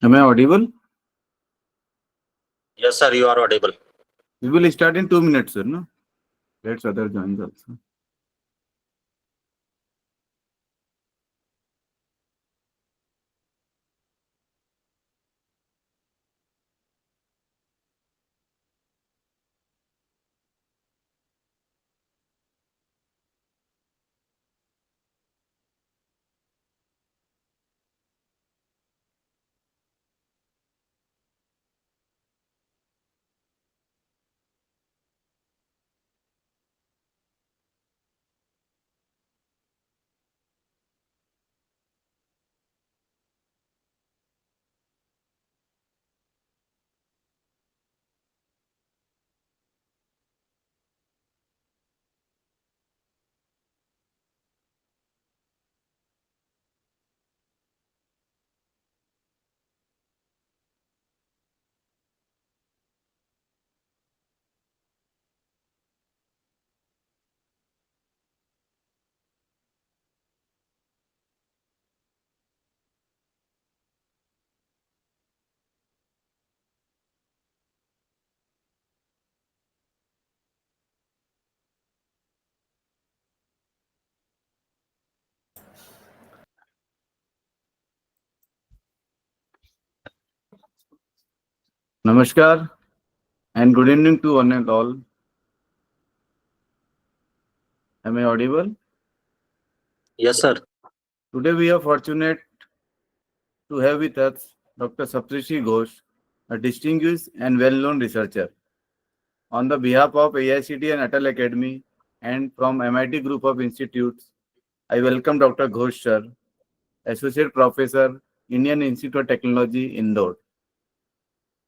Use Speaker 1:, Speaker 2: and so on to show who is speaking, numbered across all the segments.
Speaker 1: Am I audible?
Speaker 2: Yes, sir, you are audible.
Speaker 1: We will start in 2 minutes, sir. No? Let's other join also. Namaskar and good evening to one and all. Am I audible?
Speaker 2: Yes, sir.
Speaker 1: Today we are fortunate to have with us Dr. Saptarshi Ghosh, a distinguished and well-known researcher. On the behalf of AICT and Atal Academy and from MIT Group of Institutes, I welcome Dr. Ghosh sir, Associate Professor, Indian Institute of Technology, Indore.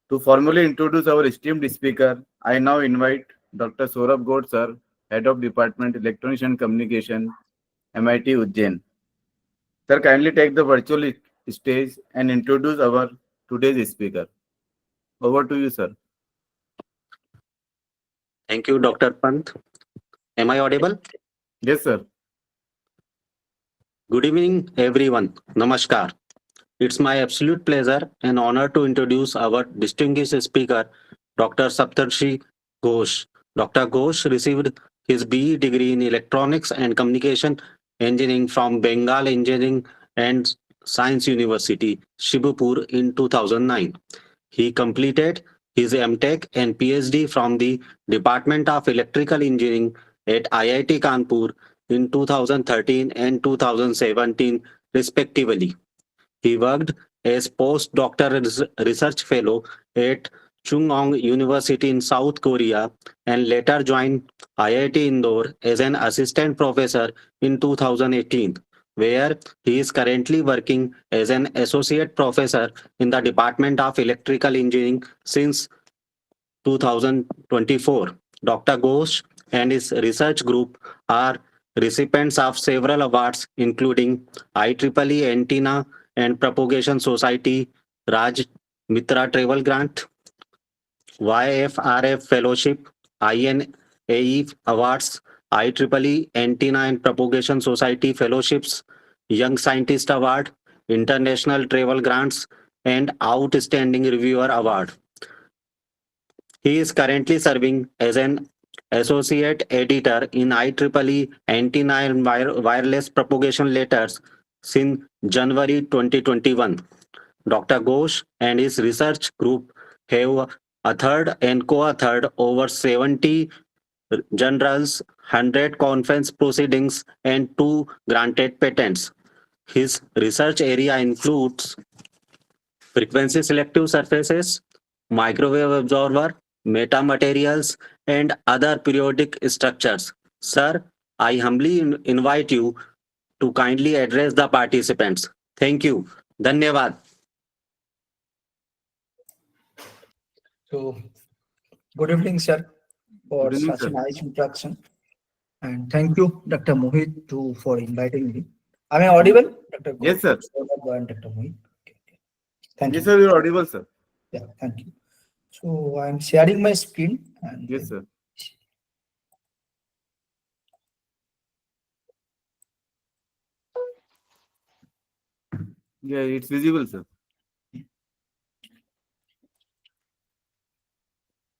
Speaker 1: To formally introduce our esteemed speaker, I now invite Dr. Saurabh Ghosh sir, Head of Department Electronics and Communication, MIT Ujjain. Sir, kindly take the virtual stage and introduce our today's speaker. Over to you, sir.
Speaker 2: Thank you, Dr. Pant. Am I audible?
Speaker 1: Yes, sir.
Speaker 2: Good evening, everyone. Namaskar. It's my absolute pleasure and honor to introduce our distinguished speaker, Dr. Saptarshi Ghosh. Dr. Ghosh received his BE degree in Electronics and Communication Engineering from Bengal Engineering and Science University, Shibupur in 2009. He completed his MTech and PhD from the Department of Electrical Engineering at IIT Kanpur in 2013 and 2017, respectively. He worked as postdoctoral research fellow at Chungong University in South Korea and later joined IIT Indore as an assistant professor in 2018, where he is currently working as an associate professor in the Department of Electrical Engineering since 2024. Dr. Ghosh and his research group are recipients of several awards, including IEEE Antenna and Propagation Society Raj Mitra Travel Grant, YFRF Fellowship, INAE Awards, IEEE Antenna and Propagation Society Fellowships, Young Scientist Award, International Travel Grants, and Outstanding Reviewer Award. He is currently serving as an associate editor in IEEE Antenna and Wireless Propagation Letters since January 2021. Dr. Ghosh and his research group have authored and co-authored over 70 journals, 100 conference proceedings, and 2 granted patents. His research area includes frequency selective surfaces, microwave absorber, metamaterials, and other periodic structures. Sir, I humbly invite you to kindly address the participants. Thank you. Dhanyavad.
Speaker 3: So, good evening, sir, for
Speaker 1: Good evening,
Speaker 3: such a
Speaker 1: sir.
Speaker 3: nice introduction. And thank you, Dr. Mohit, for inviting me. Am I audible, Dr.
Speaker 1: Yes, sir.
Speaker 3: And Dr. Mohit? Okay, okay. Thank
Speaker 1: Yes,
Speaker 3: you.
Speaker 1: sir. You're audible, sir.
Speaker 3: Yeah, thank you. So, I'm sharing my screen. And
Speaker 1: Yes, sir. Yeah, it's visible, sir.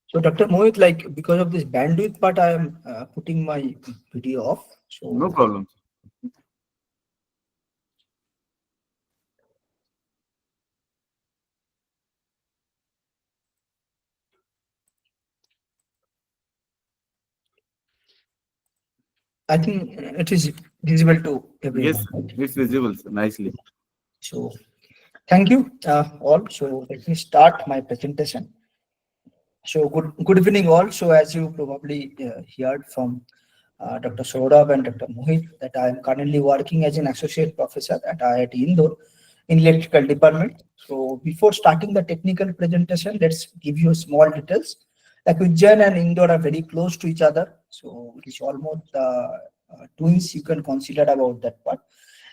Speaker 3: So Dr. Mohit, like because of this bandwidth part, I am putting my video off. So
Speaker 1: No problem.
Speaker 3: I think it is visible to
Speaker 1: Yes,
Speaker 3: everyone, right?
Speaker 1: it's visible nicely.
Speaker 3: So thank you all. So let me start my presentation. So good evening all. So as you probably heard from Dr. Saurabh and Dr. Mohit, that I am currently working as an associate professor at IIT Indore in electrical department. So before starting the technical presentation, let's give you small details. Like Ujjain and Indore are very close to each other. So it is almost twins you can consider about that part.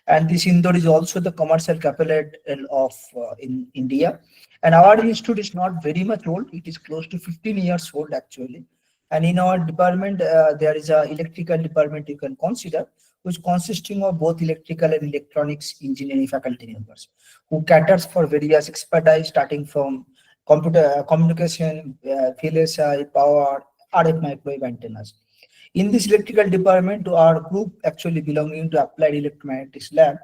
Speaker 3: And this Indore is also the commercial capital of in India. And our institute is not very much old. It is close to 15 years old actually. And in our department, there is a electrical department you can consider, which consisting of both electrical and electronics engineering faculty members, who caters for various expertise starting from computer communication, VLSI, power, RF microwave antennas. In this electrical department, our group actually belonging to Applied Electromagnetics Lab,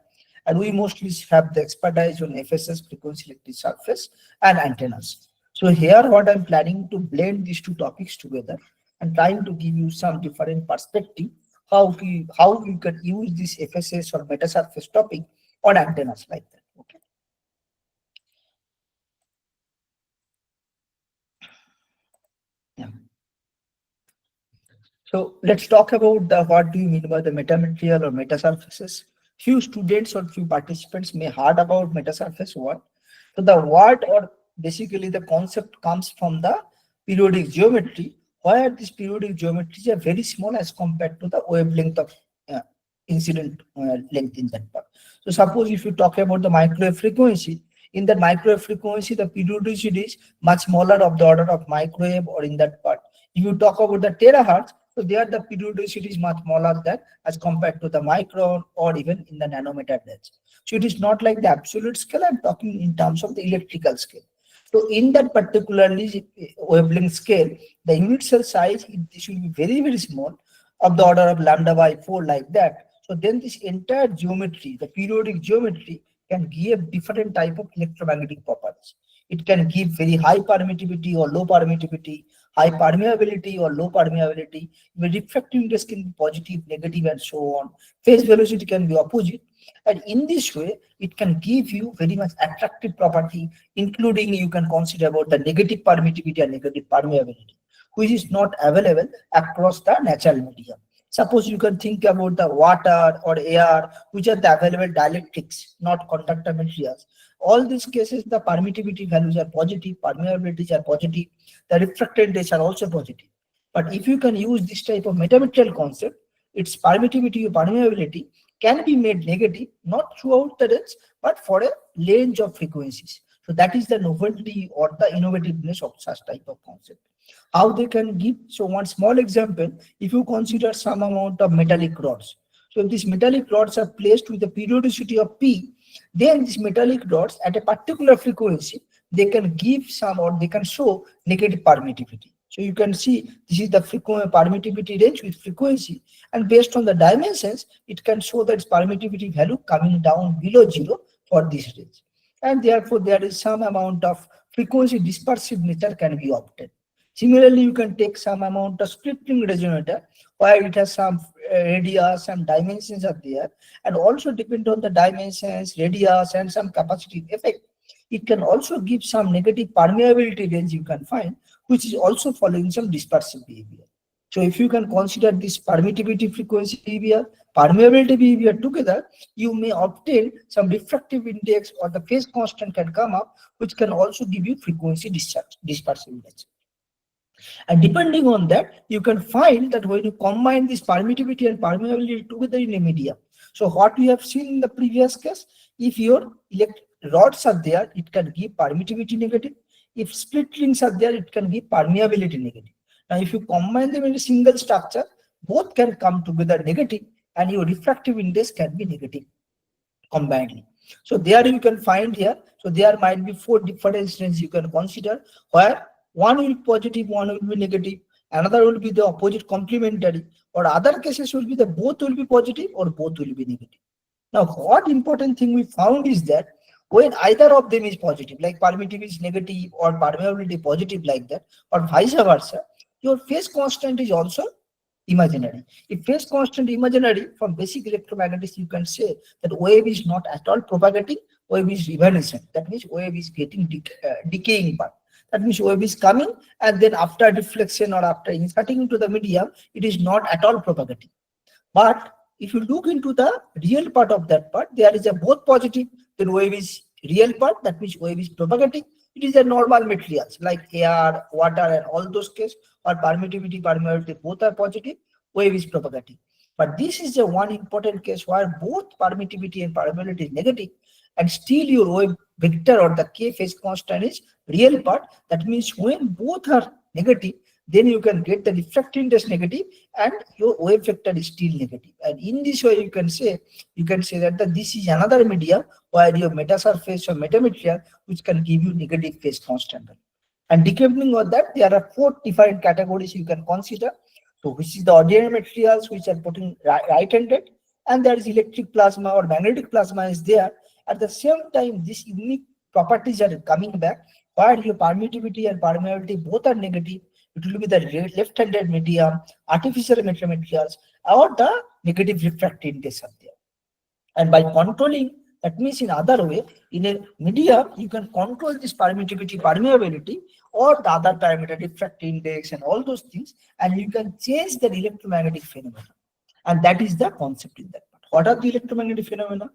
Speaker 3: and we mostly have the expertise on FSS, frequency electric surface, and antennas. So here, what I'm planning to blend these two topics together and trying to give you some different perspective how we can use this FSS or metasurface topic on antennas like that. Okay. Yeah. So let's talk about the what do you mean by the metamaterial or metasurfaces. Few students or few participants may heard about metasurface word. So the word or basically the concept comes from the periodic geometry, where this periodic geometry are very small as compared to the wavelength of uh, incident length in that part. So suppose if you talk about the microwave frequency, in that microwave frequency, the periodicity is much smaller of the order of microwave or in that part. If you talk about the terahertz, so there the periodicity is much smaller than as compared to the micron or even in the nanometer range. So it is not like the absolute scale. I'm talking in terms of the electrical scale. So in that particularly wavelength scale, the unit cell size it should be very very small, of the order of lambda by 4 like that. So then this entire geometry, the periodic geometry, can give different type of electromagnetic properties. It can give very high permittivity or low permittivity, high permeability or low permeability. The refractive index can be positive, negative, and so on. Phase velocity can be opposite. And in this way, it can give you very much attractive property, including you can consider about the negative permittivity and negative permeability, which is not available across the natural medium. Suppose you can think about the water or air, which are the available dielectrics, not conductor materials. All these cases, the permittivity values are positive, permeabilities are positive, the refractant rates are also positive. But if you can use this type of metamaterial concept, its permittivity or permeability can be made negative, not throughout the range, but for a range of frequencies. So that is the novelty or the innovativeness of such type of concept. How they can give, so one small example, if you consider some amount of metallic rods. So if these metallic rods are placed with the periodicity of P, then these metallic rods at a particular frequency, they can give some or they can show negative permittivity. So you can see this is the permittivity range with frequency, and based on the dimensions, it can show that its permittivity value coming down below 0 for this range. And therefore, there is some amount of frequency dispersive nature can be obtained. Similarly, you can take some amount of split ring resonator where it has some radius and dimensions are there, and also depend on the dimensions, radius, and some capacitive effect. It can also give some negative permeability range you can find, which is also following some dispersive behavior. So if you can consider this permittivity frequency behavior, permeability behavior together, you may obtain some refractive index or the phase constant can come up, which can also give you frequency dispersive index. And depending on that, you can find that when you combine this permittivity and permeability together in a medium. So what we have seen in the previous case, if your rods are there, it can give permittivity negative. If split rings are there, it can give permeability negative. Now, if you combine them in a single structure, both can come together negative, and your refractive index can be negative combinedly. So there you can find here. So there might be 4 different instances you can consider where One will be positive, one will be negative, another will be the opposite complementary, or other cases will be the both will be positive or both will be negative. Now, what important thing we found is that when either of them is positive, like permittivity is negative or permeability positive like that, or vice versa, your phase constant is also imaginary. If phase constant imaginary, from basic electromagnetics, you can say that wave is not at all propagating, wave is evanescent. That means wave is getting decaying part. That means wave is coming and then after deflection or after inserting into the medium, it is not at all propagating. But if you look into the real part of that part, there is a both positive, then wave is real part, that means wave is propagating. It is a normal materials like air, water, and all those cases, or permittivity, permeability, both are positive, wave is propagating. But this is the one important case where both permittivity and permeability is negative, and still your wave vector or the K phase constant is real part. That means when both are negative, then you can get the refractive index negative and your wave vector is still negative. And in this way, you can say that this is another medium where your metasurface or metamaterial which can give you negative phase constant. And depending on that, there are 4 different categories you can consider. So which is the ordinary materials which are putting right-handed, and there is electric plasma or magnetic plasma is there. At the same time, these unique properties are coming back where your permittivity and permeability both are negative. It will be the left-handed medium, artificial materials, or the negative refractive index are there. And by controlling, that means in other way, in a medium, you can control this permittivity, permeability, or the other parameter, refractive index, and all those things, and you can change the electromagnetic phenomena. And that is the concept in that part. What are the electromagnetic phenomena?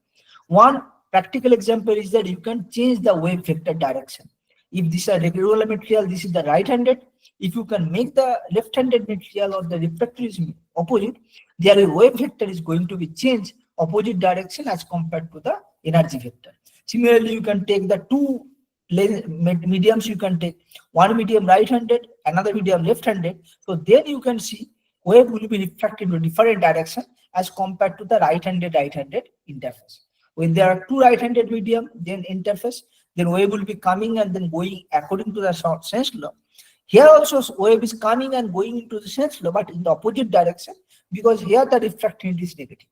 Speaker 3: One practical example is that you can change the wave vector direction. If this is a regular material, this is the right-handed. If you can make the left-handed material or the refractor is opposite, their wave vector is going to be changed opposite direction as compared to the energy vector. Similarly, you can take the two mediums, you can take one medium right-handed, another medium left-handed. So then you can see wave will be refracted to different direction as compared to the right-handed interface. When there are two right-handed medium, then interface, then wave will be coming and then going according to the sense law. Here also wave is coming and going into the sense law, but in the opposite direction, because here the refractivity is negative.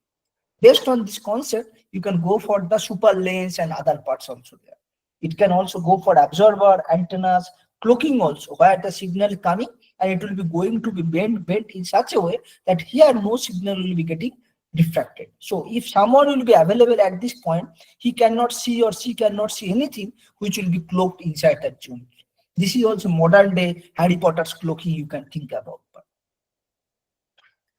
Speaker 3: Based on this concept, you can go for the super lens and other parts also there. It can also go for absorber, antennas, cloaking also, where the signal is coming and it will be going to be bent in such a way that here no signal will be getting diffracted. So if someone will be available at this point, he cannot see or she cannot see anything which will be cloaked inside that geometry. This is also modern day Harry Potter's cloaking you can think about.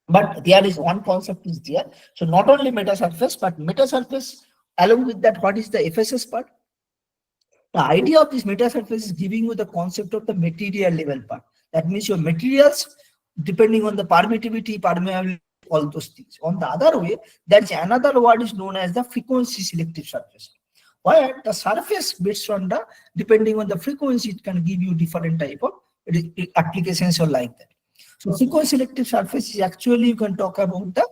Speaker 3: But there is one concept is there. So not only metasurface, but metasurface along with that, what is the FSS part? The idea of this metasurface is giving you the concept of the material level part. That means your materials, depending on the permittivity, permeability, all those things. On the other way, there's another word is known as the frequency selective surface, where the surface based on the, depending on the frequency, it can give you different type of applications or like that. So frequency selective surface is actually, you can talk about the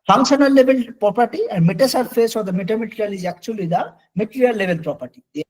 Speaker 3: functional level property, and metasurface or the metamaterial is actually the material level property. They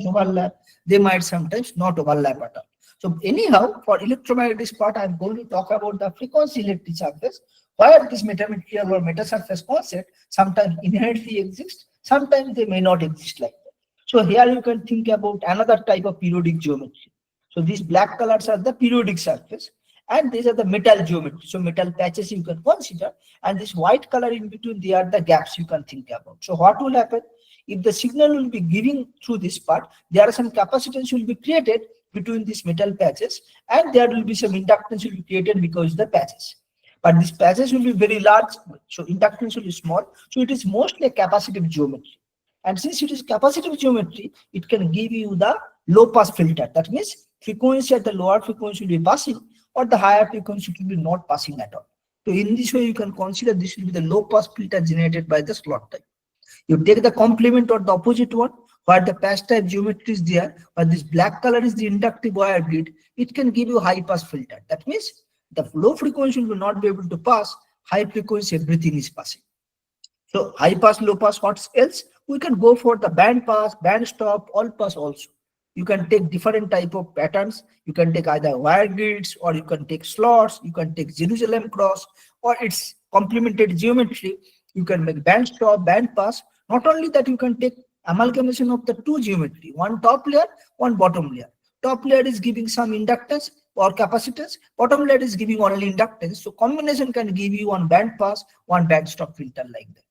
Speaker 3: overlap, they might sometimes not overlap at all. So anyhow, for electromagnetic part, I'm going to talk about the frequency electric surface, where this metamaterial or metasurface concept sometimes inherently exists, sometimes they may not exist like that. So here you can think about another type of periodic geometry. So these black colors are the periodic surface, and these are the metal geometry. So metal patches you can consider, and this white color in between, they are the gaps you can think about. So what will happen? If the signal will be giving through this part, there are some capacitance will be created between these metal patches, and there will be some inductance will be created because of the patches. But these patches will be very large, so inductance will be small. So it is mostly a capacitive geometry. And since it is capacitive geometry, it can give you the low pass filter. That means frequency at the lower frequency will be passing, or the higher frequency will be not passing at all. So in this way, you can consider this will be the low pass filter generated by the slot type. You take the complement or the opposite one, where the patch type geometry is there, or this black color is the inductive wire grid, it can give you high pass filter. That means the low frequency will not be able to pass, high frequency everything is passing. So high pass, low pass, what else? We can go for the band pass, band stop, all pass also. You can take different type of patterns. You can take either wire grids, or you can take slots, you can take Jerusalem cross, or its complemented geometry. You can make band stop, band pass. Not only that, you can take amalgamation of the two geometry, one top layer, one bottom layer. Top layer is giving some inductance or capacitance, bottom layer is giving only inductance. So combination can give you one band pass, one band stop filter like that.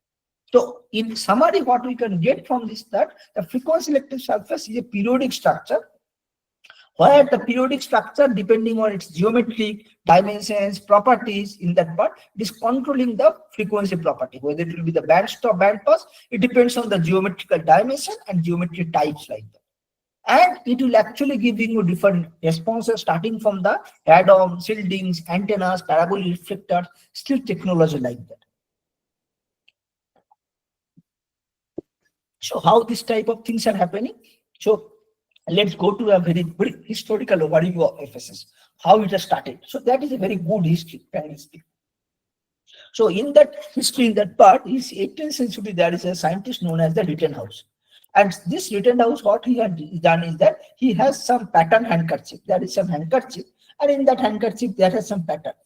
Speaker 3: So in summary, what we can get from this, that the frequency selective surface is a periodic structure, where the periodic structure, depending on its geometric dimensions, properties in that part, it is controlling the frequency property, whether it will be the band stop, band pass. It depends on the geometrical dimension and geometry types like that. And it will actually giving you different responses, starting from the radome, shieldings, antennas, parabolic reflectors, still technology like that. So how this type of things are happening? So let's go to a very historical overview of FSS, how it has started. So that is a very good history, frankly speaking. So in that history, in that part, is 18th century, there is a scientist known as the Rittenhouse. And this Rittenhouse, what he had done is that he has some pattern handkerchief. There is some handkerchief, and in that handkerchief, there has some patterns.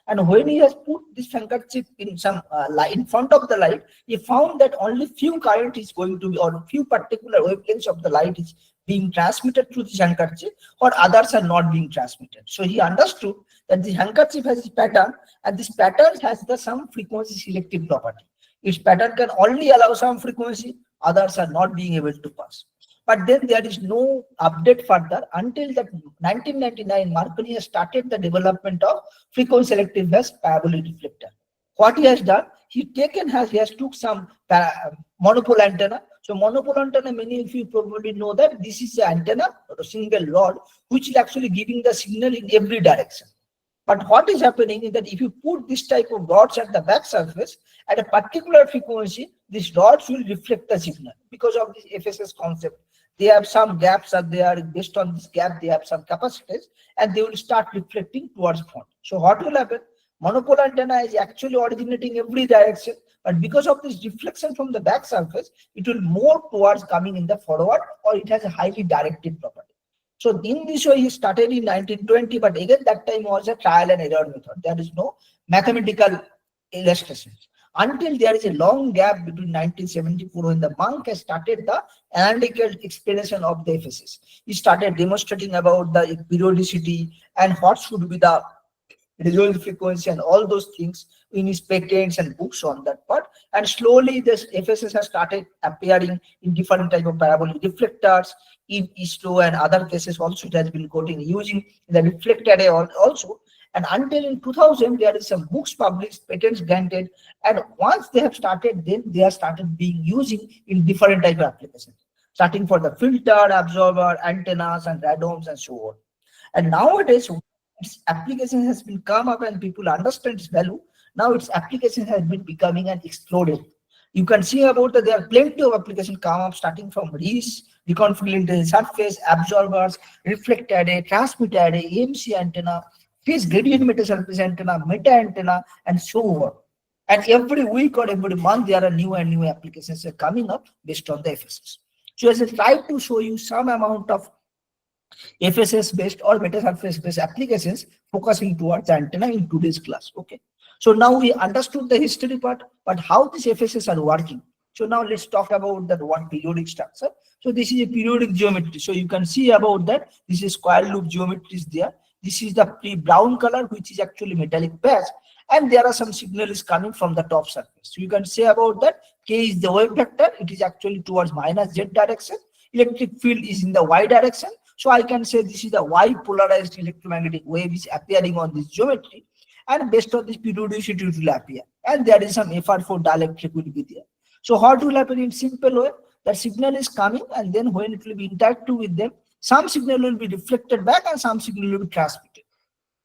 Speaker 3: And when he has put this handkerchief in some light in front of the light, he found that only few current is going to be, or few particular wavelengths of the light is being transmitted through this handkerchief, or others are not being transmitted. So he understood that the handkerchief has a pattern, and this pattern has the some frequency selective property. Its pattern can only allow some frequency, others are not being able to pass. But then there is no update further until that 1999, Marconi has started the development of frequency selective parabolic reflector. What he has done, he has took some monopole antenna. So monopole antenna, many of you probably know that this is the antenna or a single rod which is actually giving the signal in every direction. But what is happening is that if you put this type of rods at the back surface at a particular frequency, these rods will reflect the signal because of this FSS concept. They have some gaps, and they are based on this gap, they have some capacitance, and they will start reflecting towards front. So what will happen? Monopole antenna is actually originating every direction, but because of this reflection from the back surface, it will more towards coming in the forward, or it has a highly directed property. So in this way, he started in 1920, but again that time was a trial and error method. There is no mathematical illustrations. Until there is a long gap between 1974, when the monk has started the analytical explanation of the FSS. He started demonstrating about the periodicity and what should be the resonant frequency and all those things in his patents and books on that part. And slowly this FSS has started appearing in different type of parabolic reflectors, in ISRO and other cases also it has been quoting using the reflector array also. And until in 2000, there is some books published, patents granted, and once they have started, then they are started being using in different type of applications, starting for the filter, absorber, antennas, and radomes, and so on. And nowadays, its application has been come up and people understand its value. Now its application has been becoming an exploded. You can see about that there are plenty of applications come up, starting from RIS, reconfiguring surface, absorbers, reflector array, transmitter array, AMC antenna, phase gradient metasurface antenna, meta antenna, and so on. And every week or every month, there are new and new applications are coming up based on the FSS. So as I tried to show you some amount of FSS based or metasurface based applications focusing towards antenna in today's class. Okay. So now we understood the history part, but how these FSS are working. So now let's talk about that one periodic structure. So this is a periodic geometry. So you can see about that. This is square loop geometry is there. This is the brown color, which is actually metallic patch, and there are some signals coming from the top surface. So you can say about that K is the wave vector. It is actually towards minus Z direction. Electric field is in the Y direction. So I can say this is the Y polarized electromagnetic wave is appearing on this geometry, and based on this periodicity it will appear. And there is some FR4 dielectric will be there. So what will happen in simple way? That signal is coming, and then when it will be interactive with them, some signal will be reflected back and some signal will be transmitted.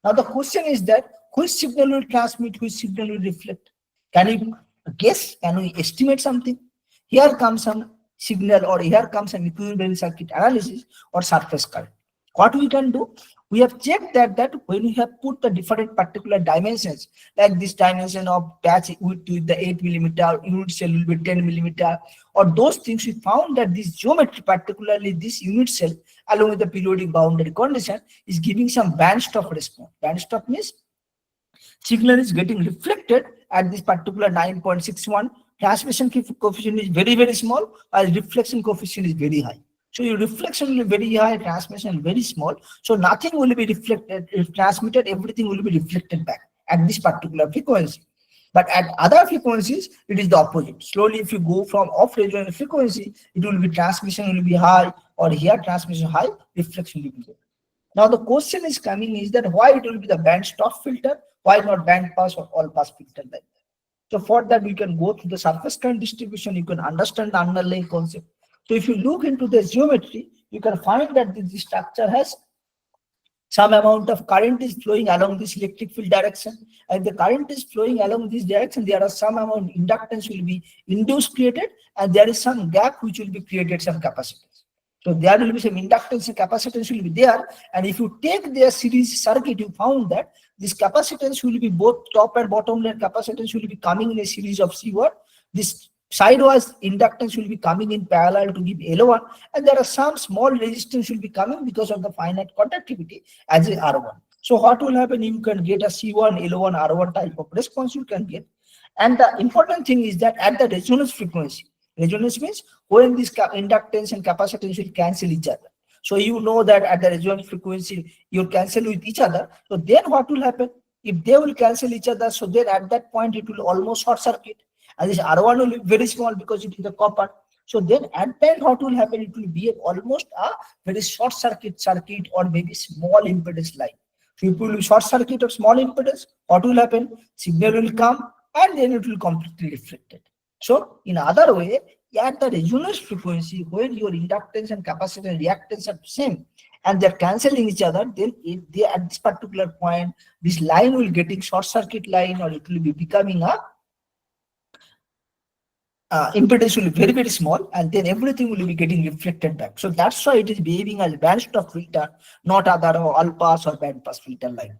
Speaker 3: Now the question is that which signal will transmit, which signal will reflect? Can you guess? Can we estimate something? Here comes some signal, or here comes an equivalent circuit analysis or surface current. What we can do? We have checked that when you have put the different particular dimensions, like this dimension of patch with the 8 millimeter, unit cell will be 10 millimeter, or those things, we found that this geometry, particularly this unit cell, along with the periodic boundary condition, is giving some band stop response. Band stop means signal is getting reflected at this particular 9.61. Transmission coefficient is very, very small, while reflection coefficient is very high. So your reflection will be very high, transmission very small. So nothing will be reflected, if transmitted, everything will be reflected back at this particular frequency. But at other frequencies, it is the opposite. Slowly, if you go from off resonance frequency, it will be transmission will be high, or here transmission high, reflection will be low. Now the question is coming is that why it will be the band stop filter, why not band pass or all pass filter like that? So for that, we can go to the surface current distribution, you can understand the underlying concept. So if you look into the geometry, you can find that this structure has some amount of current is flowing along this electric field direction, and the current is flowing along this direction. There are some amount of inductance will be induced created, and there is some gap which will be created, some capacitance. So there will be some inductance and capacitance will be there. And if you take their series circuit, you found that this capacitance will be both top and bottom layer capacitance will be coming in a series of C1. This sidewise inductance will be coming in parallel to give L1, and there are some small resistance will be coming because of the finite conductivity as a R1. So what will happen? You can get a C1, L1, R1 type of response you can get. And the important thing is that at the resonance frequency, resonance means when this inductance and capacitance will cancel each other. So you know that at the resonance frequency, you cancel with each other. So then what will happen? If they will cancel each other, so then at that point, it will almost short circuit. And this R1 will be very small because it is the copper. So then at that, what will happen? It will be almost a very short circuit or maybe small impedance line. So if you will short circuit or small impedance, what will happen? Signal will come and then it will completely reflected. So in other way, at the resonance frequency, when your inductance and capacitance and reactance are same and they're cancelling each other, then if they at this particular point, this line will getting short circuit line, or it will be becoming a impedance will be very, very small, and then everything will be getting reflected back. So that's why it is behaving as a band stop filter, not other all pass or band pass filter like that.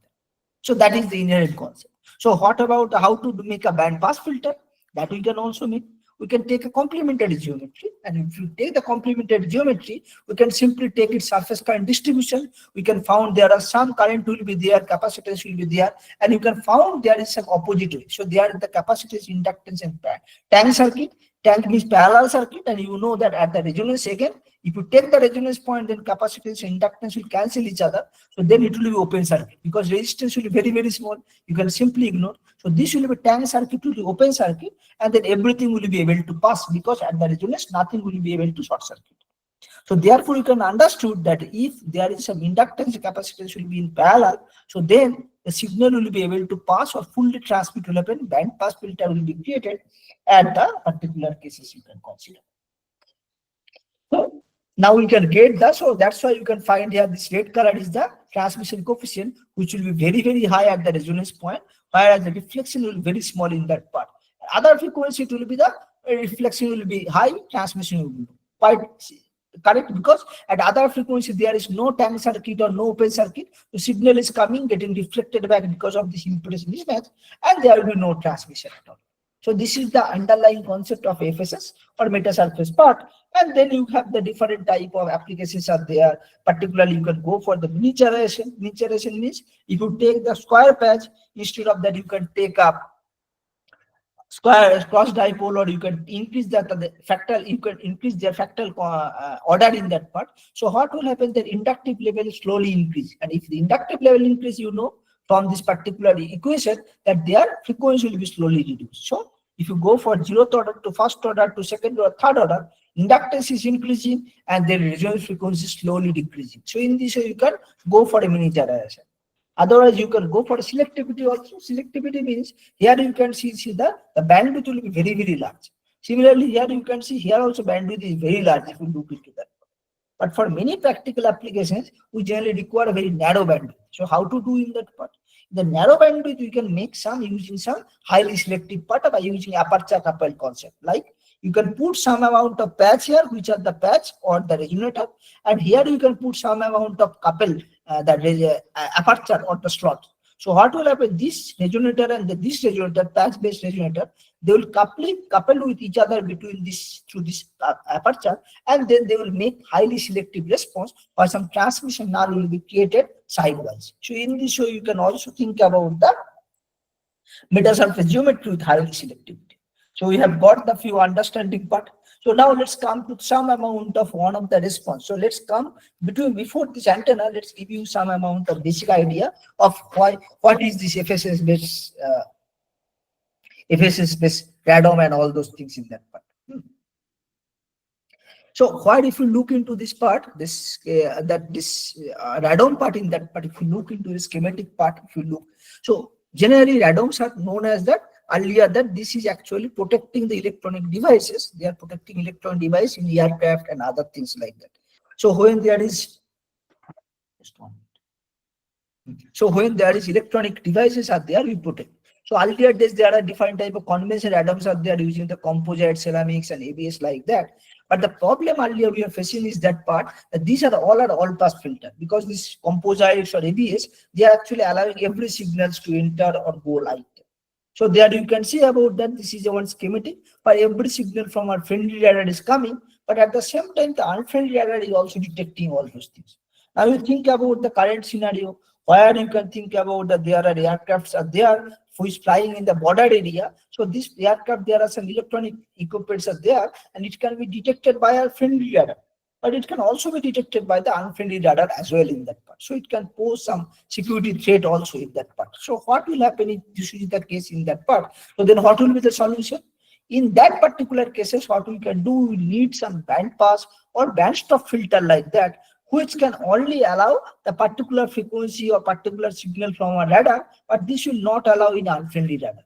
Speaker 3: So that is the inherent concept. So what about how to make a band pass filter? That we can also make. We can take a complementary geometry, and if you take the complementary geometry, we can simply take its surface current distribution. We can found there are some current will be there, capacitance will be there, and you can found there is some opposite way. So there is the capacitance, inductance, and tank circuit. Tank means parallel circuit, and you know that at the resonance again, if you take the resonance point, then capacitance and inductance will cancel each other. So then it will be open circuit because resistance will be very, very small. You can simply ignore. So this will be tank circuit, will be open circuit, and then everything will be able to pass because at the resonance, nothing will be able to short circuit. So therefore, you can understood that if there is some inductance, capacitance will be in parallel. So then the signal will be able to pass or fully transmit will happen. Band pass filter will be created at the particular cases you can consider. So now we can get that. So that's why you can find here this red color is the transmission coefficient, which will be very, very high at the resonance point, whereas the reflection will be very small in that part. Other frequency it will be the reflection will be high, transmission will be quite correct, because at other frequency there is no tank circuit or no open circuit. The signal is coming, getting reflected back because of this impedance mismatch, and there will be no transmission at all. So this is the underlying concept of FSS or metasurface part. And then you have the different type of applications are there. Particularly, you can go for the miniaturization. Miniaturization means if you take the square patch, instead of that you can take up square cross dipole, or you can increase that the fractal, you can increase their fractal order in that part. So what will happen? The inductive level slowly increase, and if the inductive level increase, you know from this particular equation that their frequency will be slowly reduced. So if you go for 0th order to 1st order to 2nd or 3rd order, inductance is increasing and the resonance frequency is slowly decreasing. So in this way, you can go for a miniaturization. Otherwise, you can go for selectivity also. Selectivity means here you can see the bandwidth will be very, very large. Similarly, here you can see here also bandwidth is very large if you look into that. But for many practical applications, we generally require a very narrow bandwidth. So how to do in that part? The narrow bandwidth, you can make some using some highly selective part by using aperture coupled concept. Like you can put some amount of patch here, which are the patch or the resonator, and here you can put some amount of couple that is aperture or the slot. So what will happen? This resonator and this resonator, patch-based resonator, they will couple with each other between this through this aperture, and then they will make highly selective response, or some transmission null will be created sidewise. So in this way, you can also think about the metasurface geometry with highly selectivity. So we have got the few understanding part. So now let's come to some amount of one of the response. So let's come before this antenna, let's give you some amount of basic idea of what is this FSS based radom and all those things in that part. So what if you look into this part, this radom part in that part, if you look into the schematic part, if you look, so generally radoms are known as that earlier that this is actually protecting the electronic devices. They are protecting electronic device in aircraft and other things like that. So when there is electronic devices are there, we protect. So earlier days there are different type of conventional radoms are there using the composite, ceramics, and ABS like that. But the problem earlier we are facing is that part that these are all pass filter, because these composites or ABS, they are actually allowing every signals to enter or go like that. So there you can see about that. This is one schematic, but every signal from our friendly radar is coming, but at the same time the unfriendly radar is also detecting all those things. Now you think about the current scenario where you can think about that there are aircrafts are there who is flying in the border area. So this aircraft, there are some electronic equipments are there, and it can be detected by our friendly radar, but it can also be detected by the unfriendly radar as well in that part. So it can pose some security threat also in that part. So what will happen if this is the case in that part? So then what will be the solution? In that particular cases, what we can do, we need some band pass or band stop filter like that, which can only allow the particular frequency or particular signal from a radar, but this will not allow in unfriendly radar.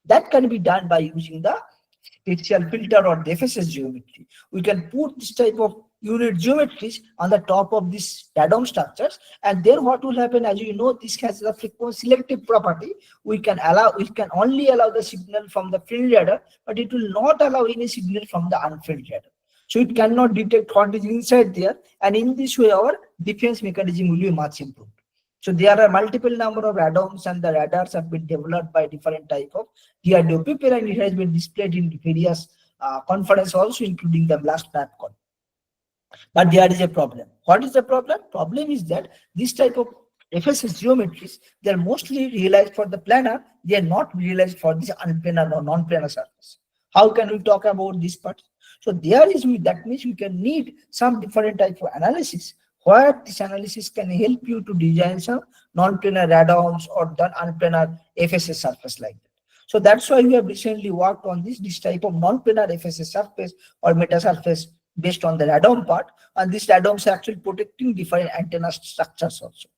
Speaker 3: That can be done by using the spatial filter or the FSS geometry. We can put this type of unit geometries on the top of these radom structures, and then what will happen, as you know, this has the frequency selective property. We can only allow the signal from the friendly radar, but it will not allow any signal from the unfriendly radar. So it cannot detect what is inside there, and in this way our defense mechanism will be much improved. So there are multiple number of radoms, and the radars have been developed by different type of DRDO people, and it has been displayed in various conferences also, including the last MapCon. But there is a problem. What is the problem? Problem is that this type of FSS geometries, they are mostly realized for the planar, they are not realized for this unplanar or non-planar surface. How can we talk about this part? So that means we can need some different type of analysis, where this analysis can help you to design some non-planar radoms or the unplanar FSS surface like that. So that's why we have recently worked on this type of non-planar FSS surface or meta surface based on the radom part, and these radoms are actually protecting different antenna structures also.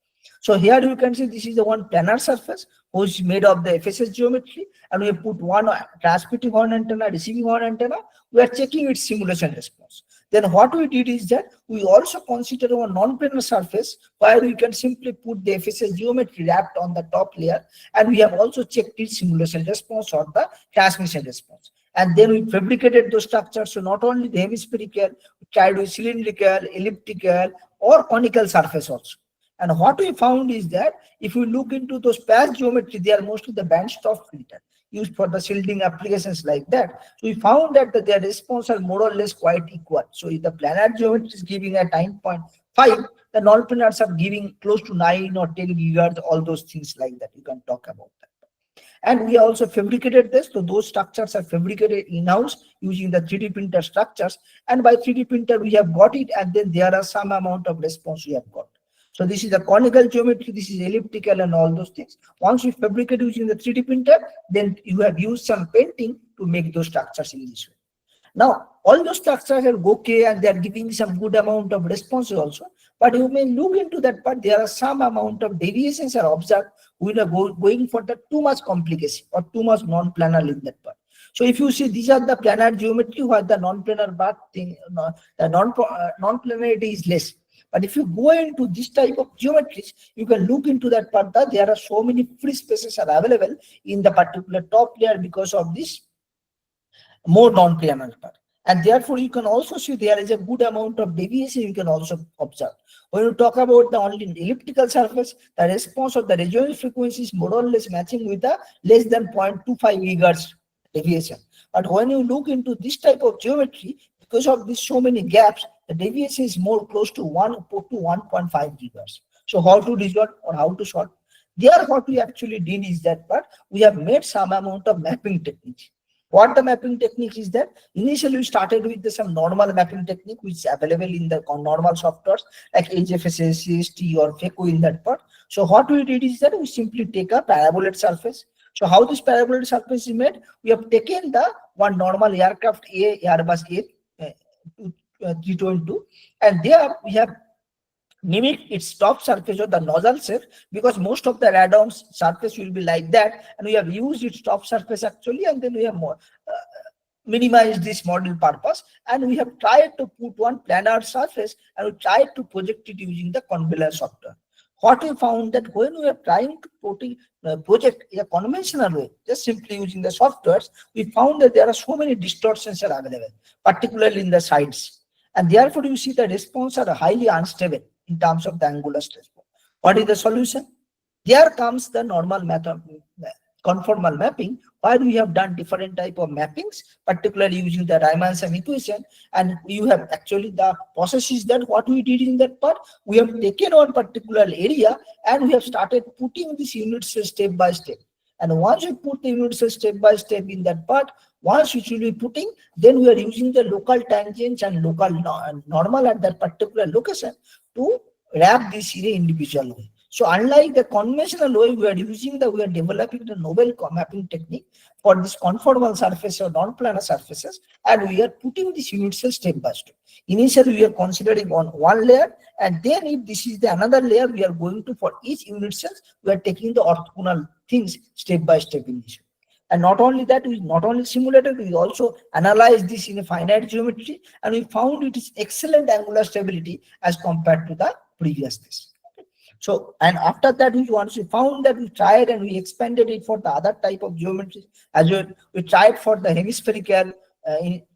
Speaker 3: So here you can see this is the one planar surface which is made of the FSS geometry, and we have put one transmitting horn antenna, receiving horn antenna. We are checking its simulation response. Then what we did is that we also consider a non-planar surface where we can simply put the FSS geometry wrapped on the top layer, and we have also checked its simulation response or the transmission response. And then we fabricated those structures. So not only the hemispherical, we tried with cylindrical, elliptical, or conical surface also. And what we found is that if you look into those patch geometry, they are mostly the band stop filter used for the shielding applications like that. So we found that their response are more or less quite equal. So if the planar geometry is giving a 9.5, the non-planars are giving close to 9 or 10 gigahertz, all those things like that. You can talk about that. And we also fabricated this. So those structures are fabricated in-house using the 3D printer structures. And by 3D printer, we have got it. And then there are some amount of response we have got. So this is a conical geometry, this is elliptical and all those things. Once we fabricate using the 3D printer, then you have used some painting to make those structures in this way. Now, all those structures are okay and they are giving some good amount of response also. But you may look into that part, there are some amount of deviations are observed. We are going for the too much complication or too much non-planar in that part. So if you see, these are the planar geometry where the non-planar part thing, the non-planarity is less. But if you go into this type of geometries, you can look into that part that there are so many free spaces are available in the particular top layer because of this more non-planar part. And therefore, you can also see there is a good amount of deviation you can also observe. When you talk about the only elliptical surface, the response of the resonance frequency is more or less matching with the less than 0.25 gigahertz deviation. But when you look into this type of geometry, because of these so many gaps, the deviation is more close to 1 to 1.5 gigahertz. So how to resolve or how to solve? There, what we actually did is that, but we have made some amount of mapping techniques. What the mapping technique is that initially we started with some normal mapping technique which is available in the normal softwares like HFSS, CST or FECO in that part. So what we did is that we simply take a paraboloid surface. So how this paraboloid surface is made? We have taken the one normal aircraft A, Airbus A322, and there we have mimic its top surface or the nozzle shape, because most of the radomes surface will be like that, and we have used its top surface actually, and then we have more minimized this model purpose, and we have tried to put one planar surface and we tried to project it using the conveyor software. What we found that when we are trying to project in a conventional way, just simply using the softwares, we found that there are so many distortions are available, particularly in the sides, and therefore you see the response are highly unstable in terms of the angular stress. What is the solution? There comes the normal method, conformal mapping, where we have done different type of mappings, particularly using the Riemann-Sum equation, and you have actually the process is that what we did in that part, we have taken one particular area and we have started putting this unit cell step by step. And once you put the unit cell step by step in that part, once you should be putting, then we are using the local tangents and local normal at that particular location to wrap this in an individual way. So unlike the conventional way, we are developing the novel mapping technique for this conformal surface or non-planar surfaces, and we are putting this unit cell step by step. Initially, we are considering on one layer, and then if this is the another layer, we are going to, for each unit cells, we are taking the orthogonal things step by step initially. And not only that, we not only simulated, we also analyzed this in a finite geometry, and we found it is excellent angular stability as compared to the previous test. So, and after that, we once we found that we tried and we expanded it for the other type of geometry as well. We tried for the hemispherical,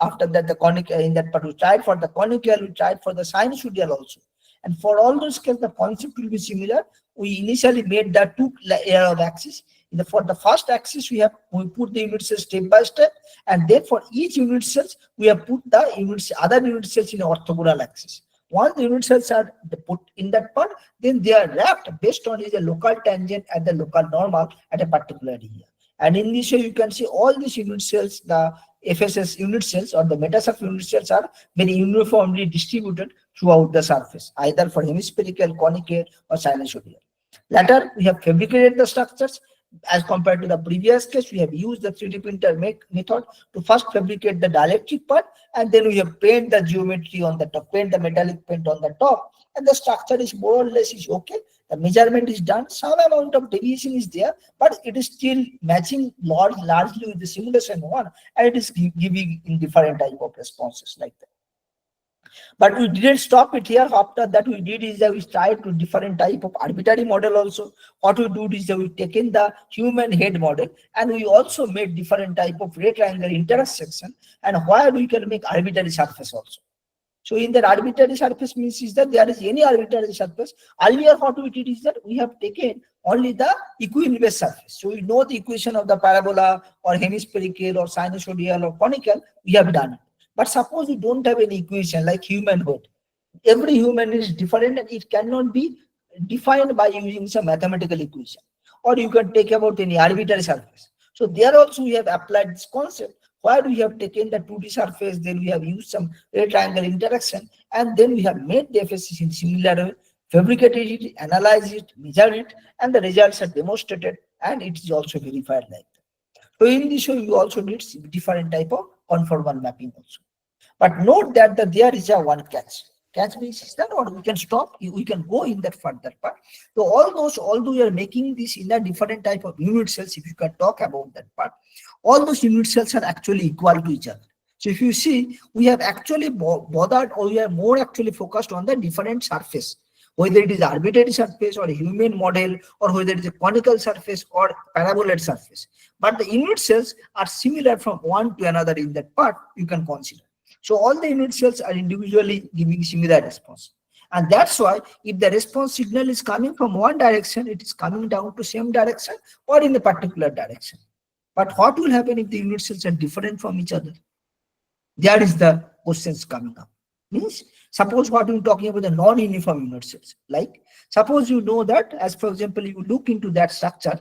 Speaker 3: after that the conical, in that part we tried for the conical, we tried for the sinusoidal also. And for all those cases, the concept will be similar. We initially made the two layer of axis. For the first axis, we put the unit cells step by step, and then for each unit cells, we have put the other unit cells in orthogonal axis. Once the unit cells are put in that part, then they are wrapped based on the local tangent and the local normal at a particular area. And in this way, you can see all these unit cells, the FSS unit cells or the metasurface unit cells are very uniformly distributed throughout the surface, either for hemispherical, conical, or sinusoidal. Later, we have fabricated the structures. As compared to the previous case, we have used the 3D printer method to first fabricate the dielectric part, and then we have paint the geometry on the top, paint the metallic paint on the top, and the structure is more or less is okay. The measurement is done, some amount of deviation is there, but it is still matching largely with the simulation one, and it is giving in different type of responses like that. But we didn't stop it here. After that, we did is that we tried to different type of arbitrary model also. What we do is that we taken the human head model, and we also made different type of rectangular intersection, and where we can make arbitrary surface also. So in that arbitrary surface means is that there is any arbitrary surface. Earlier what we did is that we have taken only the equi-inverse surface. So we know the equation of the parabola or hemispherical or sinusoidal or conical, we have done it. But suppose you don't have any equation like human head. Every human is different and it cannot be defined by using some mathematical equation. Or you can take about any arbitrary surface. So there also we have applied this concept where we have taken the 2D surface, then we have used some rectangle interaction, and then we have made the FSC in similar way, fabricated it, analyzed it, measured it, and the results are demonstrated, and it is also verified like that. So in this way, we also need different type of conformal mapping also. But note that there is a one catch. Catch means that, or we can stop, we can go in that further part. So although we are making this in a different type of unit cells, if you can talk about that part, all those unit cells are actually equal to each other. So if you see, we have actually bothered, or we are more actually focused on the different surface, whether it is arbitrary surface or a human model, or whether it is a conical surface or paraboloid surface. But the unit cells are similar from one to another in that part, you can consider. So all the unit cells are individually giving similar response. And that's why if the response signal is coming from one direction, it is coming down to same direction or in a particular direction. But what will happen if the unit cells are different from each other? There is the questions coming up. Means, suppose what we're talking about the non-uniform unit cells. Like, suppose you know that, as for example, you look into that structure,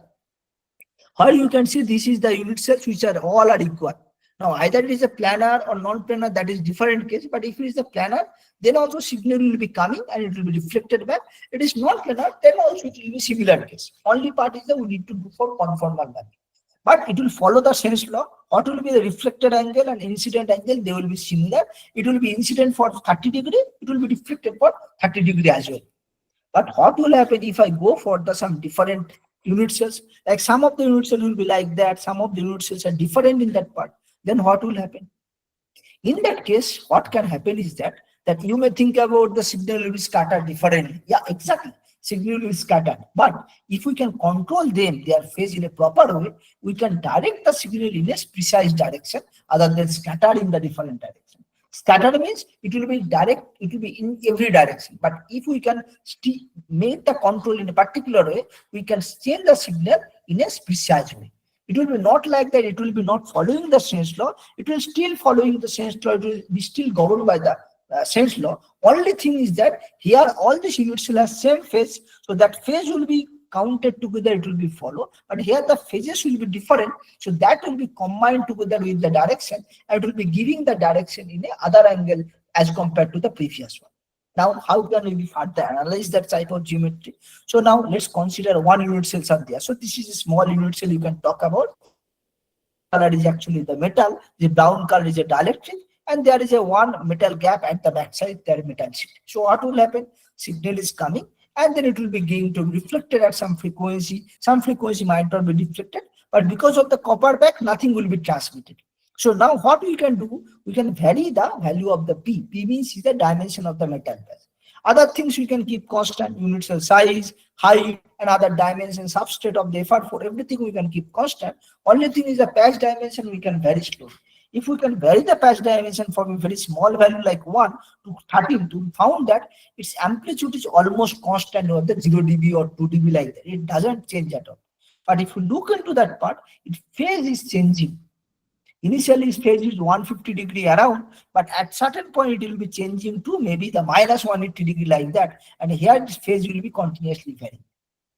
Speaker 3: or you can see this is the unit cells which are all are equal. Now, either it is a planar or non-planar, that is different case. But if it is a planar, then also signal will be coming and it will be reflected back. It is non-planar, then also it will be similar case. Only part is that we need to do for conformal value. But it will follow the sense law. What will be the reflected angle and incident angle? They will be similar. It will be incident for 30 degree. It will be reflected for 30 degree as well. But what will happen if I go for the some different unit cells? Like some of the unit cells will be like that. Some of the unit cells are different in that part. Then what will happen? In that case, what can happen is that you may think about the signal will be scattered differently. Yeah, exactly. Signal will be scattered. But if we can control them, their phase in a proper way, we can direct the signal in a precise direction other than scattered in the different direction. Scattered means it will be direct, it will be in every direction. But if we can make the control in a particular way, we can change the signal in a precise way. It will be not like that, it will be not following the sense law, it will still following the sense law, it will be still governed by the sense law. Only thing is that here all these units will have same phase, so that phase will be counted together, it will be followed. But here the phases will be different, so that will be combined together with the direction, and it will be giving the direction in a other angle as compared to the previous one. Now, how can we further analyze that type of geometry? So now let's consider one unit cells are there. So this is a small unit cell you can talk about. Color is actually the metal, the brown color is a dielectric, and there is a one metal gap at the backside, there metal sheet. So what will happen? Signal is coming, and then it will be going to reflected at some frequency. Some frequency might not be reflected, but because of the copper back, nothing will be transmitted. So now what we can do, we can vary the value of the P. P means is the dimension of the metal patch. Other things we can keep constant, unit cell size, height, and other dimensions, substrate of the effort for everything we can keep constant. Only thing is the patch dimension we can vary slowly. If we can vary the patch dimension from a very small value like 1 to 13, we found that its amplitude is almost constant or the 0 dB or 2 dB like that. It doesn't change at all. But if you look into that part, its phase is changing. Initially, its phase is 150 degree around, but at certain point it will be changing to maybe the minus 180 degree like that. And here this phase will be continuously varying.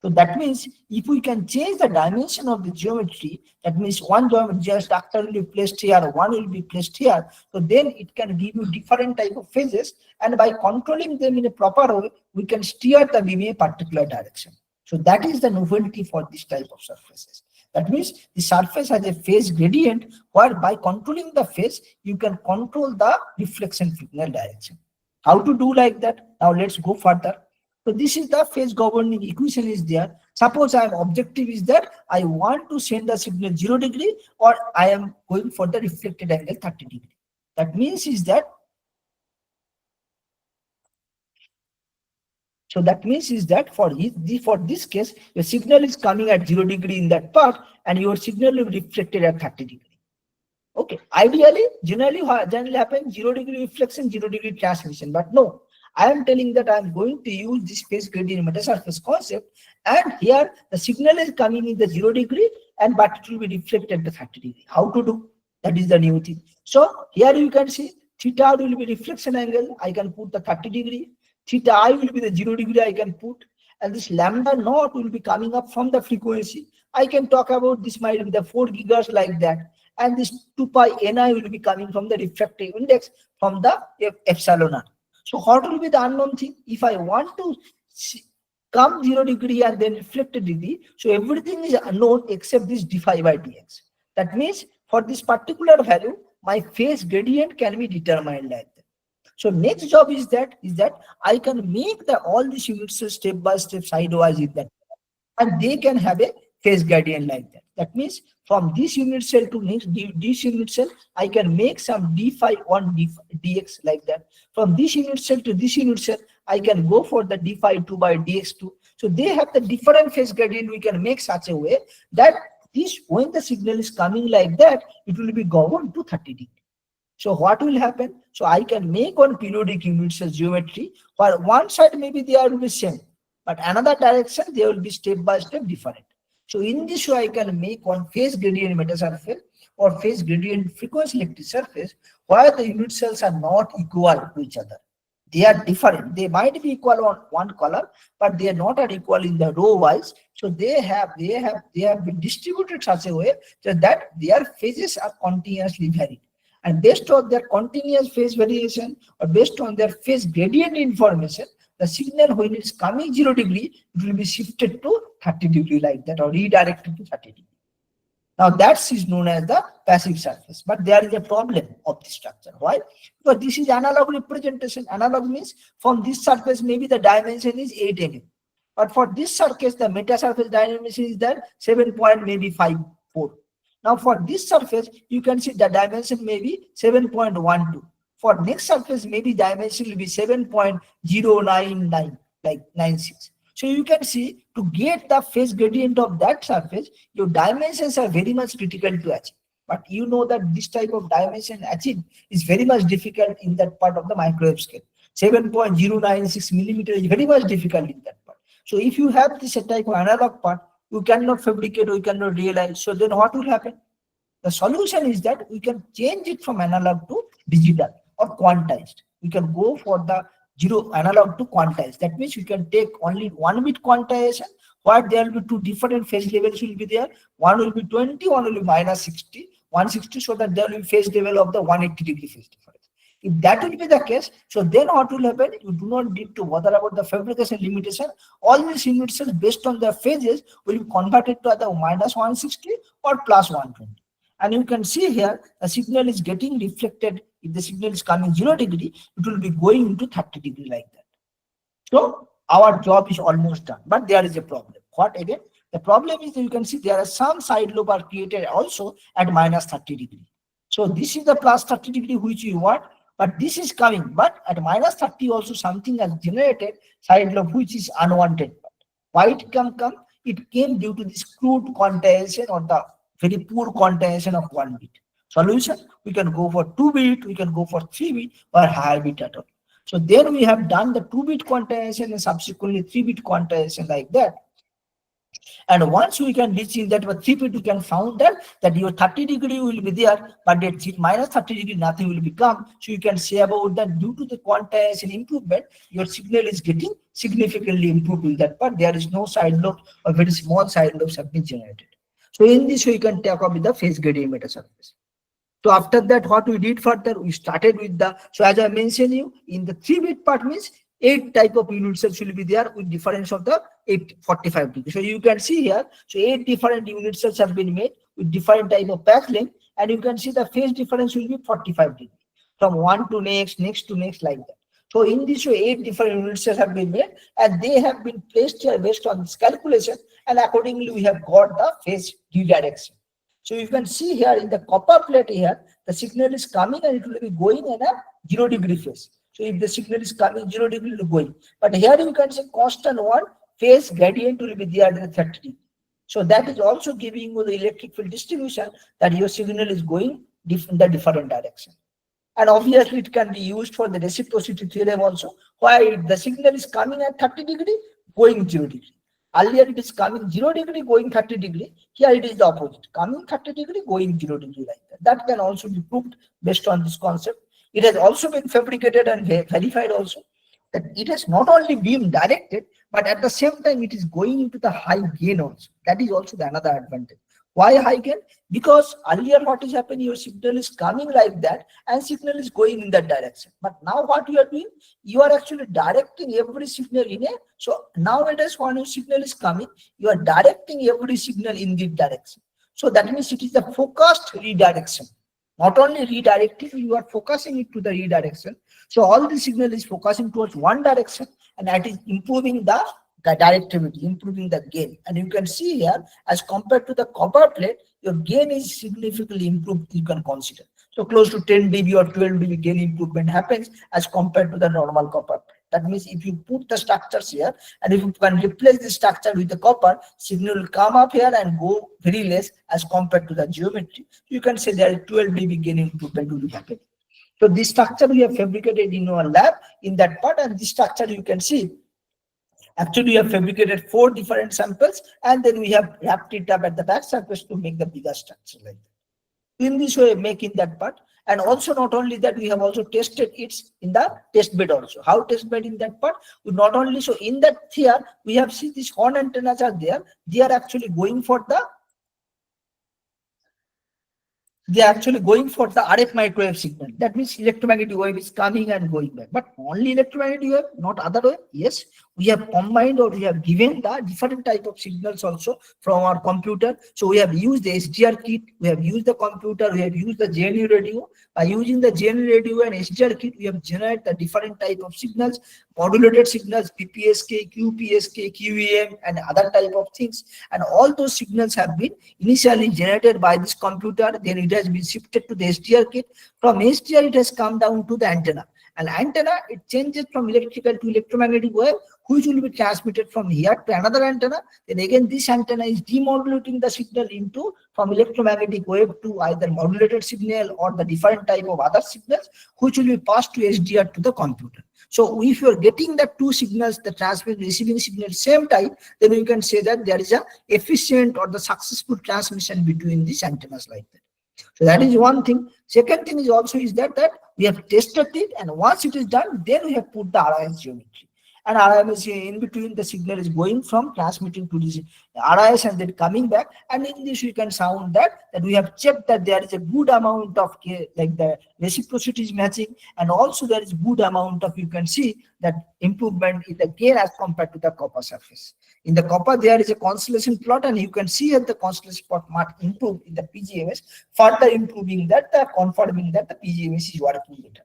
Speaker 3: So that means if we can change the dimension of the geometry, that means one geometry structure will be placed here, one will be placed here. So then it can give you different type of phases, and by controlling them in a proper way, we can steer the beam in a particular direction. So that is the novelty for this type of surfaces. That means the surface has a phase gradient, where by controlling the phase, you can control the reflection signal direction. How to do like that? Now let's go further. So this is the phase governing equation is there. Suppose I am objective is that I want to send the signal 0 degree, or I am going for the reflected angle 30 degree. That means is that, so that means is that for this case, your signal is coming at 0 degree in that part, and your signal will be reflected at 30 degree. Okay, ideally, generally happens 0 degree reflection, 0 degree transmission, but no. I am telling that I am going to use this phase gradient metasurface concept, and here the signal is coming in the 0 degree, and but it will be reflected at 30 degree. How to do? That is the new thing. So here you can see theta will be reflection angle. I can put the 30 degree. Theta I will be the 0 degree I can put, and this lambda naught will be coming up from the frequency. I can talk about this might be the 4 gigahertz like that, and this 2 pi ni will be coming from the refractive index from the epsilon r. So what will be the unknown thing? If I want to come 0 degree and then reflected degree, so everything is unknown except this d phi by dx. That means for this particular value, my phase gradient can be determined like that. So next job is that I can make all these units step by step sidewise in that, and they can have a phase gradient like that. That means from this unit cell to next this unit cell, I can make some d phi 1 dx like that. From this unit cell to this unit cell, I can go for the d phi 2 by dx2. So they have the different phase gradient. We can make such a way that this, when the signal is coming like that, it will be governed to 30 degree. So what will happen? So I can make one periodic unit cell geometry where one side maybe they will be same, but another direction they will be step by step different. So in this way, I can make one phase gradient metasurface or phase gradient frequency electric surface where the unit cells are not equal to each other. They are different. They might be equal on one color, but they are not are equal in the row wise. So they have been distributed such a way that their phases are continuously varied. And based on their continuous phase variation or based on their phase gradient information, the signal when it's coming 0 degree, it will be shifted to 30 degree like that or redirected to 30 degree. Now that is known as the passive surface, but there is a problem of this structure. Why? Because this is analog representation. Analog means from this surface maybe the dimension is 8 mm, but for this surface the metasurface dimension is there 7 point maybe 54. Now for this surface you can see the dimension may be 7.12. For next surface maybe dimension will be 7.099 like 96. So you can see to get the phase gradient of that surface, your dimensions are very much critical to achieve. But you know that this type of dimension achieved is very much difficult in that part of the microwave scale. 7.096 millimeter is very much difficult in that part. So if you have this type of analog part, you cannot fabricate or you cannot realize. So then what will happen? The solution is that we can change it from analog to digital or quantized. We can go for the zero analog to quantized. That means we can take only 1 bit quantization, where there will be two different phase levels will be there. One will be 20, one will be minus 60, 160, so that there will be phase level of the 180 degree phase difference. If that will be the case, so then what will happen? You do not need to bother about the fabrication limitation. All these unit cells based on their phases will be converted to either minus 160 or plus 120. And you can see here the signal is getting reflected. If the signal is coming 0 degree, it will be going into 30 degree like that. So our job is almost done, but there is a problem. What again? The problem is that you can see there are some side lobe are created also at minus 30 degree. So this is the plus 30 degree which you want, but this is coming. But at minus 30 also something has generated side lobe which is unwanted. Why it come? It came due to this crude quantization or the very poor quantization of 1 bit. Solution, we can go for 2 bit, we can go for 3 bit or higher bit at all. So then we have done the 2 bit quantization and subsequently 3 bit quantization like that. And once we can reach in that 3 bit, we can found that your 30 degree will be there, but at minus 30 degree nothing will become. So you can say about that due to the quantization improvement, your signal is getting significantly improved in that part. There is no side lobe or very small side lobes have been generated. So in this way, you can take up with the phase gradient metasurface. So after that, what we did further, we started with the, so as I mentioned you, in the 3 bit part means 8 type of unit cells will be there with difference of the 845 degree. So you can see here, so 8 different unit cells have been made with different type of path length, and you can see the phase difference will be 45 degree from one to next to next like that. So in this way, 8 different unit cells have been made, and they have been placed here based on this calculation, and accordingly we have got the phase redirection. So you can see here in the copper plate here, the signal is coming and it will be going in a 0 degree phase. So if the signal is coming 0 degree, it will going. But here you can see constant one phase gradient will be there at 30 degree. So that is also giving you the electric field distribution that your signal is going in the different direction. And obviously it can be used for the reciprocity theorem also, why the signal is coming at 30 degree, going 0 degree. Earlier it is coming 0 degree, going 30 degree. Here it is the opposite, coming 30 degree, going 0 degree like that. That can also be proved based on this concept. It has also been fabricated and verified also that it has not only beam directed, but at the same time it is going into the high gain also. That is also the another advantage. Why high gain? Because earlier what is happening, your signal is coming like that and signal is going in that direction. But now what you are doing, you are actually directing every signal in a, so nowadays when your signal is coming, you are directing every signal in the direction. So that means it is the focused redirection. Not only redirecting, you are focusing it to the redirection. So all the signal is focusing towards one direction, and that is improving the directivity, improving the gain. And you can see here, as compared to the copper plate, your gain is significantly improved, you can consider. So close to 10 dB or 12 dB gain improvement happens as compared to the normal copper plate. That means if you put the structures here, and if you can replace the structure with the copper, signal will come up here and go very less as compared to the geometry. You can say there is 12 dB gain improvement will be happening. So this structure we have fabricated in our lab in that part, and this structure you can see. Actually, we have fabricated 4 different samples, and then we have wrapped it up at the back surface to make the bigger structure like that. In this way, making that part. And also not only that, we have also tested it in the test bed also. How test bed in that part? We not only, so in that here, we have seen these horn antennas are there. They are actually going for the RF microwave signal. That means electromagnetic wave is coming and going back. But only electromagnetic wave, not other wave. Yes, we have combined, or we have given the different type of signals also from our computer. So we have used the SDR kit, we have used the computer, we have used the JNU radio. By using the JNU radio and SDR kit, we have generated the different type of signals, modulated signals, PPSK, QPSK, QEM, and other type of things. And all those signals have been initially generated by this computer. Then it has been shifted to the SDR kit. From SDR, it has come down to the antenna. And antenna, it changes from electrical to electromagnetic wave, which will be transmitted from here to another antenna. Then again, this antenna is demodulating the signal into from electromagnetic wave to either modulated signal or the different type of other signals, which will be passed to SDR to the computer. So if you are getting the 2 signals, the transmit receiving signal same time, then you can say that there is a efficient or the successful transmission between these antennas like that. So that is one thing. Second thing is also is that we have tested it, and once it is done, then we have put the RIS geometry. And RIS in between, the signal is going from transmitting to this RIS and then coming back. And in this we can sound that we have checked that there is a good amount of like the reciprocity is matching, and also there is good amount of, you can see that improvement in the gain as compared to the copper surface. In the copper, there is a constellation plot, and you can see that the constellation plot might improve in the PGMS, further improving that, confirming that the PGMS is working better.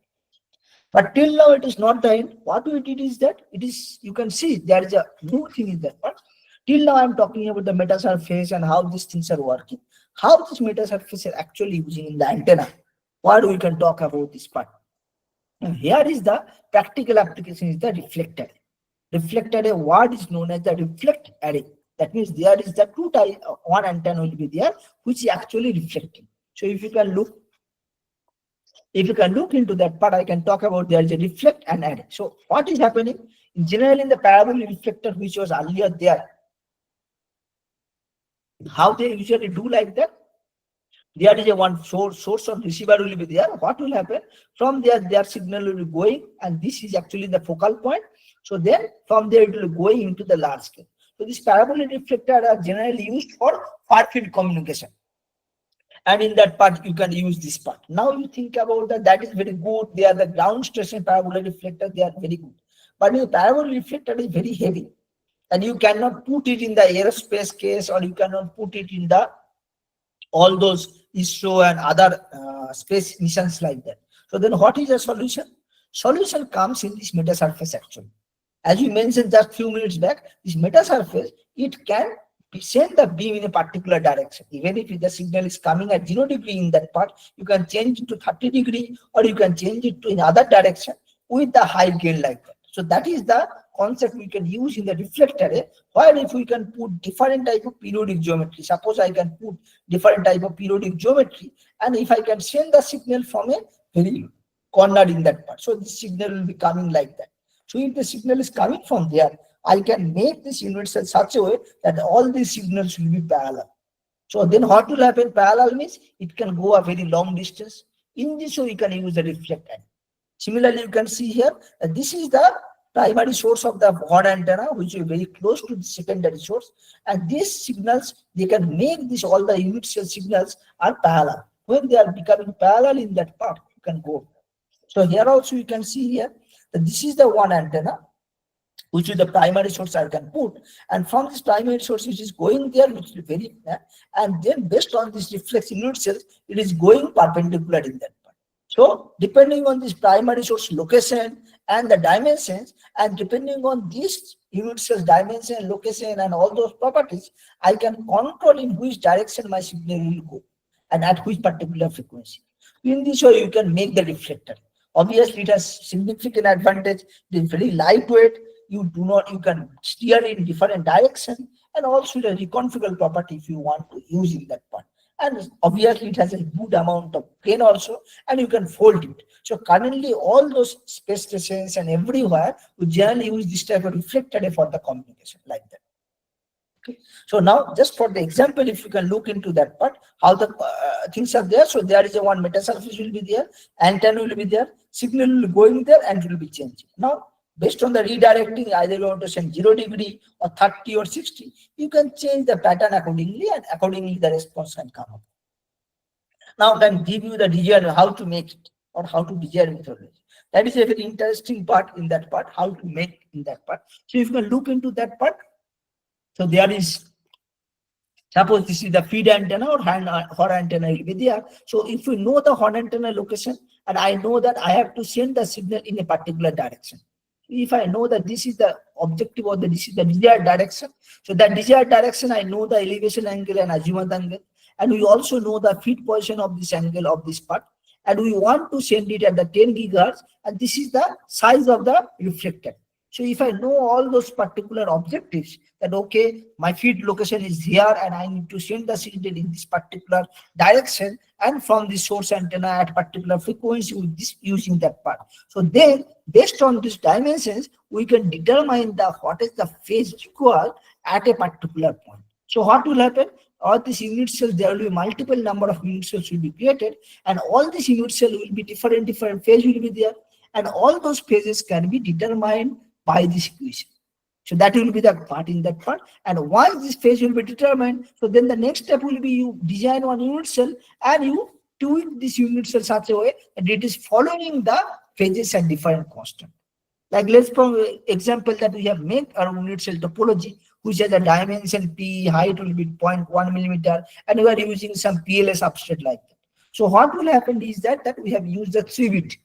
Speaker 3: But till now, it is not the end. What we did is that it is, you can see there is a new thing in that part. Till now, I'm talking about the metasurface and how these things are working. How this metasurface is actually using in the antenna. What we can talk about this part. And here is the practical application is the reflector. Reflector array, what is known as the reflect array. That means there is the 2 type, one antenna will be there, which is actually reflecting. So if you can look into that part, I can talk about there is a reflect and array. So what is happening? In general, in the parabolic reflector, which was earlier there, how they usually do like that? There is a one source of receiver will be there. What will happen? From there, their signal will be going, and this is actually the focal point. So then from there, it will go into the large scale. So this parabolic reflector are generally used for far field communication. And in that part, you can use this part. Now you think about that is very good. They are the ground station parabolic reflector, they are very good. But the parabolic reflector is very heavy, and you cannot put it in the aerospace case, or you cannot put it in the all those ISRO and other space missions like that. So then what is the solution? Solution comes in this metasurface actually. As we mentioned just few minutes back, this metasurface, it can send the beam in a particular direction. Even if the signal is coming at 0 degree in that part, you can change it to 30 degree, or you can change it to another direction with the high gain like that. So that is the concept we can use in the reflector array, where if we can put different type of periodic geometry. Suppose I can put different type of periodic geometry, and if I can send the signal from a very corner in that part, so this signal will be coming like that. So if the signal is coming from there, I can make this unit cell such a way that all these signals will be parallel. So then what will happen? Parallel means it can go a very long distance. In this way, you can use the reflector. Similarly, you can see here that this is the primary source of the horn antenna, which is very close to the secondary source. And these signals, they can make this, all the unit cell signals are parallel. When they are becoming parallel in that part, you can go. So here also you can see here that this is the one antenna, which is the primary source I can put, and from this primary source which is going there, which is very, and then based on this reflex unit cells, it is going perpendicular in that part. So depending on this primary source location and the dimensions, and depending on this unit cells dimension, location, and all those properties, I can control in which direction my signal will go and at which particular frequency. In this way, you can make the reflector. Obviously, it has significant advantage. It is very lightweight. You can steer in different direction, and also the reconfigurable property if you want to use in that part. And obviously it has a good amount of gain also, and you can fold it. So currently all those space stations and everywhere, we generally use this type of reflected array for the communication like that. Okay. So now just for the example, if you can look into that part, how the things are there. So there is a one meta surface will be there, antenna will be there, signal will be going there and it will be changing. Now based on the redirecting, either you want to send 0 degree or 30 or 60, you can change the pattern accordingly and accordingly the response can come up. Now can give you the design how to make it or how to design methodology. That is a very interesting part in that part, how to make in that part. So if you can look into that part, so there is, suppose this is the feed antenna or horn antenna will be there. So if you know the horn antenna location and I know that I have to send the signal in a particular direction. If I know that this is the objective or this is the desired direction, so that desired direction I know the elevation angle and azimuth angle, and we also know the feed position of this angle of this part, and we want to send it at the 10 gigahertz, and this is the size of the reflector. So if I know all those particular objectives, that okay, my feed location is here and I need to send the signal in this particular direction and from the source antenna at particular frequency with this using that part. So then based on these dimensions, we can determine the what is the phase required at a particular point. So what will happen? All these unit cells, there will be multiple number of unit cells will be created, and all these unit cells will be different phase will be there, and all those phases can be determined by this equation. So that will be the part in that part. And once this phase will be determined, so then the next step will be you design one unit cell and you tweak this unit cell such a way that it is following the phases and different constant. Like let's for example that we have made our unit cell topology, which has a dimension P, height will be 0.1 millimeter, and we are using some PLS substrate like that. So what will happen is that we have used the 3-bit.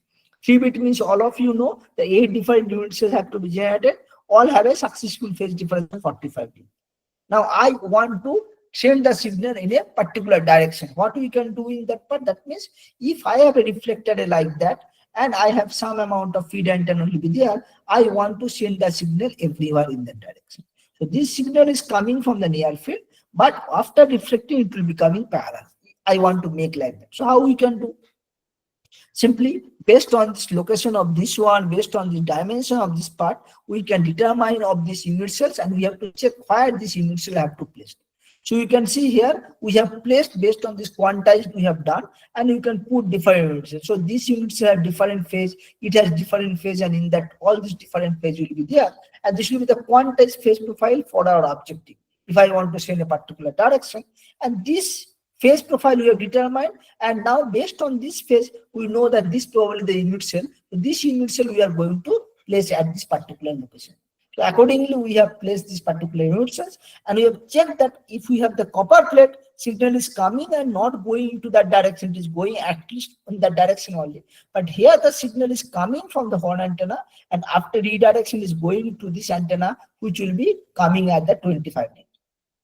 Speaker 3: 3-bit means all of you know the 8 different unit cells have to be generated, all have a successful phase difference of 45 degrees. Now I want to send the signal in a particular direction. What we can do in that part, that means if I have a reflector like that and I have some amount of feed antenna will be there, I want to send the signal everywhere in that direction. So this signal is coming from the near field, but after reflecting it will be coming parallel. I want to make like that. So how we can do? Simply based on this location of this one, based on the dimension of this part, we can determine of these unit cells and we have to check where this unit cell have to place. So you can see here we have placed based on this quantized we have done, and you can put different unit cells. So this unit cell have different phase, it has different phase, and in that all these different phase will be there, and this will be the quantized phase profile for our objective. If I want to send a particular direction, and this phase profile we have determined, and now based on this phase we know that this probably the unit cell. So this unit cell we are going to place at this particular location. So accordingly we have placed this particular unit cells, and we have checked that if we have the copper plate, signal is coming and not going into that direction, it is going at least in that direction only. But here the signal is coming from the horn antenna, and after redirection is going to this antenna, which will be coming at the 25 degrees.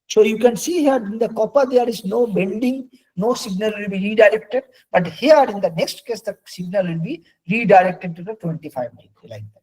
Speaker 3: So you can see here in the copper there is no bending, no signal will be redirected, but here in the next case the signal will be redirected to the 25 degree like that.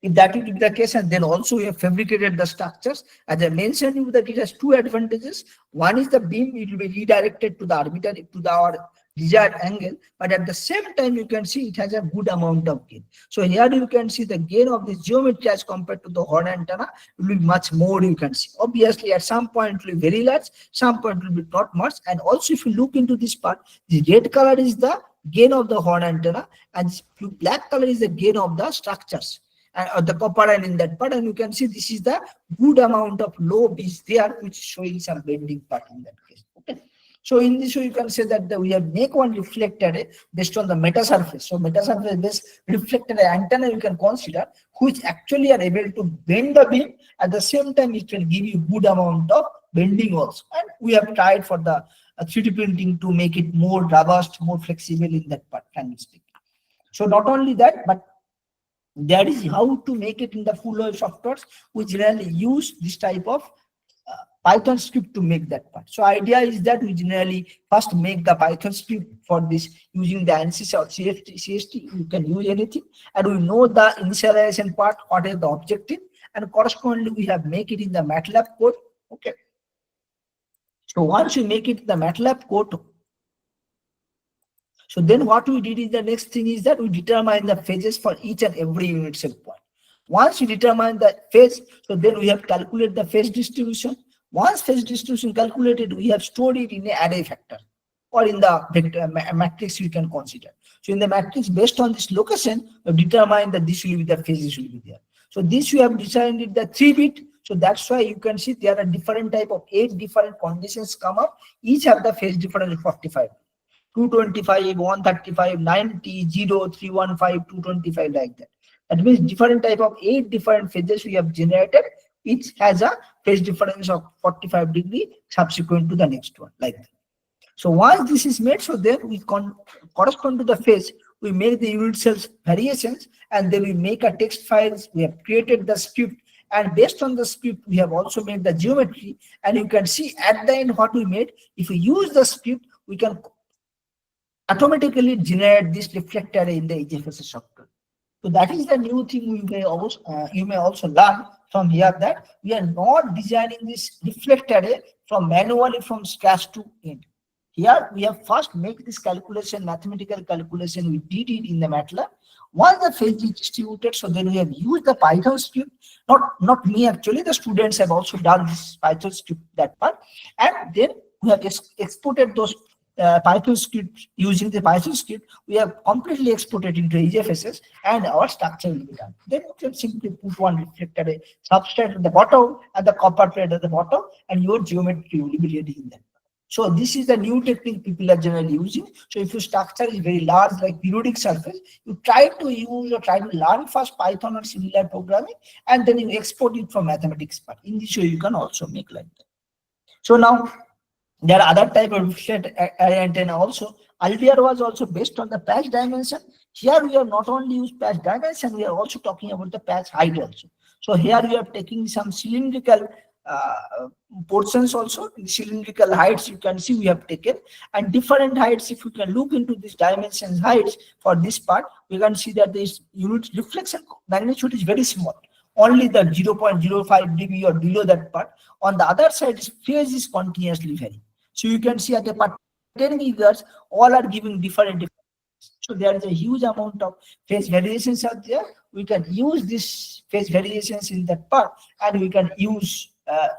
Speaker 3: If that will be the case, and then also we have fabricated the structures. As I mentioned you that it has two advantages. One is the beam, it will be redirected to the arbitrary to our desired angle, but at the same time you can see it has a good amount of gain. So here you can see the gain of this geometry as compared to the horn antenna will be much more. You can see obviously at some point it will be very large, some point will be not much. And also if you look into this part, the red color is the gain of the horn antenna and black color is the gain of the structures and the copper, and in that part, and you can see this is the good amount of lobe is there, which is showing some bending part in that case. Okay. So in this way, you can say that we have make one reflector based on the meta surface. So meta surface based reflector antenna you can consider, which actually are able to bend the beam. At the same time, it can give you good amount of bending also. And we have tried for the 3D printing to make it more robust, more flexible in that part, can we speak. So not only that, but that is how to make it in the full wave softwares. We generally use this type of Python script to make that part. So idea is that we generally first make the Python script for this using the ANSYS or CST. You can use anything, and we know the initialization part, what is the objective, and correspondingly we have make it in the MATLAB code. Okay. So once you make it in the MATLAB code, So then what we did is the next thing is that we determine the phases for each and every unit cell point. Once we determine the phase, so then we have calculated the phase distribution. Once phase distribution calculated, we have stored it in the array factor or in the vector matrix you can consider. So in the matrix, based on this location, we have determined that this will be the phases will be there. So this we have designed it the 3-bit. So that's why you can see there are different type of 8 different conditions come up. Each have the phase difference of 45. 225, 135, 90, 0, 315, 225 like that. That means different type of 8 different phases we have generated. Each has a phase difference of 45 degree subsequent to the next one like that. So once this is made, so then we correspond to the phase, we make the unit cells variations and then we make a text files. We have created the script, and based on the script, we have also made the geometry, and you can see at the end what we made. If we use the script, we can automatically generate this reflector in the HFSS software. So that is the new thing you may also learn from here, that we are not designing this reflector from manually from scratch to end. Here we have first make this calculation, mathematical calculation. We did it in the MATLAB. Once the phase is distributed, so then we have used the Python script. Not me actually. The students have also done this Python script, that part, and then we have exported those Python script. Using the Python script, we have completely exported into HFSS, and our structure will be done. Then you can simply put one reflector, a substrate at the bottom and the copper plate at the bottom, and your geometry will be ready in that. So this is the new technique people are generally using. So if your structure is very large, like periodic surface, you try to use or try to learn first Python or similar programming, and then you export it from mathematics part. In this way, you can also make like that. So now there are other type of reflected array antenna also. Earlier was also based on the patch dimension. Here we are not only use patch dimension, we are also talking about the patch height also. So here we are taking some cylindrical portions also. In cylindrical heights you can see we have taken, and different heights. If you can look into this dimensions heights for this part, we can see that this unit reflection magnitude is very small, only the 0.05 dB or below that part. On the other side, phase is continuously varying. So you can see at the part 10 gigahertz, all are giving different. So there is a huge amount of phase variations out there. We can use this phase variations in that part, and we can use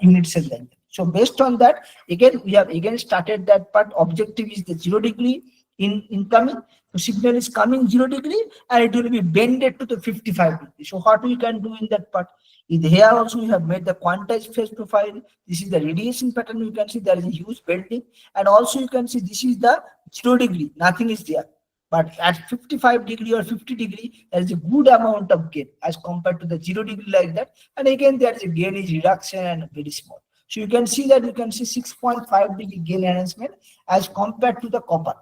Speaker 3: unit cell length. So based on that, again we have started that part. Objective is the 0 degree incoming. The signal is coming 0 degree, and it will be bended to the 55 degree. So what we can do in that part? Here also we have made the quantized phase profile. This is the radiation pattern. You can see there is a huge bending, and also you can see this is the 0 degree. Nothing is there. But at 55 degree or 50 degree, there is a good amount of gain as compared to the 0 degree like that. And again, there is a gain is reduction and very small. So you can see that you can see 6.5 degree gain enhancement as compared to the copper.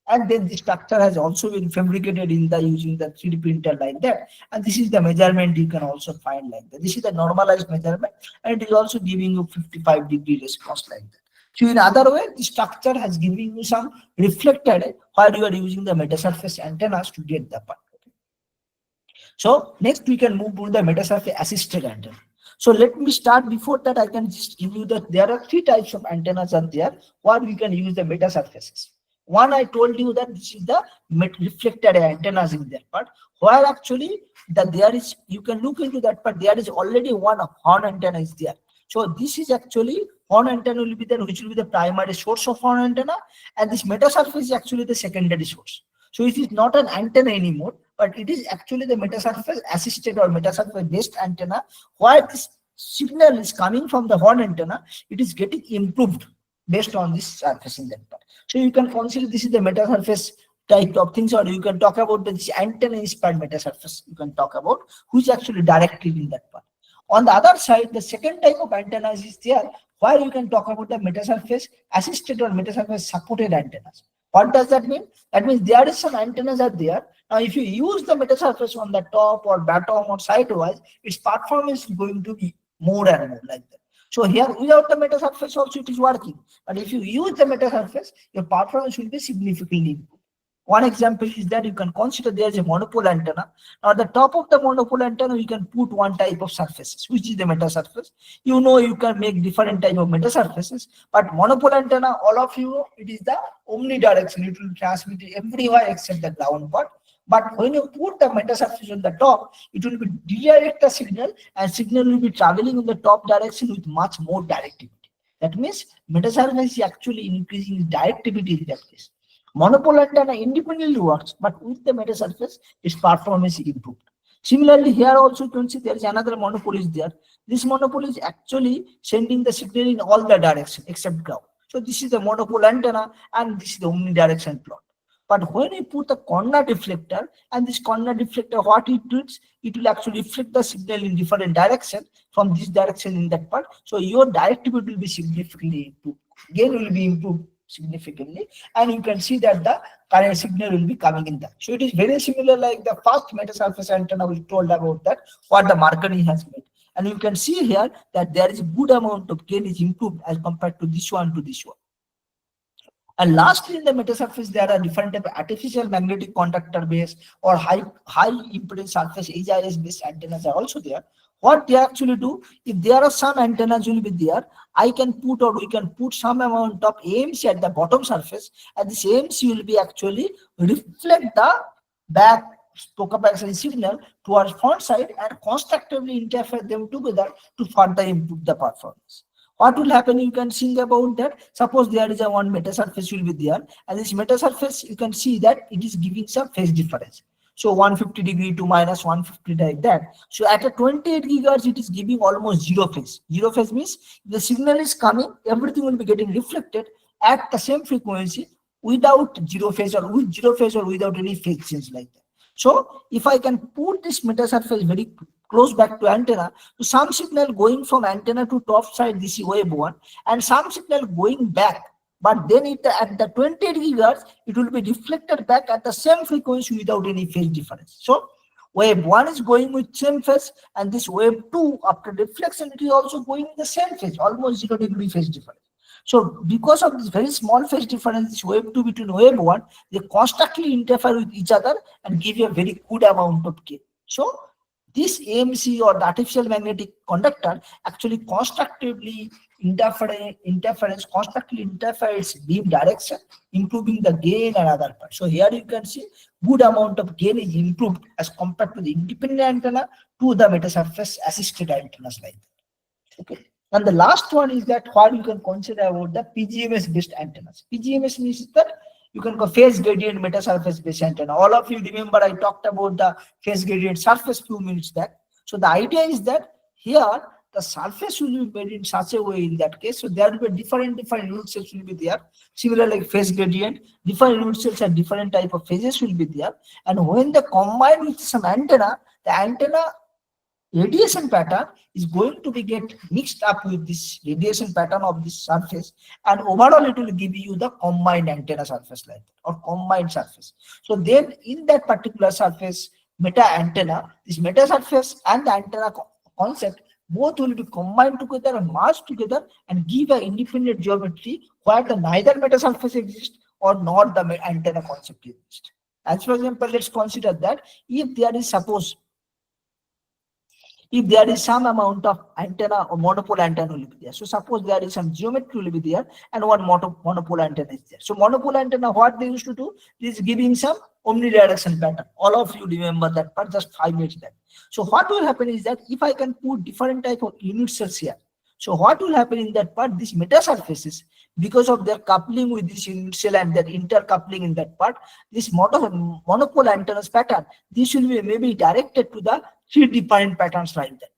Speaker 3: And then the structure has also been fabricated in the using the 3D printer like that. And this is the measurement you can also find like that. This is the normalized measurement, and it is also giving you 55 degree response like that. So in other way, the structure has given you some reflected while you are using the metasurface antennas to get the part. So next we can move to the metasurface assisted antenna. So let me start. Before that, I can just give you that there are 3 types of antennas are there where we can use the metasurfaces. One, I told you that this is the reflected antennas in that part, where actually that there is, you can look into that part, there is already one horn antenna is there. So this is actually horn antenna will be there, which will be the primary source of horn antenna, and this metasurface is actually the secondary source. So it is not an antenna anymore, but it is actually the metasurface assisted or metasurface based antenna, where this signal is coming from the horn antenna, it is getting improved based on this surface in that part. So you can consider this is the metasurface type of things, or you can talk about this antenna inspired metasurface. You can talk about who's actually directed in that part. On the other side, the second type of antennas is there, where you can talk about the metasurface assisted or metasurface supported antennas. What does that mean? That means there is some antennas are there. Now, if you use the metasurface on the top or bottom or sidewise, its performance is going to be more and more like that. So here, without the metasurface also it is working. But if you use the metasurface, your performance will be significantly improved. One example is that you can consider there is a monopole antenna. Now, at the top of the monopole antenna, you can put one type of surfaces, which is the meta surface. You know, you can make different type of meta surfaces, but monopole antenna, all of you know, it is the omnidirectional. It will transmit everywhere except the ground part. But when you put the meta surface on the top, it will be redirect the signal, and signal will be traveling in the top direction with much more directivity. That means meta surface is actually increasing directivity in that case. Monopole antenna independently works, but with the meta surface, its performance is improved. Similarly, here also you can see there is another monopole is there. This monopole is actually sending the signal in all the direction except ground. So this is the monopole antenna, and this is the omnidirectional plot. But when you put the corner deflector, and this corner deflector, what it does, it will actually reflect the signal in different direction from this direction in that part. So your directivity will be significantly improved. Gain will be improved significantly, and you can see that the current signal will be coming in that. So it is very similar like the first meta surface antenna we told about that, what the marketing has made. And you can see here that there is a good amount of gain is improved as compared to this one to this one. And lastly, in the metasurface, there are different type of artificial magnetic conductor base or high impedance surface HIS based antennas are also there. What they actually do, if there are some antennas will be there, I can put or we can put some amount of AMC at the bottom surface, and this AMC will be actually reflect the back propagation signal towards front side and constructively interfere them together to further improve the performance. What will happen, you can think about that. Suppose there is a one meta surface will be there, and this meta surface you can see that it is giving some phase difference. So 150 degree to minus 150 like that. So at a 28 gigahertz, it is giving almost zero phase. Zero phase means the signal is coming, everything will be getting reflected at the same frequency without zero phase or with zero phase or without any phase change like that. So if I can put this meta surface very close back to antenna, so some signal going from antenna to top side, this is wave 1, and some signal going back, but then it at the 28 gigahertz, it will be reflected back at the same frequency without any phase difference. So wave 1 is going with same phase, and this wave 2 after reflection, it is also going in the same phase, almost 0 degree phase difference. So because of this very small phase difference, this wave 2 between wave 1, they constantly interfere with each other and give you a very good amount of gain. So this AMC or the artificial magnetic conductor actually constructively interferes beam direction, improving the gain and other parts. So here you can see good amount of gain is improved as compared to the independent antenna to the metasurface assisted antennas like that. Okay. And the last one is that what you can consider about the PGMS based antennas. PGMS means that you can go phase gradient metasurface based antenna. All of you remember I talked about the phase gradient surface few minutes back. So the idea is that here the surface will be made in such a way in that case. So there will be different unit cells will be there. Similar like phase gradient, different unit cells and different type of phases will be there. And when they combine with some antenna, the antenna radiation pattern is going to be get mixed up with this radiation pattern of this surface, and overall it will give you the combined antenna surface like that, or combined surface. So then in that particular surface meta antenna, this meta surface and the antenna concept both will be combined together and merged together and give an independent geometry where the neither meta surface exists or not the antenna concept exists. As for example, let's consider that if there is suppose if there is some amount of antenna or monopole antenna will be there. So suppose there is some geometry will be there and one monopole antenna is there. So monopole antenna, what they used to do is giving some omnidirection pattern. All of you remember that part just 5 minutes back. So what will happen is that if I can put different type of unit cells here, so what will happen in that part, these metasurfaces, because of their coupling with this unit cell and their intercoupling in that part, this monopole antennas pattern, this will be maybe directed to the 3 different patterns like that.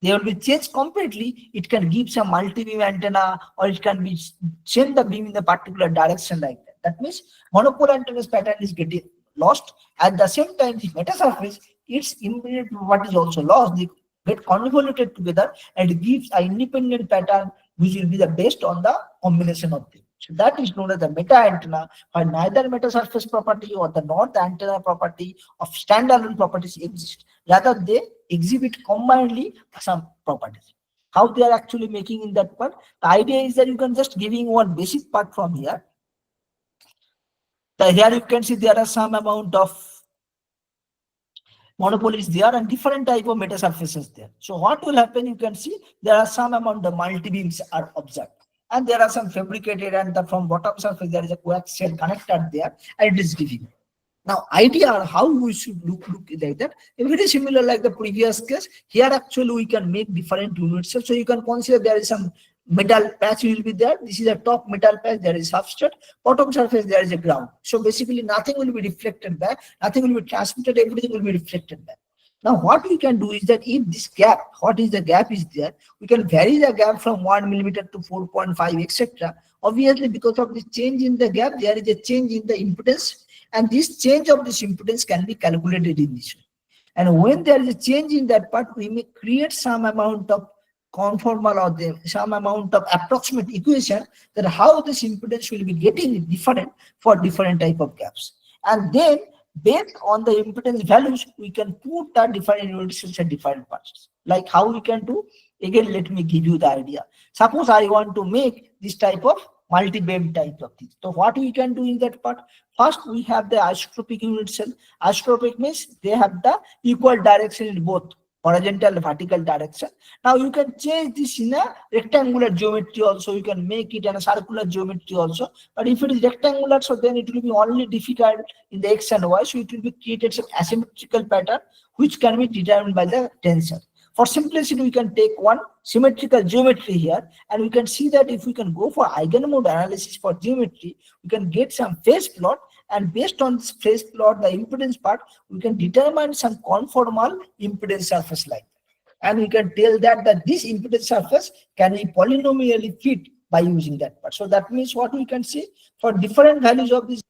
Speaker 3: They will be changed completely. It can give some multi-beam antenna, or it can be send the beam in the particular direction like that. That means monopole antennas pattern is getting lost. At the same time, the metasurface, its immediate property is also lost. They get convoluted together and it gives an independent pattern which will be the based on the combination of them. So that is known as the meta antenna, where neither meta surface property or the not antenna property of standalone properties exist. Rather, they exhibit combinedly some properties. How they are actually making in that part? The idea is that you can just giving one basic part from here. Here you can see there are some amount of monopoly is there and different type of meta surfaces there. So what will happen? You can see there are some amount of multi beams are observed, and there are some fabricated, and from bottom surface there is a coaxial connector there, and it is giving. Now, idea how we should look like that. Very similar like the previous case. Here actually we can make different units. So you can consider there is some metal patch will be there. This is a top metal patch. There is substrate. Bottom surface there is a ground. So basically nothing will be reflected back. Nothing will be transmitted. Everything will be reflected back. Now what we can do is that if this gap, what is the gap is there, we can vary the gap from 1 millimeter to 4.5, etc. Obviously, because of the change in the gap, there is a change in the impedance, and this change of this impedance can be calculated in this way. And when there is a change in that part, we may create some amount of conformal or some amount of approximate equation that how this impedance will be getting different for different type of gaps. And then based on the impedance values, we can put the different unit cells at different parts. Like how we can do, again, let me give you the idea. Suppose I want to make this type of multi-beam type of thing. So what we can do in that part? First, we have the isotropic unit cell. Isotropic means they have the equal direction in both horizontal and vertical direction. Now you can change this in a rectangular geometry also. You can make it in a circular geometry also. But if it is rectangular, so then it will be only difficult in the X and Y. So it will be created some asymmetrical pattern which can be determined by the tensor. For simplicity, we can take one symmetrical geometry here, and we can see that if we can go for eigenmode analysis for geometry, we can get some phase plot, and based on this phase plot, the impedance part, we can determine some conformal impedance surface like that. And we can tell that this impedance surface can be polynomially fit by using that part. So that means what we can see for different values of this,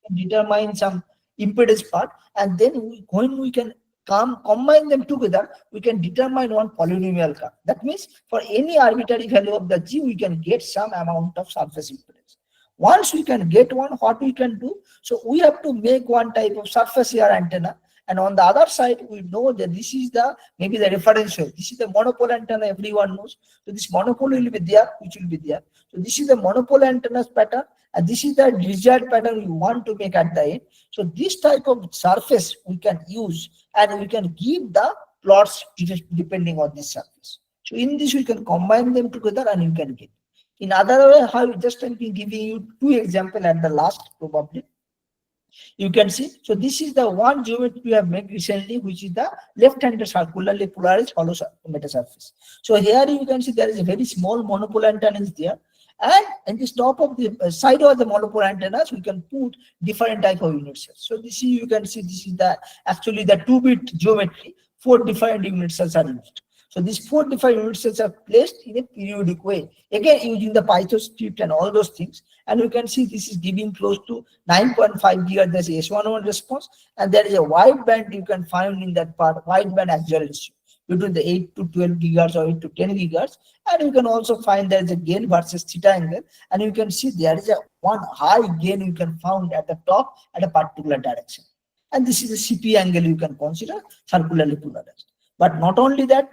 Speaker 3: we can determine some impedance part, and then when we can combine them together, we can determine one polynomial curve. That means for any arbitrary value of the G, we can get some amount of surface impedance. Once we can get one, what we can do? So we have to make one type of surface area antenna, and on the other side, we know that this is the maybe the reference wave. This is the monopole antenna, everyone knows. So this monopole will be there, which will be there. So this is the monopole antenna's pattern, and this is the desired pattern we want to make at the end. So this type of surface we can use, and we can give the plots depending on this surface. So in this we can combine them together and you can get. In other way, how just I'm giving you two examples at the last probably. You can see, so this is the one geometry we have made recently, which is the left-handed circularly polarized hollow meta surface. So here you can see there is a very small monopole antenna is there, and in this top of the side of the monopole antennas, we can put different type of unit cells. So this is, you can see this is the actually the 2-bit geometry. 4 different unit cells are used. So these 4 different unit cells are placed in a periodic way, again using the Python script and all those things. And you can see this is giving close to 9.5 gigahertz. There's a S11 response, and there is a wide band you can find in that part, wide band acceleration between the 8 to 12 gigahertz or 8 to 10 gigahertz. And you can also find there is a gain versus theta angle, and you can see there is a one high gain you can find at the top at a particular direction. And this is a CP angle you can consider circularly polarized. But not only that,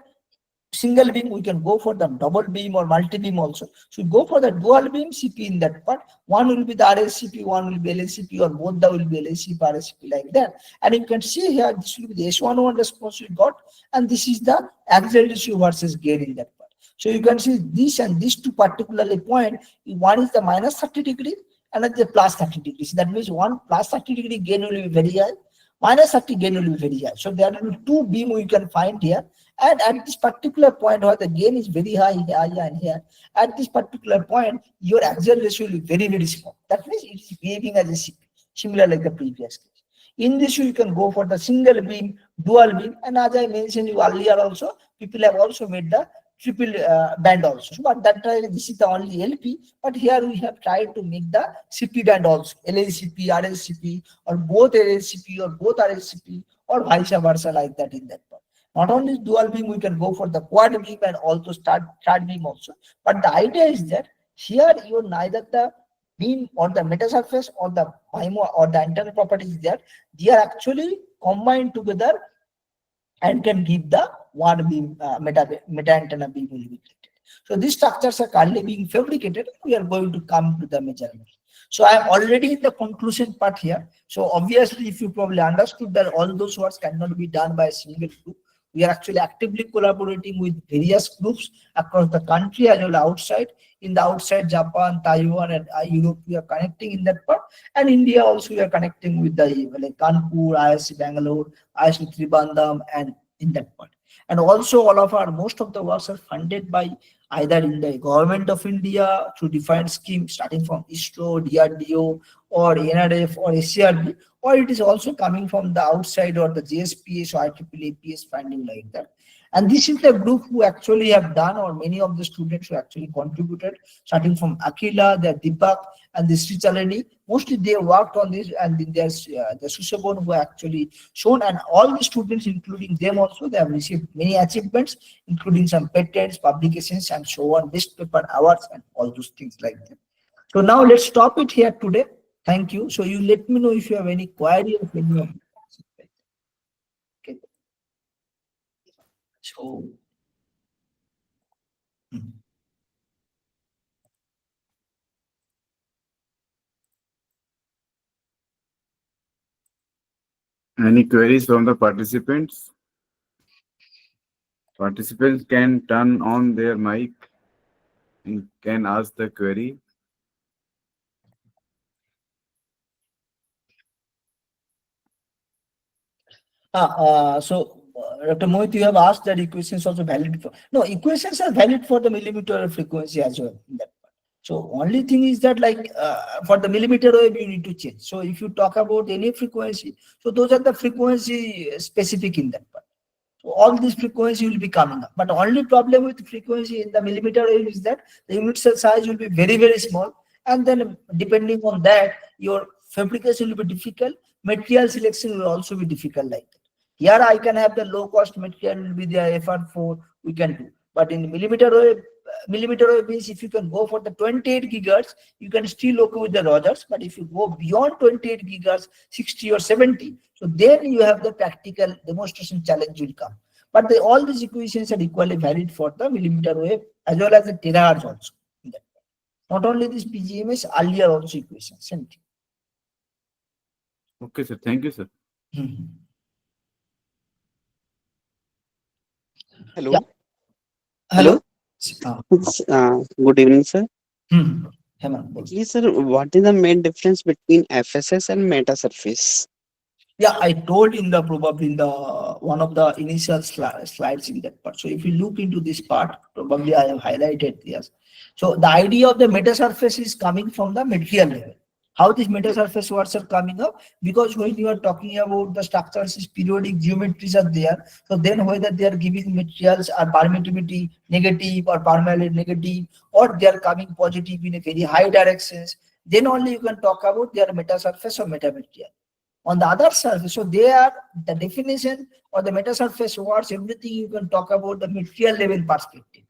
Speaker 3: single beam, we can go for the double beam or multi beam also. So go for the dual beam CP in that part. One will be the RSCP, one will be LSCP, or both the will be LSCP, RSCP like that. And you can see here, this will be the S11 response we got, and this is the acceleration versus gain in that part. So you can see this and these two particularly point, one is the minus 30 degree, another the plus 30 degrees. That means one plus 30 degree gain will be very high, minus 30 gain will be very high. So there will be two beam we can find here. And at this particular point where the gain is very high here and here, at this particular point, your acceleration will be very, very small. That means it is behaving as a CP, similar like the previous case. In this, you can go for the single beam, dual beam, and as I mentioned you earlier also, people have also made the triple band also. But that this is the only LP, but here we have tried to make the CP band also, LSCP, RSCP, or both LSCP or both RSCP, or vice versa like that in that part. Not only dual beam, we can go for the quad beam and also third beam also. But the idea is that here you neither the beam or the meta surface or the MIMO or the antenna properties there, they are actually combined together and can give the one beam meta antenna beam will be created. So these structures are currently being fabricated. We are going to come to the measurement. So I am already in the conclusion part here. So obviously, if you probably understood that all those works cannot be done by a single group, we are actually actively collaborating with various groups across the country as well outside. In the outside, Japan, Taiwan, and Europe, we are connecting in that part. And India also, we are connecting with the like Kanpur, ISC Bangalore, ISC Trivandrum, and in that part. And also, all of our most of the works are funded by either in the government of India through defined scheme starting from ISRO, DRDO, or NRF or SCRB, or it is also coming from the outside or the JSPS or IEEE funding like that. And this is the group who actually have done, or many of the students who actually contributed, starting from Akila, the Deepak, and the Sri Chalani. Mostly they worked on this, and then there's the Sushabon who actually shown, and all the students, including them also, they have received many achievements, including some patents, publications, and so on, best paper awards, and all those things like that. So now let's stop it here today. Thank you. So you let me know if you have any query of any of them. Okay. So.
Speaker 1: Any queries from the participants? Participants can turn on their mic and can ask the query.
Speaker 3: Dr. Mohit, you have asked that equations also valid for, no, equations are valid for the millimeter wave frequency as well in that part. So only thing is that like for the millimeter wave you need to change. So if you talk about any frequency, so those are the frequency specific in that part. So all these frequency will be coming up. But only problem with frequency in the millimeter wave is that the unit cell size will be very, very small. And then depending on that, your fabrication will be difficult. Material selection will also be difficult like that. Here I can have the low cost material will be the FR4 we can do. But in millimeter wave means if you can go for the 28 gigahertz, you can still okay with the Rogers. But if you go beyond 28 gigahertz, 60 or 70, so then you have the practical demonstration challenge will come. But all these equations are equally valid for the millimeter wave as well as the terahertz also. Not only this PGMS, earlier also equations. Same thing.
Speaker 1: Okay, sir. Thank you, sir.
Speaker 4: Hello.
Speaker 3: Yeah. Hello.
Speaker 4: Good evening, sir.
Speaker 3: Hemant,
Speaker 4: Yes, sir. What is the main difference between FSS and meta surface?
Speaker 3: yeah, I told in the probably in the one of the initial slides in that part. So if you look into this part, probably I have highlighted this. So the idea of the meta surface is coming from the material level. How these meta surface words are coming up? Because when you are talking about the structures, periodic geometries are there. So then whether they are giving materials are permittivity negative or permeability negative, or they are coming positive in a very high directions, then only you can talk about their meta surface or metamaterial. On the other surface, so they are the definition or the meta surface words, everything you can talk about the material level perspective.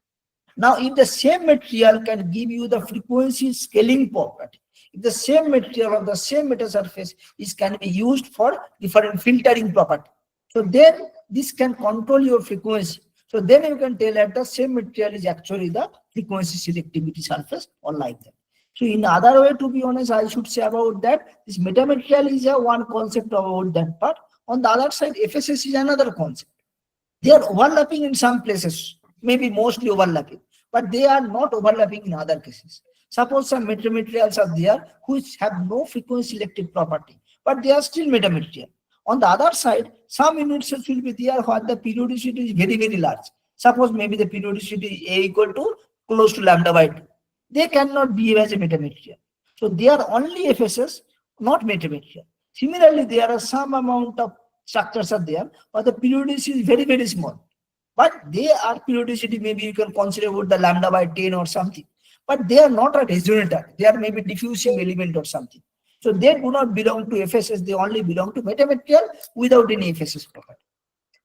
Speaker 3: Now, if the same material can give you the frequency scaling property, if the same material or the same meta surface can be used for different filtering property, so then this can control your frequency. So then you can tell that the same material is actually the frequency selectivity surface or like that. So in other way, to be honest, I should say about that, this metamaterial is a one concept about that part. On the other side, FSS is another concept. They are overlapping in some places, maybe mostly overlapping, but they are not overlapping in other cases. Suppose some metamaterials are there which have no frequency selective property, but they are still metamaterial. On the other side, some unit cells will be there where the periodicity is very, very large. Suppose maybe the periodicity is A equal to close to lambda by 2. They cannot behave as a metamaterial. So they are only FSS, not metamaterial. Similarly, there are some amount of structures are there, but the periodicity is very, very small. But they are periodicity, maybe you can consider about the lambda by 10 or something. But they are not a resonator. They are maybe diffusing element or something. So they do not belong to FSS. They only belong to metamaterial without any FSS property.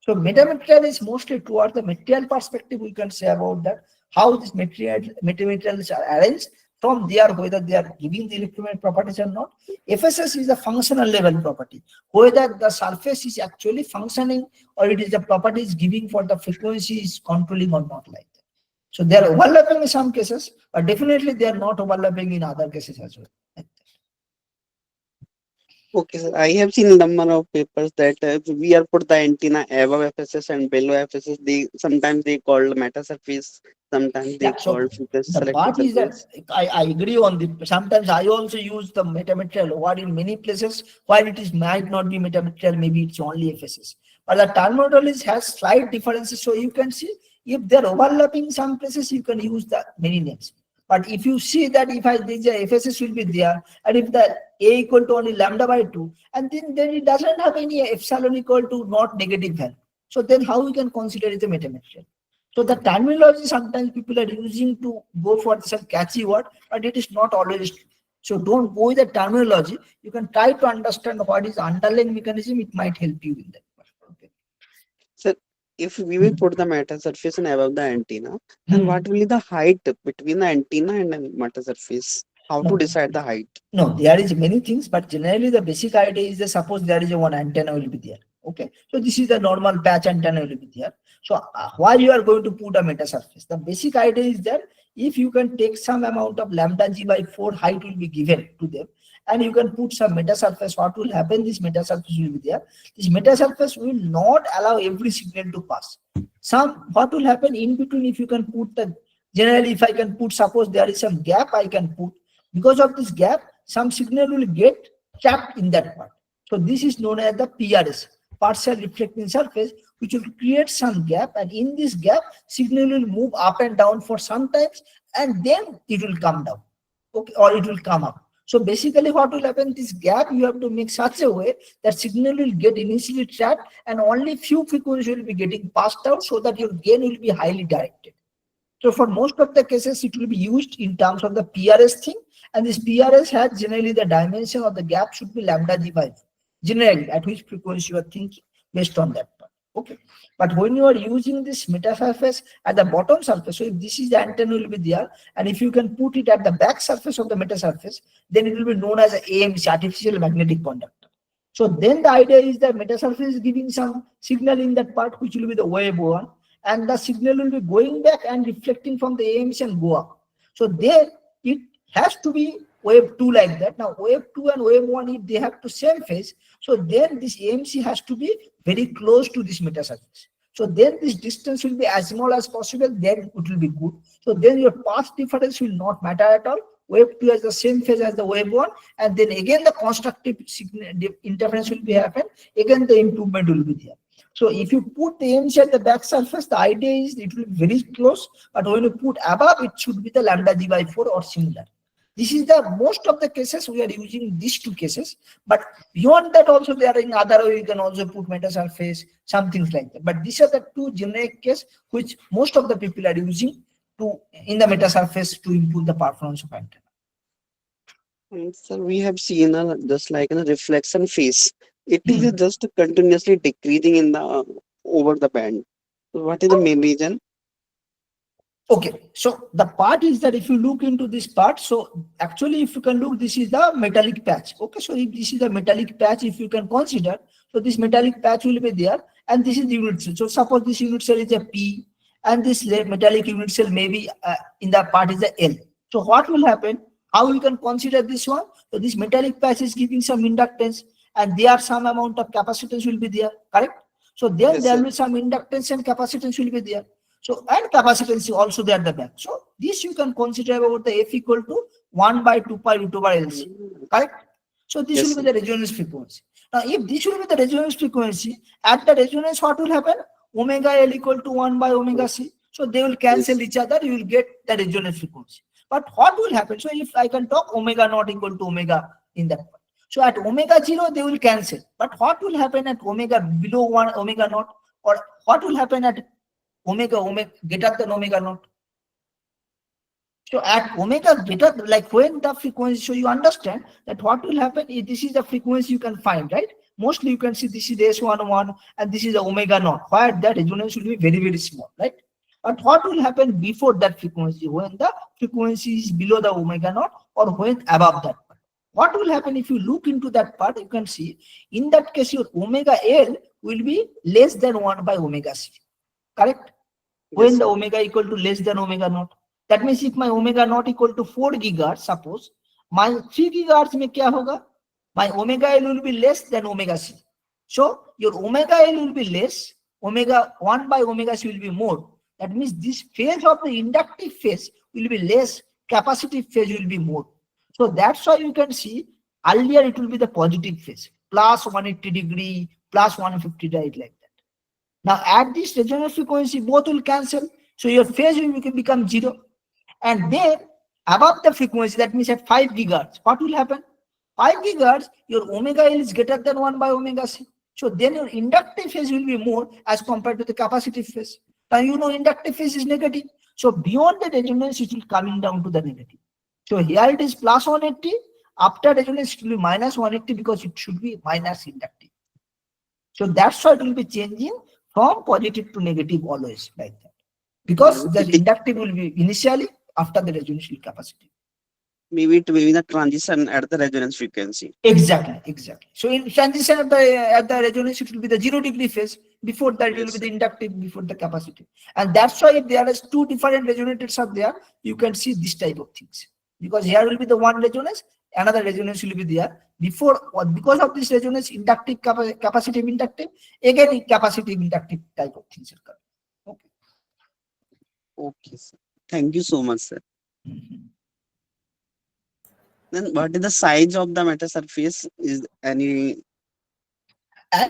Speaker 3: So metamaterial is mostly toward the material perspective. We can say about that, how these metamaterials are arranged from there, whether they are giving the electromagnetic properties or not. FSS is the functional level property, whether the surface is actually functioning or it is the properties giving for the frequency is controlling or not like that. So they are overlapping in some cases, but definitely they are not overlapping in other cases as well.
Speaker 4: Okay, sir. I have seen number of papers that we are put the antenna above FSS and below FSS. They sometimes they called meta surface, sometimes they
Speaker 3: Yeah, so
Speaker 4: called focus
Speaker 3: the
Speaker 4: selective
Speaker 3: part is that
Speaker 4: surface.
Speaker 3: I agree on the, sometimes I also use the metamaterial award in many places, while it is might not be metamaterial, maybe it's only FSS. But the terminology has slight differences, so you can see if they're overlapping some places, you can use the many names. But if you see that if I this FSS will be there, and if the A equal to only lambda by 2, and then it doesn't have any epsilon equal to not negative value. So then how we can consider it a metamaterial? So the terminology sometimes people are using to go for some catchy word, but it is not always true. So don't go with the terminology. You can try to understand what is underlying mechanism. It might help you in that. Okay.
Speaker 4: So if we will put the meta surface and above the antenna, then
Speaker 3: Hmm.
Speaker 4: what will be the height between the antenna and the meta surface? How to
Speaker 3: No,
Speaker 4: decide the height?
Speaker 3: no, there is many things, but generally the basic idea is that suppose there is a one antenna will be there. Okay, so this is the normal patch antenna will be there. So why you are going to put a meta surface? The basic idea is that if you can take some amount of lambda g by 4 height will be given to them, and you can put some meta surface, what will happen? This meta surface will be there. This meta surface will not allow every signal to pass. Some what will happen in between if you can put the, generally if I can put, suppose there is some gap I can put, because of this gap some signal will get trapped in that part. So this is known as the PRS, partial reflecting surface, which will create some gap, and in this gap signal will move up and down for some times, and then it will come down, okay, or it will come up. So basically what will happen, this gap you have to make such a way that signal will get initially trapped and only few frequencies will be getting passed out, so that your gain will be highly directed. So for most of the cases, it will be used in terms of the PRS thing. And this PRS has generally the dimension of the gap should be lambda g by 4, generally at which frequency you are thinking based on that part. Okay. But when you are using this meta surface at the bottom surface, so if this is the antenna will be there, and if you can put it at the back surface of the meta surface, then it will be known as AMC, artificial magnetic conductor. So then the idea is that meta surface is giving some signal in that part, which will be the wave one, and the signal will be going back and reflecting from the AMC and go up. So there it has to be wave 2 like that. Now wave 2 and wave 1, if they have to same phase, so then this AMC has to be very close to this meta surface. So then this distance will be as small as possible, then it will be good. So then your path difference will not matter at all. Wave 2 has the same phase as the wave 1, and then again the constructive interference will be happen, again the improvement will be there. So if you put the AMC at the back surface, the idea is it will be very close, but when you put above, it should be the lambda g by 4 or similar. This is the most of the cases we are using these two cases, but beyond that also there are in other way you can also put meta surface, some things like that. But these are the two generic case which most of the people are using to in the meta surface to improve the performance of antenna.
Speaker 4: And sir, we have seen just like a reflection phase. It is
Speaker 3: Hmm.
Speaker 4: just continuously decreasing in the over the band. So what is the main reason?
Speaker 3: Okay, so the part is that if you look into this part, so actually if you can look, this is the metallic patch. Okay, so if this is the metallic patch, if you can consider, so this metallic patch will be there, and this is the unit cell. So suppose this unit cell is a P, and this metallic unit cell maybe in the part is the L. So what will happen? How we can consider this one? So this metallic patch is giving some inductance, and there some amount of capacitance will be there, correct? So then
Speaker 4: Yes,
Speaker 3: there
Speaker 4: sir.
Speaker 3: will be some inductance and capacitance will be there. So, and capacitance also there at the back. So, this you can consider about the F equal to 1 by 2 pi root over LC. Correct? So, this
Speaker 4: Yes,
Speaker 3: will
Speaker 4: sir.
Speaker 3: be the resonance frequency. Now, if this will be the resonance frequency, at the resonance, what will happen? Omega L equal to 1 by omega C. So, they will cancel
Speaker 4: Yes.
Speaker 3: each other. You will get the resonance frequency. But what will happen? So, if I can talk omega naught equal to omega in that point. So, at omega 0, they will cancel. But what will happen at omega below 1 omega naught? Or what will happen at omega greater than omega naught? So at omega greater, like when the frequency, so you understand that what will happen is this is the frequency you can find, right? Mostly you can see this is S11 and this is the omega naught, where that resonance will be very, very small, right? But what will happen before that frequency, when the frequency is below the omega naught or when above that part? What will happen if you look into that part? You can see in that case your omega L will be less than 1 by omega C, correct?
Speaker 4: Yes,
Speaker 3: When the
Speaker 4: sir.
Speaker 3: omega equal to less than omega naught. That means if my omega naught equal to 4 gigahertz, suppose my 3 gigahertz में क्या होगा? my omega L will be less than omega C. So your omega L will be less, omega 1 by omega C will be more. That means this phase of the inductive phase will be less, capacitive phase will be more. So that's why you can see earlier it will be the positive phase, plus 180 degree, plus 150 right, like that. Now at this resonance frequency, both will cancel. So your phase will become zero. And then above the frequency, that means at 5 gigahertz, what will happen? 5 gigahertz, your omega L is greater than 1 by omega C. So then your inductive phase will be more as compared to the capacitive phase. Now you know inductive phase is negative. So beyond the resonance, it will coming down to the negative. So here it is plus 180. After resonance, it will be minus 180 because it should be minus inductive. So that's why it will be changing from positive to negative always like that. Because the inductive will be initially, after the resonance will capacity.
Speaker 4: Maybe it will be the transition at the resonance frequency.
Speaker 3: Exactly, exactly. So in transition at the resonance, it will be the 0 degree phase. Before that, it will be the inductive, before the capacity. And that's why if there is two different resonators are there, you can see this type of things. Because here will be the one resonance, another resonance will be there. Before, because of this resonance, inductive, capacitive, inductive, again capacitive, inductive type of things are coming. Okay.
Speaker 4: Okay, sir. Thank you so much, sir. Then what is the size of the metasurface? Is any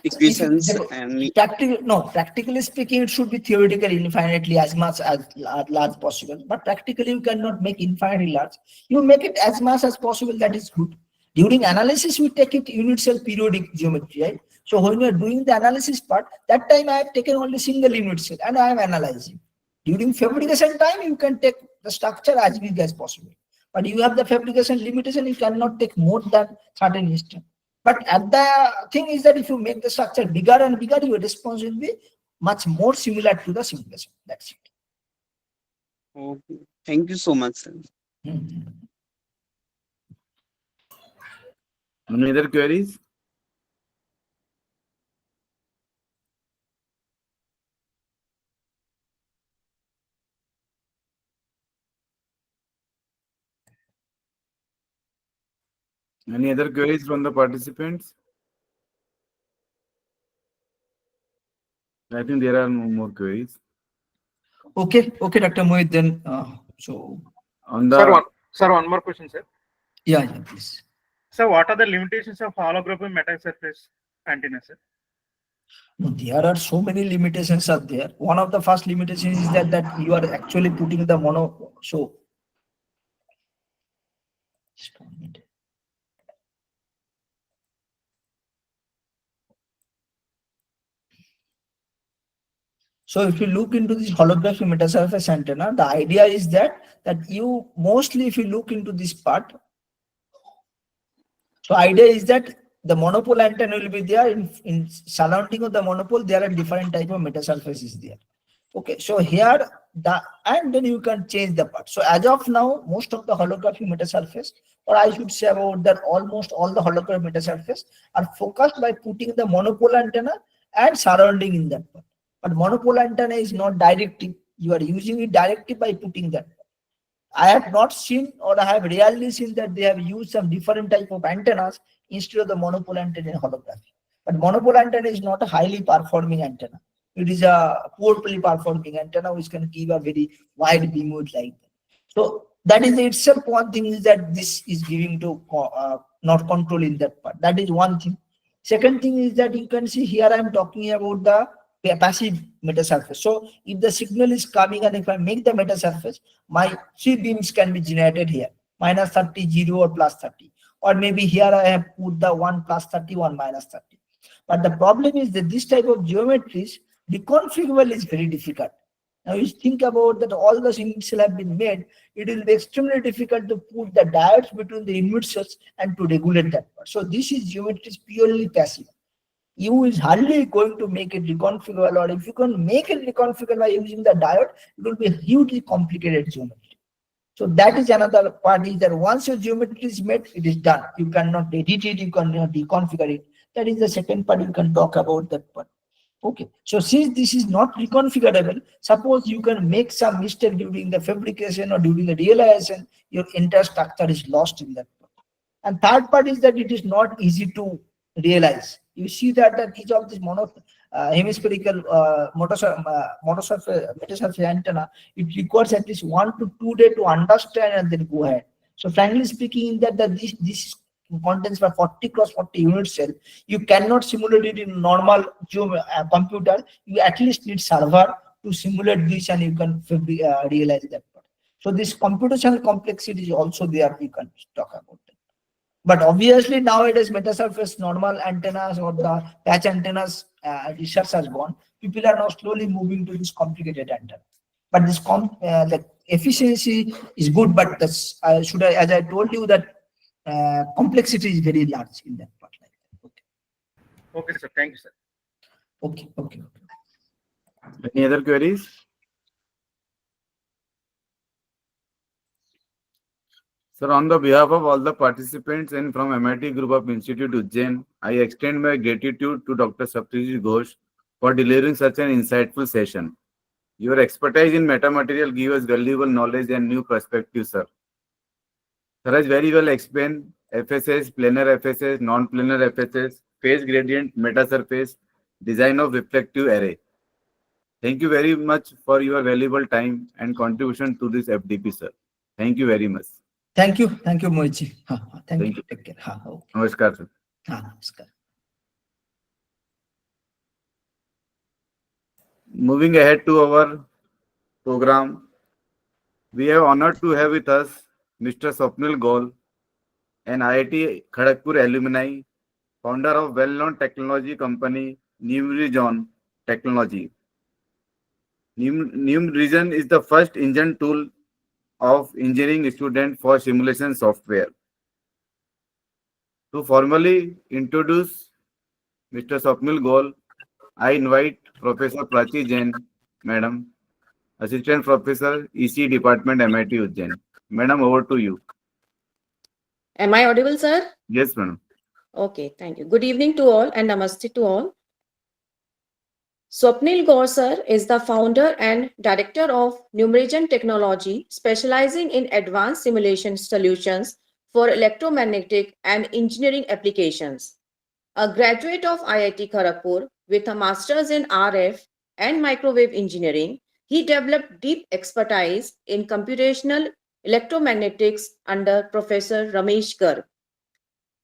Speaker 4: equations and
Speaker 3: practically speaking, it should be theoretically infinitely as much as large possible. But practically, you cannot make infinitely large. You make it as much as possible. That is good. During analysis, we take it unit cell periodic geometry, right? So when we are doing the analysis part, that time I have taken only single unit cell and I am analyzing. During fabrication time, you can take the structure as big as possible. But you have the fabrication limitation, you cannot take more than certain instance. But at the thing is that if you make the structure bigger and bigger, your response will be much more similar to the simulation. That's it.
Speaker 4: okay. Thank you so much, sir.
Speaker 1: Any other queries? Any other queries from the participants? I think there are no more queries.
Speaker 3: Okay, Dr. Mohit, then so
Speaker 1: On the
Speaker 5: Sir, one more question, sir.
Speaker 3: yeah, please.
Speaker 5: So, what are the limitations of holographic metasurface antenna, sir?
Speaker 3: No, there are so many limitations are there. One of the first limitations is that you are actually putting the mono. So So if you look into this holographic metasurface antenna, the idea is that you mostly, if you look into this part, so idea is that the monopole antenna will be there in surrounding of the monopole. There are different type of metasurfaces there. Okay, so here and then you can change the part. So as of now, most of the holographic metasurface, or I should say about that almost all the holographic metasurface are focused by putting the monopole antenna and surrounding in that part. But monopole antenna is not directive. You are using it directly by putting that. I have not seen, or I have rarely seen that they have used some different type of antennas instead of the monopole antenna in holography. But monopole antenna is not a highly performing antenna. It is a poorly performing antenna which can give a very wide beamwidth like that. So that is itself one thing, is that this is giving to not control in that part. That is one thing. Second thing is that you can see here I am talking about the passive metasurface. So if the signal is coming and if I make the metasurface, my three beams can be generated here, minus 30, 0 or plus 30. Or maybe here I have put the 1 plus 30, 1 minus 30. But the problem is that this type of geometries, reconfigurable is very difficult. Now you think about that all the units have been made, it will be extremely difficult to put the diodes between the unit cells and to regulate that part. So this is geometry is purely passive. You is hardly going to make it reconfigurable, or if you can make it reconfigurable by using the diode, it will be a hugely complicated geometry. So that is another part, is that once your geometry is made, it is done. You cannot edit it, you cannot reconfigure it. That is the second part, you can talk about that part. Okay, so since this is not reconfigurable, suppose you can make some mistake during the fabrication or during the realization, your entire structure is lost in that part. And third part is that it is not easy to realize. You see that each of these hemispherical metasurface antenna, it requires at least 1 to 2 days to understand and then go ahead. So frankly speaking, this contains for 40 cross 40 unit cell. You cannot simulate it in normal computer. You at least need server to simulate this, and you can realize that part. So this computational complexity is also there. We can talk about it. But obviously nowadays metasurface normal antennas or the patch antennas research has gone. People are now slowly moving to this complicated antenna. But this the efficiency is good, but that's as I told you that complexity is very large in that part. Like that. Okay.
Speaker 5: Okay, sir. Thank you, sir.
Speaker 3: Okay.
Speaker 1: Any other queries? Sir, on the behalf of all the participants and from MIT Group of Institute Ujjain, I extend my gratitude to Dr. Saptarshi Ghosh for delivering such an insightful session. Your expertise in metamaterial gives us valuable knowledge and new perspectives, sir. Sir has very well explained FSS, planar FSS, non-planar FSS, phase gradient, metasurface, design of reflective array. Thank you very much for your valuable time and contribution to this FDP, sir. Thank you very much.
Speaker 3: Thank you, Mohit. Thank you. Take care. Okay.
Speaker 1: Namaskar, sir.
Speaker 3: Namaskar.
Speaker 1: Moving ahead to our program, we have honored to have with us Mr. Swapnil Goel, an IIT Kharagpur alumni, founder of well-known technology company Ujjain Technology. Ujjain is the first engine tool of engineering student for simulation software. To formally introduce Mr. Swapnil Goel, I invite Professor Prachi Jain, Madam, Assistant Professor, ECE Department, MIT Ujjain. Madam, over to you.
Speaker 6: Am I audible, sir?
Speaker 1: Yes, madam.
Speaker 6: Okay, thank you. Good evening to all and namaste to all. Swapnil Gaur sir is the founder and director of Ujjain Technology, specializing in advanced simulation solutions for electromagnetic and engineering applications. A graduate of IIT Kharagpur with a master's in RF and microwave engineering, he developed deep expertise in computational electromagnetics under Professor Ramesh Garg.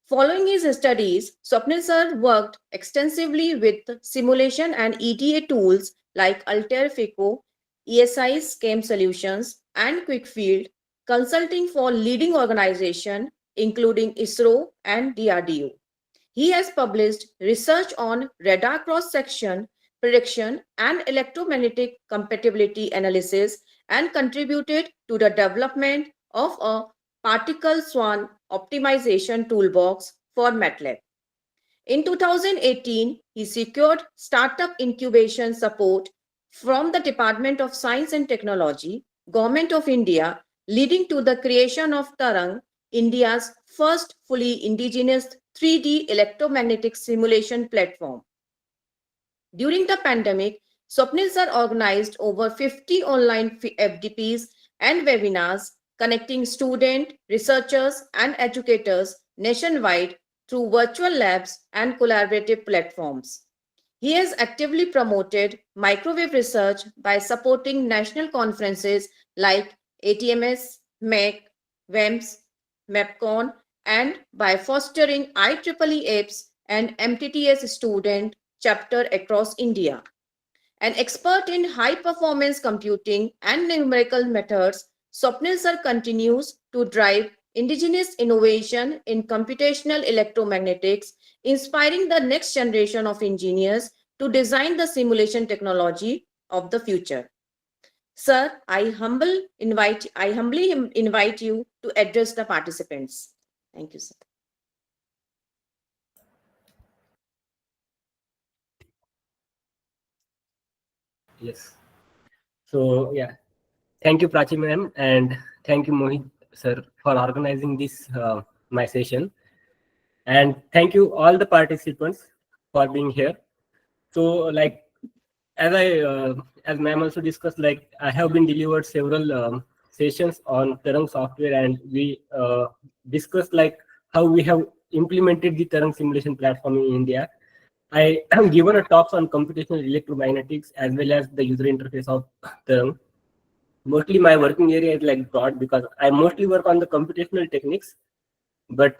Speaker 6: Following his studies, Swapnil sir worked extensively with simulation and EDA tools like Altair FICO, ESI SCAME Solutions, and Quickfield, consulting for leading organizations including ISRO and DRDO. He has published research on radar cross-section prediction and electromagnetic compatibility analysis and contributed to the development of a particle swarm optimization toolbox for MATLAB. In 2018, he secured startup incubation support from the Department of Science and Technology, Government of India, leading to the creation of Tarang, India's first fully indigenous 3D electromagnetic simulation platform. During the pandemic, Swapnil sir organized over 50 online FDPs and webinars connecting students, researchers, and educators nationwide through virtual labs and collaborative platforms. He has actively promoted microwave research by supporting national conferences like ATMS, MEC, WEMS, MEPCON, and by fostering IEEE apps and MTTS student chapter across India. An expert in high-performance computing and numerical methods, Swapnil sir continues to drive indigenous innovation in computational electromagnetics, inspiring the next generation of engineers to design the simulation technology of the future. Sir, I humbly invite you to address the participants. Thank you, sir.
Speaker 7: Yes. So yeah, thank you Prachi ma'am, and thank you Mohit sir for organizing this my session, and thank you all the participants for being here. So like as ma'am also discussed, like I have been delivered several sessions on Tarang software, and we discussed like how we have implemented the Tarang simulation platform in India. I have given a talks on computational electromagnetics as well as the user interface of Tarang. Mostly my working area is like broad because I mostly work on the computational techniques, but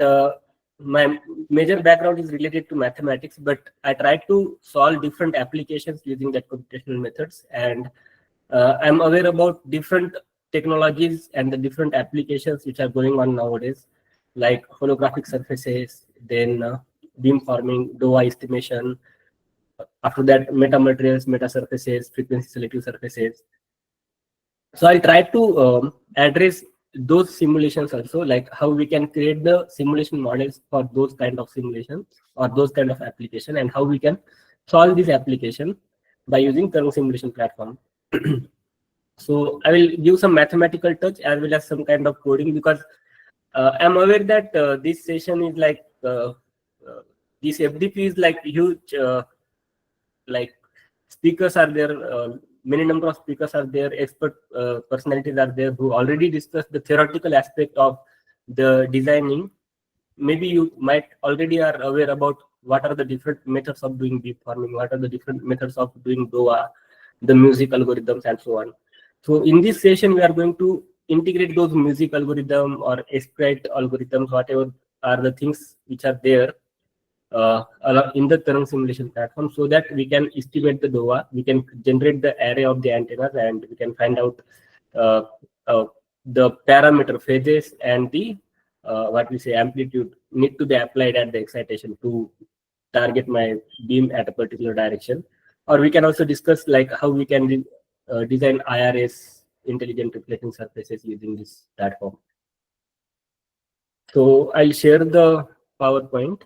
Speaker 7: my major background is related to mathematics, but I try to solve different applications using that computational methods, and I'm aware about different technologies and the different applications which are going on nowadays, like holographic surfaces, then beamforming, DOA estimation, after that metamaterials, meta surfaces, frequency selective surfaces. So I'll try to address those simulations also, like how we can create the simulation models for those kind of simulations or those kind of application, and how we can solve this application by using Tarang simulation platform. So I will give some mathematical touch as well as some kind of coding, because I'm aware that this session is like this FDP is like huge, like speakers are there, many number of speakers are there, expert personalities are there who already discussed the theoretical aspect of the designing. Maybe you might already are aware about what are the different methods of doing beamforming, what are the different methods of doing DOA, the music algorithms, and so on. So in this session, we are going to integrate those music algorithm or sprite algorithms, whatever are the things which are there in the Tarang simulation platform, so that we can estimate the DOA, we can generate the array of the antennas, and we can find out the parameter phases and the what we say amplitude need to be applied at the excitation to target my beam at a particular direction. Or we can also discuss like how we can design IRS, intelligent reflection surfaces, using this platform. So I'll share the PowerPoint.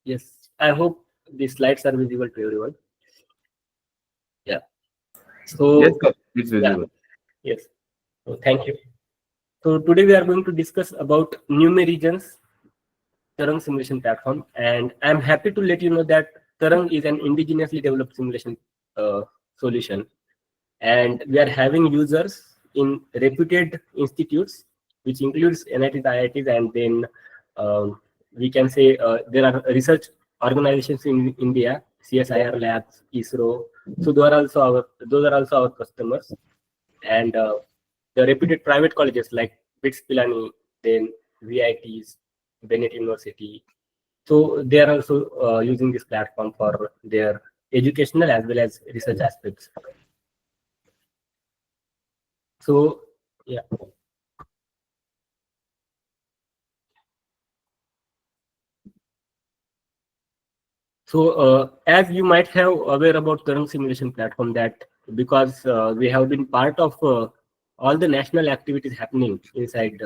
Speaker 7: Yes, I hope the slides are visible to everyone. Yeah. So
Speaker 1: Yes, sir, it's visible.
Speaker 7: yes. So thank you. So today we are going to discuss about Numeregen's Tarang simulation platform, and I'm happy to let you know that Tarang is an indigenously developed simulation solution, and we are having users in reputed institutes, which includes NITs, IITs, and then we can say there are research organizations in India, CSIR labs, ISRO. So those are also our customers, and the reputed private colleges like BITS Pilani, then VITs, Bennett University. So they are also using this platform for their educational as well as research aspects. So yeah. So as you might have aware about Tarang simulation platform, that because we have been part of all the national activities happening inside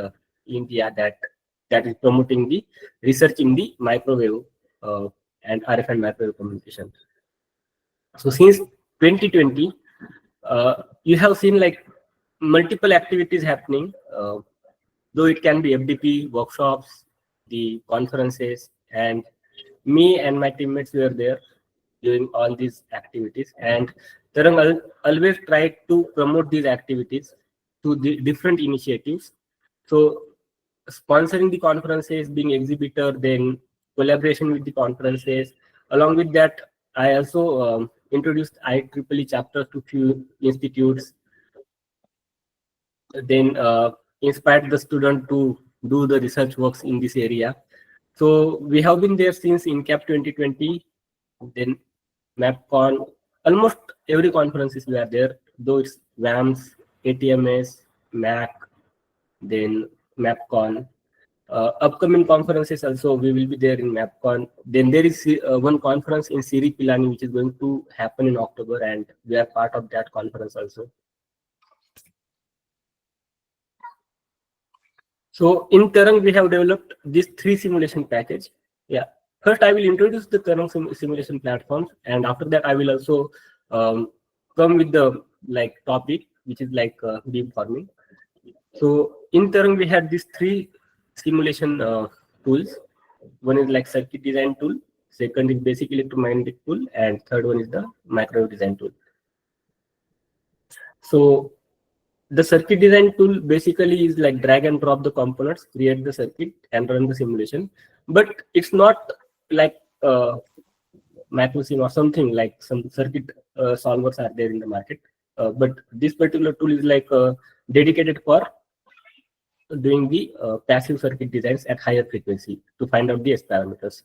Speaker 7: India that is promoting the research in the microwave and RF and microwave communication. So since 2020, you have seen like multiple activities happening, though it can be FDP workshops, the conferences, and me and my teammates were there doing all these activities. And Tarang always tried to promote these activities to the different initiatives. So sponsoring the conferences, being exhibitor, then collaboration with the conferences. Along with that, I also introduced IEEE chapters to few institutes, then inspired the student to do the research works in this area. So we have been there since INCAP 2020, then MapCon, almost every conferences we are there, though it's WAMS, ATMS, MAC, then MapCon. Upcoming conferences also, we will be there in MapCon. Then there is one conference in Siri Pilani, which is going to happen in October, and we are part of that conference also. So in Tarang, we have developed this 3 simulation package. Yeah. first I will introduce the Tarang simulation platforms, and after that I will also come with the topic, which is beamforming. So in Tarang we had these three simulation tools. One is circuit design tool, second is basic electromagnetic tool, and third one is the microwave design tool. So the circuit design tool basically is drag and drop the components, create the circuit, and run the simulation. But it's not like MacroSim or something like some circuit solvers are there in the market. But this particular tool is dedicated for doing the passive circuit designs at higher frequency to find out the S parameters.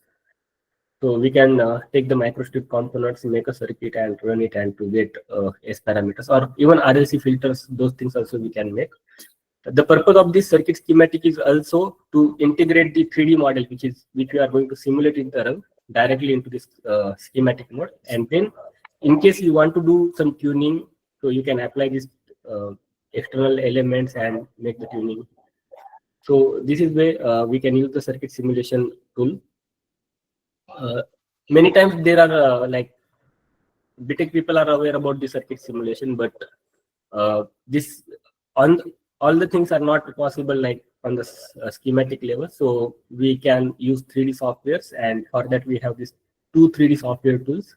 Speaker 7: So we can take the microstrip components, make a circuit and run it and to get S parameters, or even RLC filters. Those things also we can make. The purpose of this circuit schematic is also to integrate the 3D model, which we are going to simulate in Tarang directly into this schematic mode. And then in case you want to do some tuning, so you can apply these external elements and make the tuning. So this is where we can use the circuit simulation tool. Many times there are BTech people are aware about the circuit simulation, but this on all the things are not possible on the schematic level. So we can use 3D softwares, and for that we have these two 3D software tools,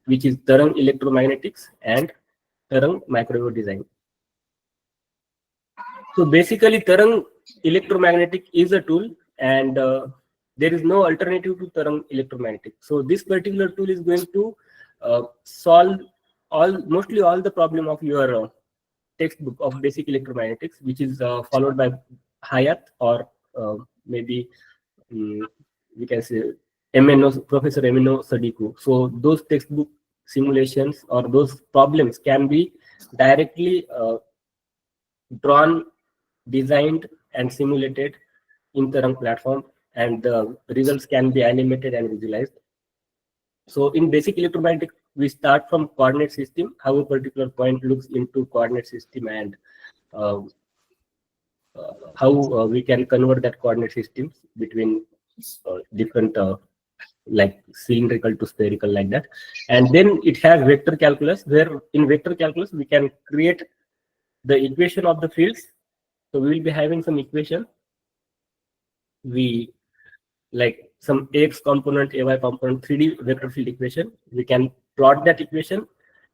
Speaker 7: which is Tarang Electromagnetics and Tarang Microwave Design. So basically Tarang Electromagnetic is a tool, and there is no alternative to Tarang Electromagnetic. So this particular tool is going to solve mostly all the problem of your textbook of basic electromagnetics, which is followed by Hayat or maybe we can say Professor MNO Sadiku. So those textbook simulations or those problems can be directly drawn, designed and simulated in Tarang platform, and the results can be animated and visualized. So in basic electromagnetic, we start from coordinate system, how a particular point looks into coordinate system, and how we can convert that coordinate systems between different cylindrical to spherical, like that. And then it has vector calculus, where in vector calculus we can create the equation of the fields. So we will be having some equation. We some X component, AY component, 3D vector field equation. We can plot that equation,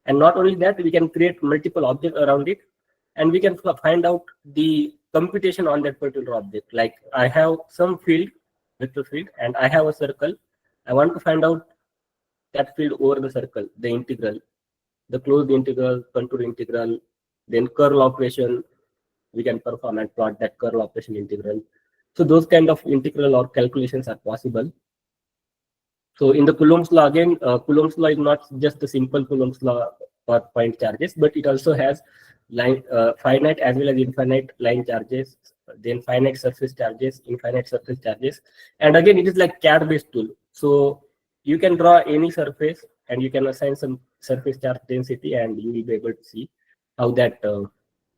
Speaker 7: and not only that, we can create multiple objects around it, and we can find out the computation on that particular object. Like I have some field, vector field, and I have a circle. I want to find out that field over the circle, the integral, the closed integral, contour integral, then curl operation. We can perform and plot that curl operation integral. So those kind of integral or calculations are possible. So in the Coulomb's law, again, Coulomb's law is not just the simple Coulomb's law for point charges, but it also has finite as well as infinite line charges, then finite surface charges, infinite surface charges. And again, it is like CAD-based tool. So you can draw any surface and you can assign some surface charge density, and you will be able to see how that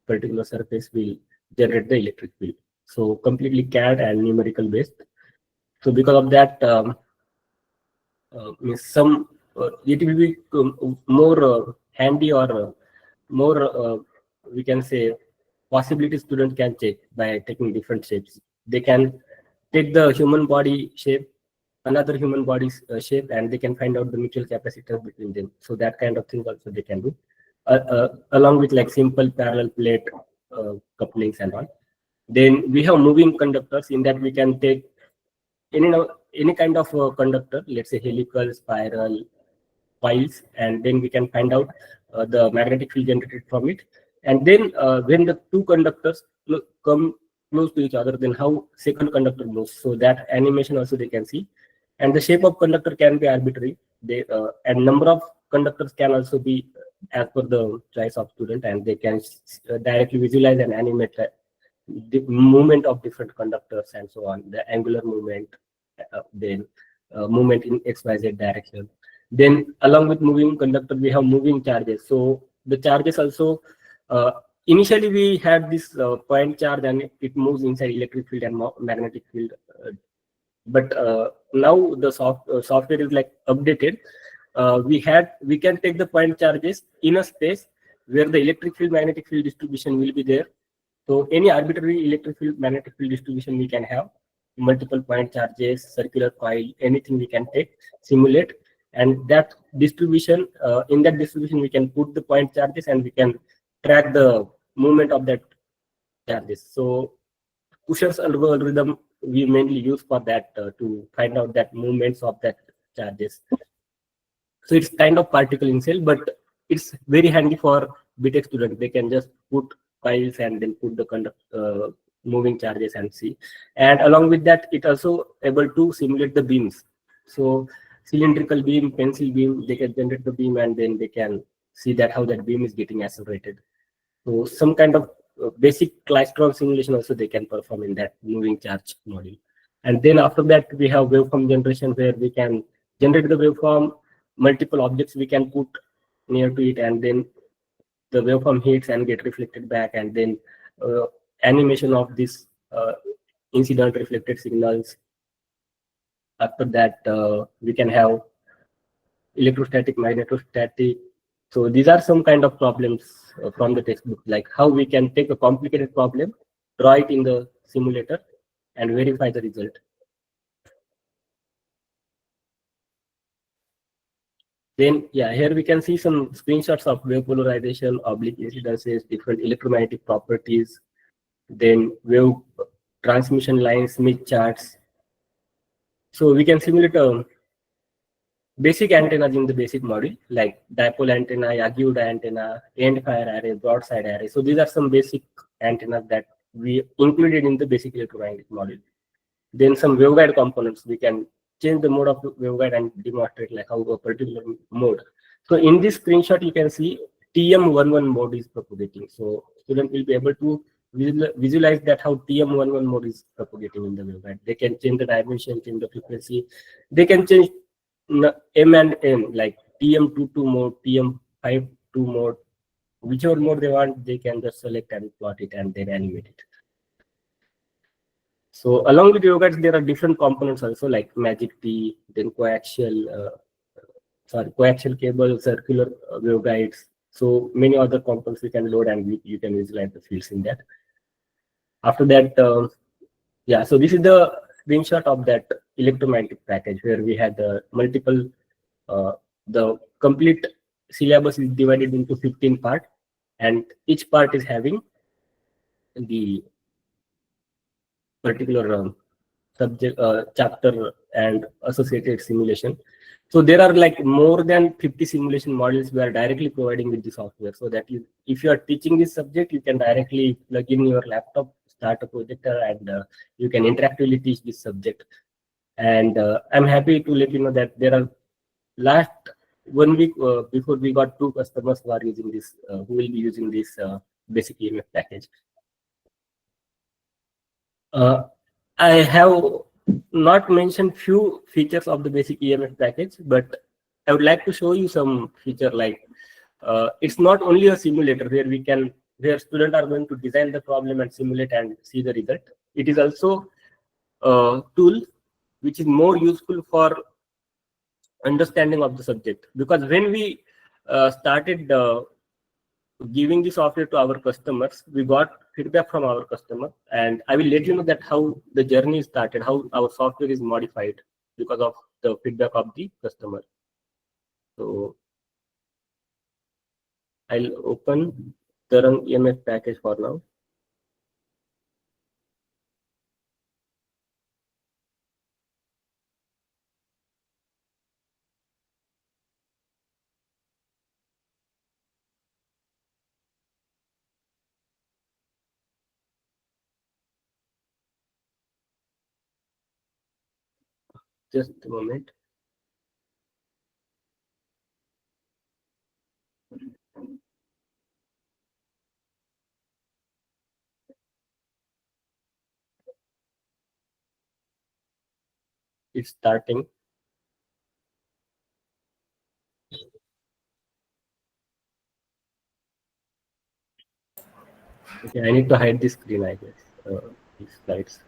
Speaker 7: particular surface will generate the electric field. So completely CAD and numerical based. So because of that, it will be more handy, or more we can say possibility student can check by taking different shapes. They can take the human body shape, another human body shape, and they can find out the mutual capacitance between them. So that kind of thing also they can do, along with like simple parallel plate couplings and all. Then we have moving conductors. In that we can take any kind of conductor, let's say helical, spiral, coils, and then we can find out the magnetic field generated from it. And then when the two conductors come close to each other, then how second conductor moves. So that animation also they can see. And the shape of conductor can be arbitrary. And number of conductors can also be as per the choice of student, and they can directly visualize and animate the movement of different conductors and so on, the angular movement, then movement in XYZ direction. Then along with moving conductor, we have moving charges. So the charges also, initially we had this point charge, and it moves inside electric field and magnetic field but now the software is like updated. We can take the point charges in a space where the electric field magnetic field distribution will be there. So any arbitrary electric field magnetic field distribution we can have, multiple point charges, circular coil, anything we can take, simulate, and that distribution, in that distribution we can put the point charges and we can track the movement of that charges. So Pusher's algorithm we mainly use for that, to find out that movements of that charges. So it's kind of particle in cell, but it's very handy for BTech students. They can just put files and then put the moving charges and see. And along with that, it also able to simulate the beams. So cylindrical beam, pencil beam, they can generate the beam and then they can see that how that beam is getting accelerated. So some kind of basic klystron simulation also they can perform in that moving charge module. And then after that, we have waveform generation where we can generate the waveform, multiple objects we can put near to it, and then the waveform hits and get reflected back, and then animation of this incident reflected signals. After that, we can have electrostatic, magnetostatic. So these are some kind of problems from the textbook, like how we can take a complicated problem, draw it in the simulator, and verify the result. Then, yeah, here we can see some screenshots of wave polarization, oblique incidences, different electromagnetic properties, then wave transmission lines, Smith charts. So we can simulate basic antennas in the basic module, like dipole antenna, Yagi-Uda antenna, end fire array, broadside array. So these are some basic antennas that we included in the basic electromagnetic module. Then some waveguide components, we can change the mode of the waveguide and demonstrate like how a particular mode. So in this screenshot, you can see TM11 mode is propagating. So student will be able to visualize that how TM11 mode is propagating in the waveguide. They can change the dimension, change the frequency. They can change M and N, like TM22 mode, TM52 mode, whichever mode they want, they can just select and plot it and then animate it. So along with waveguides, there are different components also, like magic T, then coaxial cable, circular waveguides. So many other components we can load and you can visualize the fields in that. After that, yeah, so this is the screenshot of that electromagnetic package where we had multiple, the complete syllabus is divided into 15 parts, and each part is having the particular subject, chapter and associated simulation. So there are like more than 50 simulation modules we are directly providing with the software. So that if you are teaching this subject, you can directly plug in your laptop, start a projector, and you can interactively teach this subject. And I'm happy to let you know that there are last 1 week before we got 2 customers who are using this, who will be using this basic EMF package. I have not mentioned few features of the basic EMF package, but I would like to show you some feature like it's not only a simulator where students are going to design the problem and simulate and see the result. It is also a tool which is more useful for understanding of the subject, because when we started giving the software to our customers, we got feedback from our customer, and I will let you know that how the journey started, how our software is modified because of the feedback of the customer. So I'll open the run EMF package for now. Just a moment. It's starting. Okay, I need to hide the screen, I guess. These slides.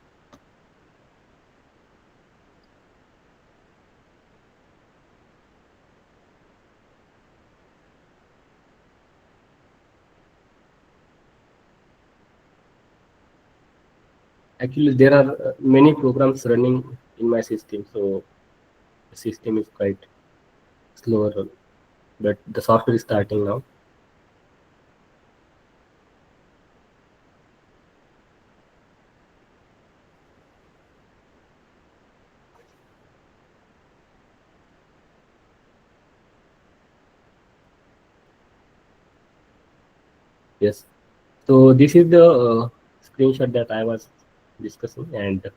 Speaker 7: Actually, there are many programs running in my system, so the system is quite slower, but the software is starting now. Yes. So this is the screenshot that I was discussing, and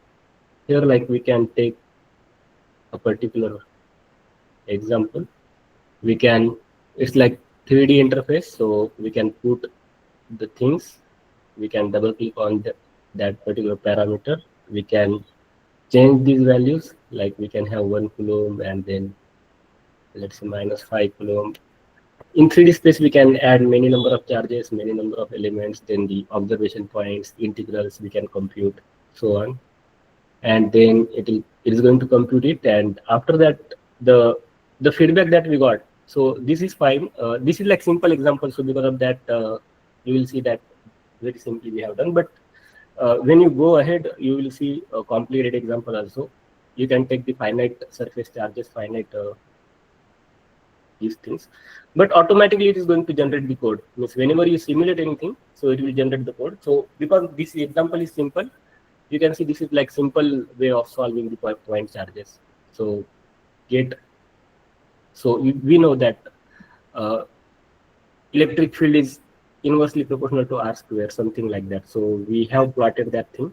Speaker 7: here like we can take a particular example. We can, it's like 3D interface, so we can put the things, we can double click on that particular parameter, we can change these values, like we can have 1 coulomb and then let's say -5 coulomb. In 3D space, we can add many number of charges, many number of elements, then the observation points, integrals we can compute, so on. And then it is going to compute it. And after that, the feedback that we got. So this is fine. This is like simple example. So because of that, you will see that very simply we have done. But when you go ahead, you will see a complicated example also. You can take the finite surface charges, finite these things, but automatically it is going to generate the code. Means whenever you simulate anything, so it will generate the code. So because this example is simple, you can see this is like simple way of solving the point charges. So we know that electric field is inversely proportional to r square, something like that. So we have plotted that thing.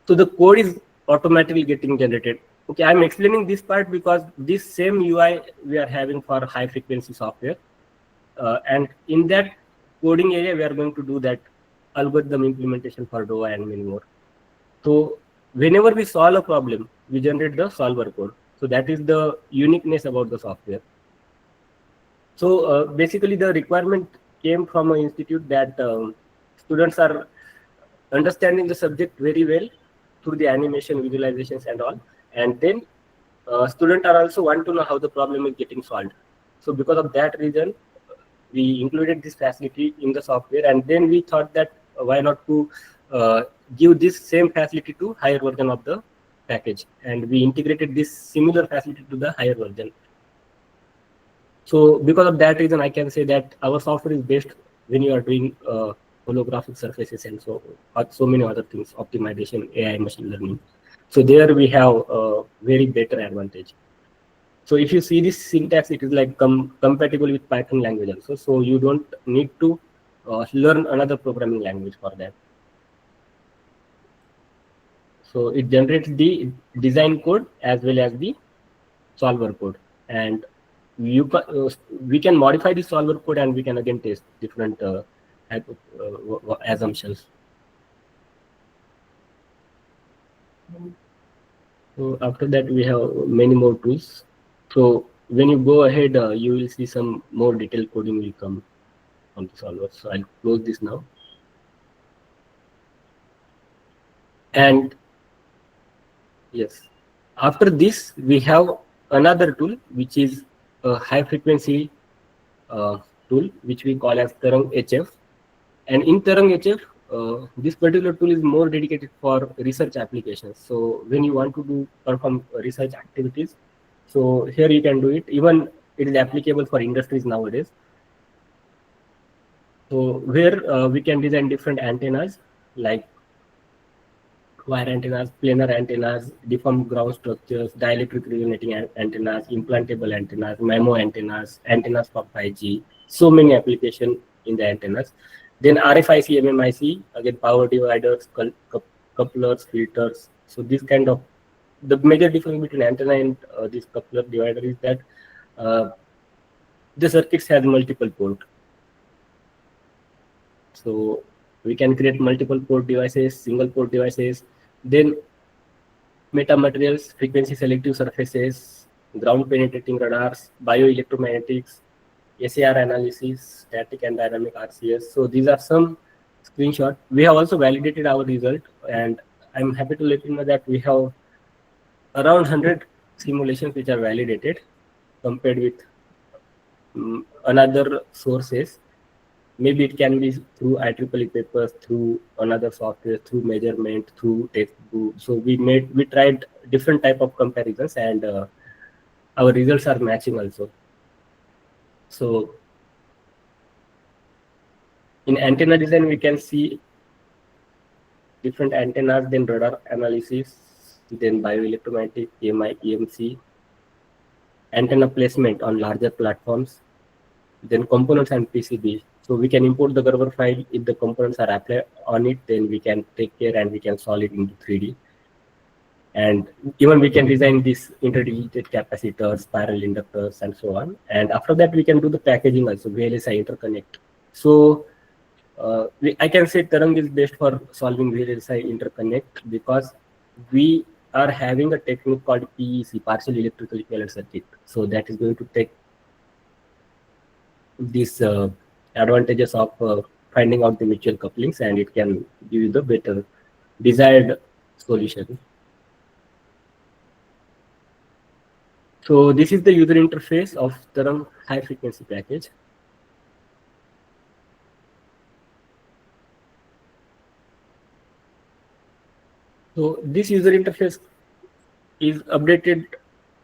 Speaker 7: So the code is automatically getting generated. Okay, I'm explaining this part because this same UI we are having for high frequency software. And in that coding area, we are going to do that algorithm implementation for DOA and many more. So whenever we solve a problem, we generate the solver code. So that is the uniqueness about the software. So basically the requirement came from an institute that students are understanding the subject very well through the animation, visualizations and all. And then students are also want to know how the problem is getting solved. So because of that reason, we included this facility in the software, and then we thought that why not to give this same facility to higher version of the package, and we integrated this similar facility to the higher version. So because of that reason, I can say that our software is best when you are doing holographic surfaces and so many other things, optimization, AI, machine learning. So there we have a very better advantage. So if you see this syntax, it is like compatible with Python language also. So you don't need to learn another programming language for that. So it generates the design code as well as the solver code, and we can modify the solver code and we can again test different assumptions. So after that, we have many more tools. So when you go ahead, you will see some more detailed coding will come on the solver. So I'll close this now. And yes, after this, we have another tool, which is a high frequency tool, which we call as Tarang HF. And in Tarang HF, this particular tool is more dedicated for research applications. So when you want to perform research activities, so here you can do it. Even it is applicable for industries nowadays. So where we can design different antennas like wire antennas, planar antennas, deformed ground structures, dielectric resonating antennas, implantable antennas, MIMO antennas, antennas for 5G. So many applications in the antennas. Then RFIC, MMIC, again power dividers, couplers, filters. So this kind of, the major difference between antenna and this coupler divider is that the circuits have multiple ports. So we can create multiple port devices, single port devices, then metamaterials, frequency selective surfaces, ground penetrating radars, bioelectromagnetics, SAR analysis, static and dynamic RCS. So these are some screenshots. We have also validated our result, and I'm happy to let you know that we have around 100 simulations which are validated compared with another sources. maybe it can be through IEEE papers, through another software, through measurement, through textbook. So we tried different type of comparisons, and our results are matching also. So in antenna design, we can see different antennas, then radar analysis, then bioelectromagnetic, EMI, EMC, antenna placement on larger platforms, then components and PCB. So we can import the Gerber file. If the components are applied on it, then we can take care and we can solve it into 3D. And even we can design these interdigitated capacitors, spiral inductors, and so on. And after that, we can do the packaging also, VLSI interconnect. So I can say Tarang is best for solving VLSI interconnect because we are having a technique called PEC, partial electrical equivalent circuit. So that is going to take these advantages of finding out the mutual couplings, and it can give you the better desired solution. So this is the user interface of Tarang high frequency package. So this user interface is updated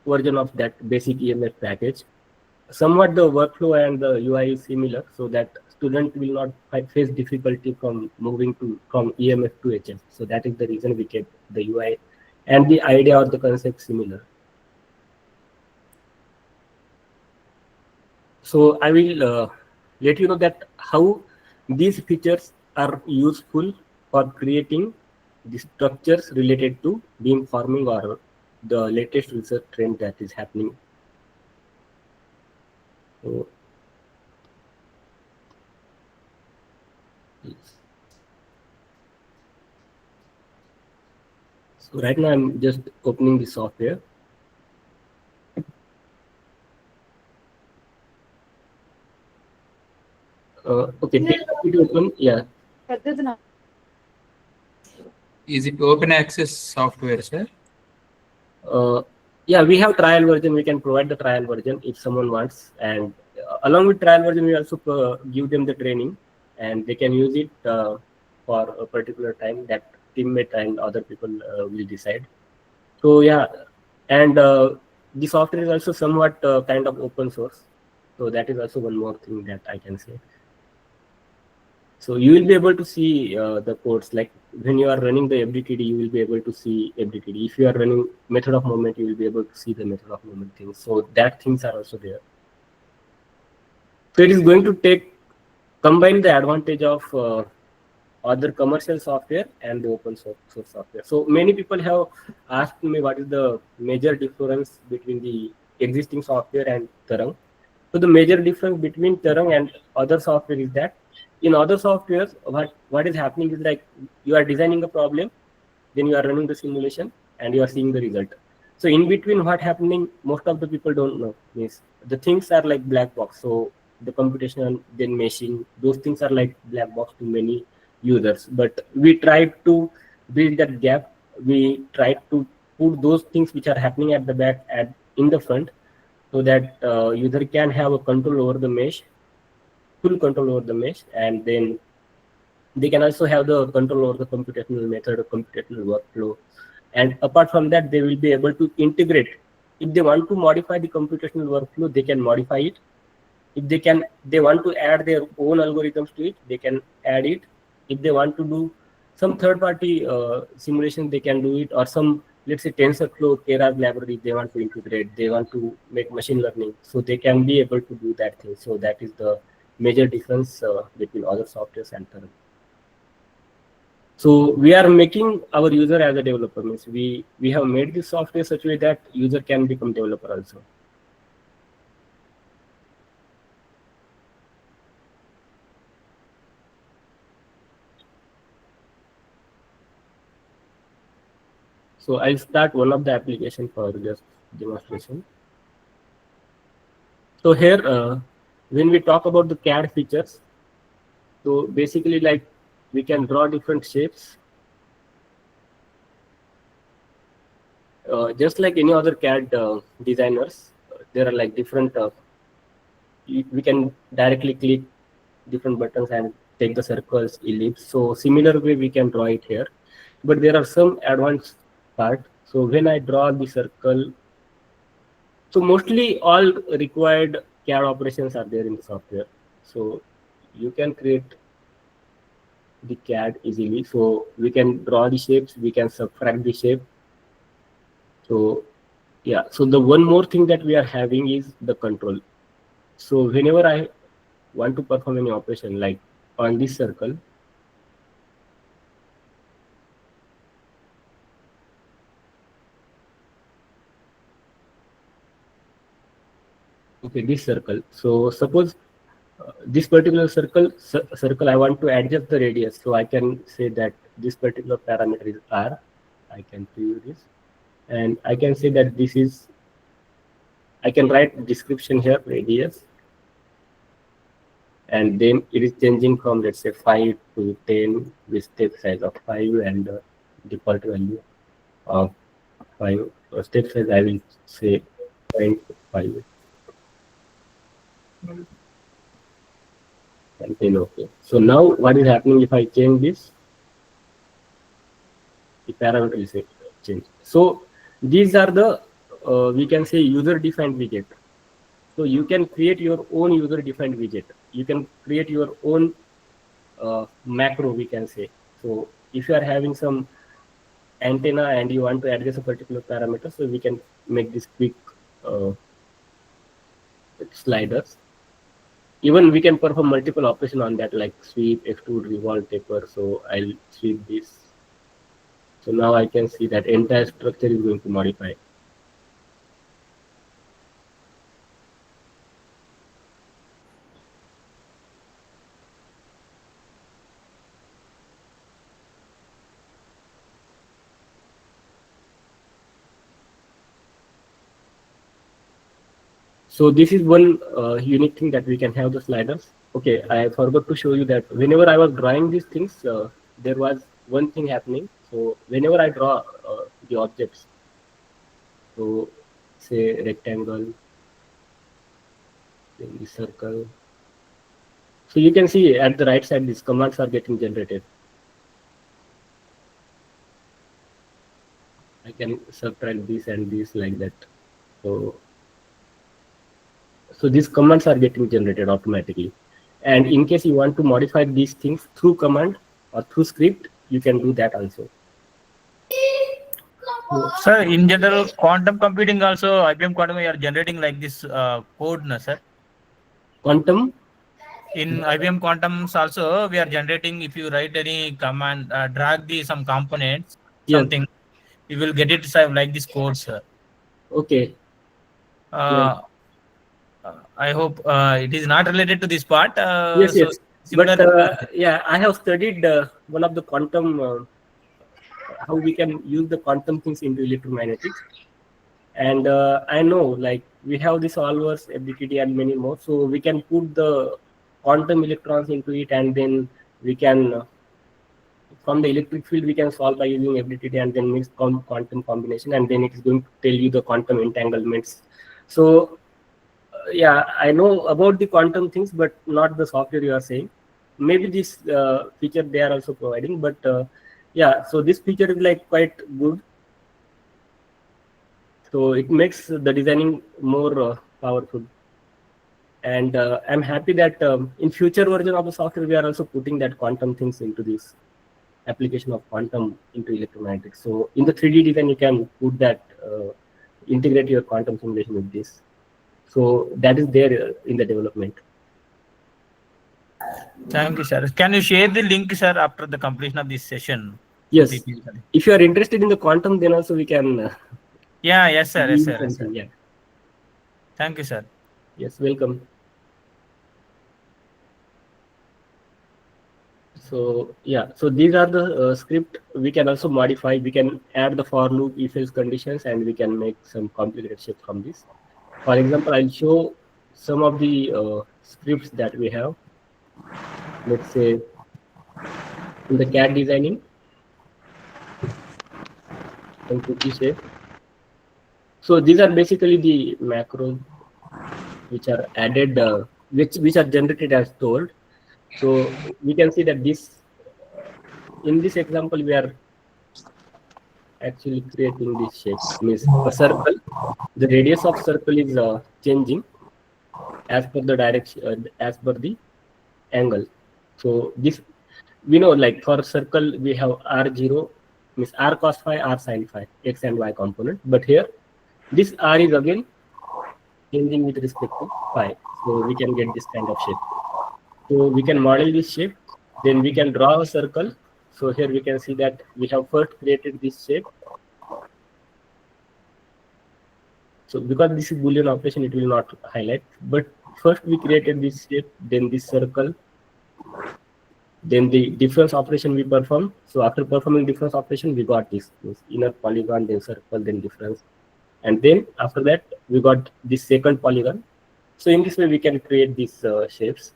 Speaker 7: version of that basic EMF package. Somewhat the workflow and the UI is similar, so that student will not face difficulty from moving from EMF to HF. So that is the reason we kept the UI and the idea or the concept similar. So I will let you know that how these features are useful for creating the structures related to beam forming or the latest research trend that is happening. So, so right now I'm just opening the software. Okay, it open. Yeah.
Speaker 8: Is it open access software, sir?
Speaker 7: Yeah, we have trial version. We can provide the trial version if someone wants, and along with trial version, we also give them the training, and they can use it for a particular time that teammate and other people will decide. So yeah, and the software is also somewhat kind of open source. So that is also one more thing that I can say. So you will be able to see the codes, like when you are running the FDTD, you will be able to see FDTD. If you are running method of movement, you will be able to see the method of movement things. So that things are also there. So it is going to combine the advantage of other commercial software and the open source software. So many people have asked me what is the major difference between the existing software and Tarang. So the major difference between Tarang and other software is that in other softwares, what is happening is like you are designing a problem, then you are running the simulation and you are seeing the result. So in between what happening, most of the people don't know. Means the things are like black box. So the computation, then meshing, those things are like black box to many users. But we tried to bridge that gap. We tried to put those things which are happening at the back in the front, so that user can have a control over the mesh, full control over the mesh, and then they can also have the control over the computational method or computational workflow. And apart from that, they will be able to integrate. If they want to modify the computational workflow, they can modify it. If they want to add their own algorithms to it, they can add it. If they want to do some third-party simulation, they can do it, or some, let's say, TensorFlow, Keras library, they want to integrate, they want to make machine learning, so they can be able to do that thing. So that is the major difference between other softwares and Tarang. So we are making our user as a developer. Means we have made this software such a way that user can become developer also. So I'll start one of the application for just demonstration. So here, when we talk about the CAD features, so basically like we can draw different shapes. Just like any other CAD designers, there are like different, we can directly click different buttons and take the circles, ellipse. So similar way we can draw it here, but there are some advanced part. So when I draw the circle, so mostly all required CAD operations are there in the software. So you can create the CAD easily. So we can draw the shapes, we can subtract the shape. So yeah, so the one more thing that we are having is the control. So whenever I want to perform any operation, like on this circle, okay, this circle. So suppose this particular circle I want to adjust the radius, so I can say that this particular parameter is R. I can preview this, and I can say that this is, I can write description here, radius, and then it is changing from, let's say, 5 to 10 with step size of 5 and default value of 5. Step size I will say 0.5. And then okay. So now what is happening if I change this? The parameter is changed. So these are the we can say user-defined widget. So you can create your own user-defined widget. You can create your own macro, we can say. So if you are having some antenna and you want to adjust a particular parameter, so we can make this quick sliders. Even we can perform multiple operations on that, like sweep, extrude, revolve, taper. So I'll sweep this. So now I can see that entire structure is going to modify. So this is one unique thing that we can have the sliders. Okay, I forgot to show you that whenever I was drawing these things, there was one thing happening. So whenever I draw the objects, so say rectangle, then the circle. So you can see at the right side, these commands are getting generated. I can subtract this and this like that. So these commands are getting generated automatically. And in case you want to modify these things through command or through script, you can do that also.
Speaker 9: Sir, in general, quantum computing also, IBM Quantum, we are generating like this code, no, sir?
Speaker 7: Quantum?
Speaker 9: In IBM Quantum's also, we are generating, if you write any command, drag some components, something, you will get it like this code, sir.
Speaker 7: Okay.
Speaker 9: I hope it is not related to this part.
Speaker 7: Yes,
Speaker 9: so
Speaker 7: but yeah, I have studied one of the quantum, how we can use the quantum things into electromagnetics. And I know, like, we have the solvers, FDTD and many more. So we can put the quantum electrons into it, and then we can, from the electric field, we can solve by using FDTD and then mix quantum combination, and then it is going to tell you the quantum entanglements. So yeah, I know about the quantum things, but not the software you are saying. Maybe this feature they are also providing, but yeah, so this feature is like quite good. So it makes the designing more powerful. And I'm happy that in future version of the software, we are also putting that quantum things into this application of quantum into electromagnetics. So in the 3D design, you can put that, integrate your quantum simulation with this. So that is there in the development.
Speaker 9: Thank you, sir. Can you share the link, sir, after the completion of this session?
Speaker 7: Yes. If you are interested in the quantum, then also we can.
Speaker 9: Yes, sir. Yes, sir. Yes, sir.
Speaker 7: Yeah.
Speaker 9: Thank you, sir.
Speaker 7: Yes, welcome. So yeah, so these are the script we can also modify. We can add the for loop, if else conditions, and we can make some complicated shapes from this. For example, I'll show some of the scripts that we have. Let's say in the CAD designing, and cookie shape. So these are basically the macros which are added, which are generated as told. So we can see that in this example, we are actually creating this shape. Means a circle. The radius of circle is changing as per the direction, as per the angle. So this, we know, like for circle we have r0 means r cos phi, r sin phi, x and y component. But here this r is again changing with respect to phi. So we can get this kind of shape. So we can model this shape, then we can draw a circle. So here we can see that we have first created this shape. So because this is Boolean operation, it will not highlight. But first we created this shape, then this circle, then the difference operation we perform. So after performing difference operation, we got this inner polygon, then circle, then difference. And then after that, we got this second polygon. So in this way, we can create these shapes.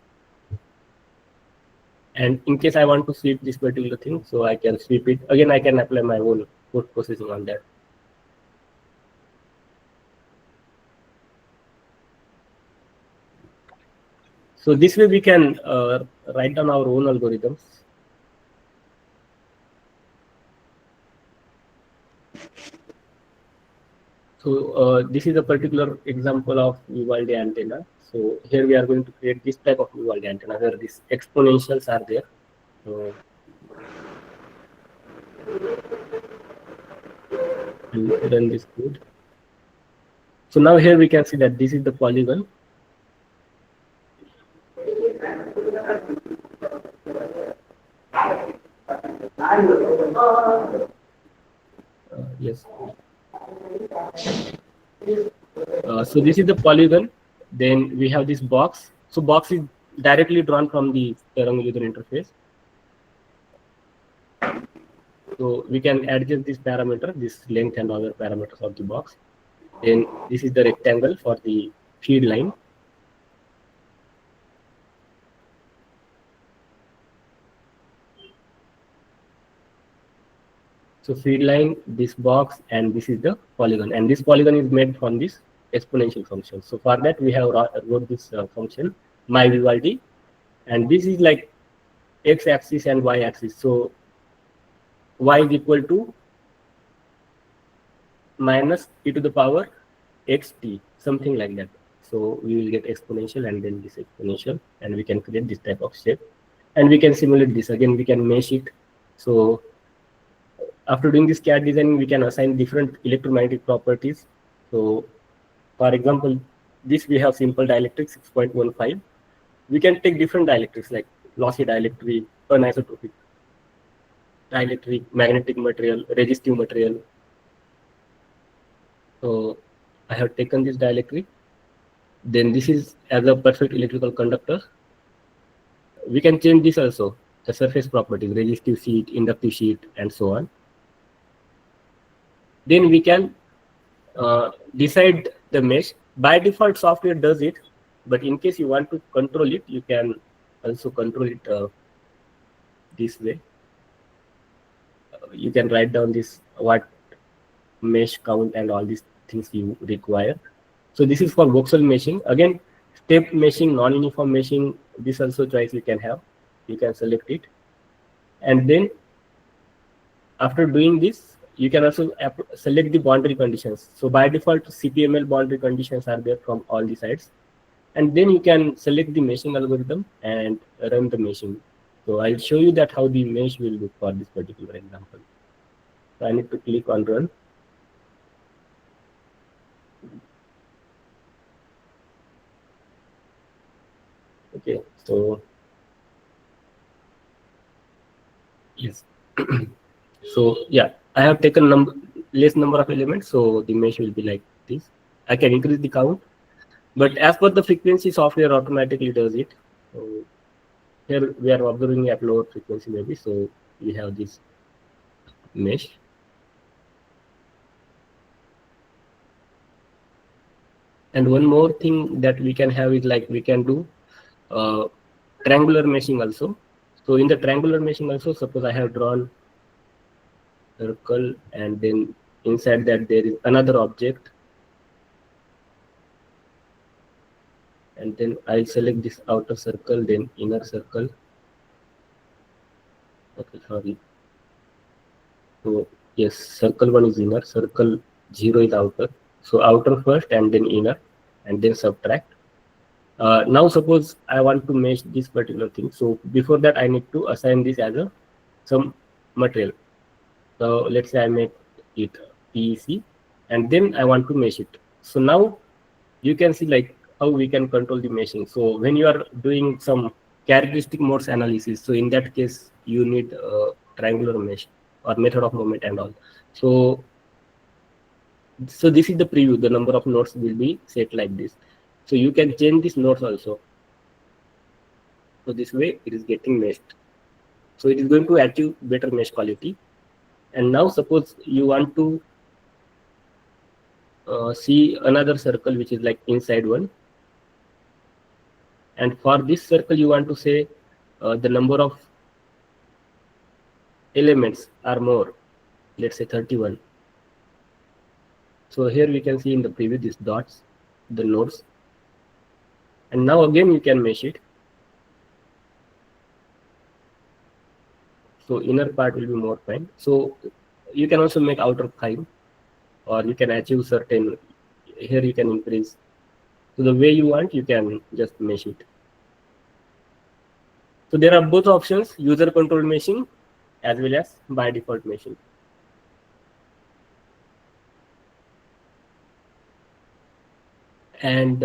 Speaker 7: And in case I want to sweep this particular thing, so I can sweep it. Again, I can apply my own post processing on that. So this way we can write down our own algorithms. So this is a particular example of Vivaldi antenna. So here we are going to create this type of Vivaldi antenna where these exponentials are there. So I'll run this code. So now here we can see that this is the polygon. Yes. So this is the polygon. Then we have this box. So box is directly drawn from the Terang user interface. So we can adjust this parameter, this length and other parameters of the box. Then this is the rectangle for the feed line. So feed line, this box, and this is the polygon. And this polygon is made from this exponential function. So for that, we have wrote this function, my Vivaldi. And this is like x-axis and y-axis. So y is equal to minus e to the power xt, something like that. So we will get exponential and then this exponential, and we can create this type of shape. And we can simulate this. Again, we can mesh it. So after doing this CAD design, we can assign different electromagnetic properties. So for example, this we have simple dielectric 6.15. We can take different dielectrics like lossy dielectric, anisotropic dielectric, magnetic material, resistive material. So I have taken this dielectric. Then this is as a perfect electrical conductor. We can change this also, the surface properties, resistive sheet, inductive sheet, and so on. Then we can decide the mesh. By default, software does it, but in case you want to control it, you can also control it this way. You can write down this what mesh count and all these things you require. So this is for voxel meshing. Again, step meshing, non-uniform meshing, this also choice you can have. You can select it. And then after doing this, you can also select the boundary conditions. So by default, CPML boundary conditions are there from all the sides. And then you can select the meshing algorithm and run the meshing. So I'll show you that how the mesh will look for this particular example. So I need to click on run. Okay, so yes. So yeah, I have taken less number of elements, so the mesh will be like this. I can increase the count, but as per the frequency, software automatically does it. So here we are observing at lower frequency maybe, so we have this mesh. And one more thing that we can have is like we can do triangular meshing also. So in the triangular meshing also, suppose I have drawn circle and then inside that there is another object, and then I'll select this outer circle, then inner circle, Okay, sorry. So yes, circle 1 is inner, circle 0 is outer. So outer first and then inner, and then subtract. Now suppose I want to mesh this particular thing. So before that I need to assign this as a some material. So let's say I make it PEC, and then I want to mesh it. So now you can see like how we can control the meshing. So when you are doing some characteristic modes analysis, so in that case you need a triangular mesh or method of moment and all. So this is the preview. The number of nodes will be set like this. So you can change these nodes also. So this way it is getting meshed. So it is going to achieve better mesh quality. And now suppose you want to see another circle which is like inside one. And for this circle you want to say the number of elements are more, let's say 31. So here we can see in the preview these dots, the nodes. And now again you can mesh it. So inner part will be more fine. So you can also make outer fine, or you can achieve certain, here you can increase. So the way you want, you can just mesh it. So there are both options, user controlled meshing as well as by default meshing. And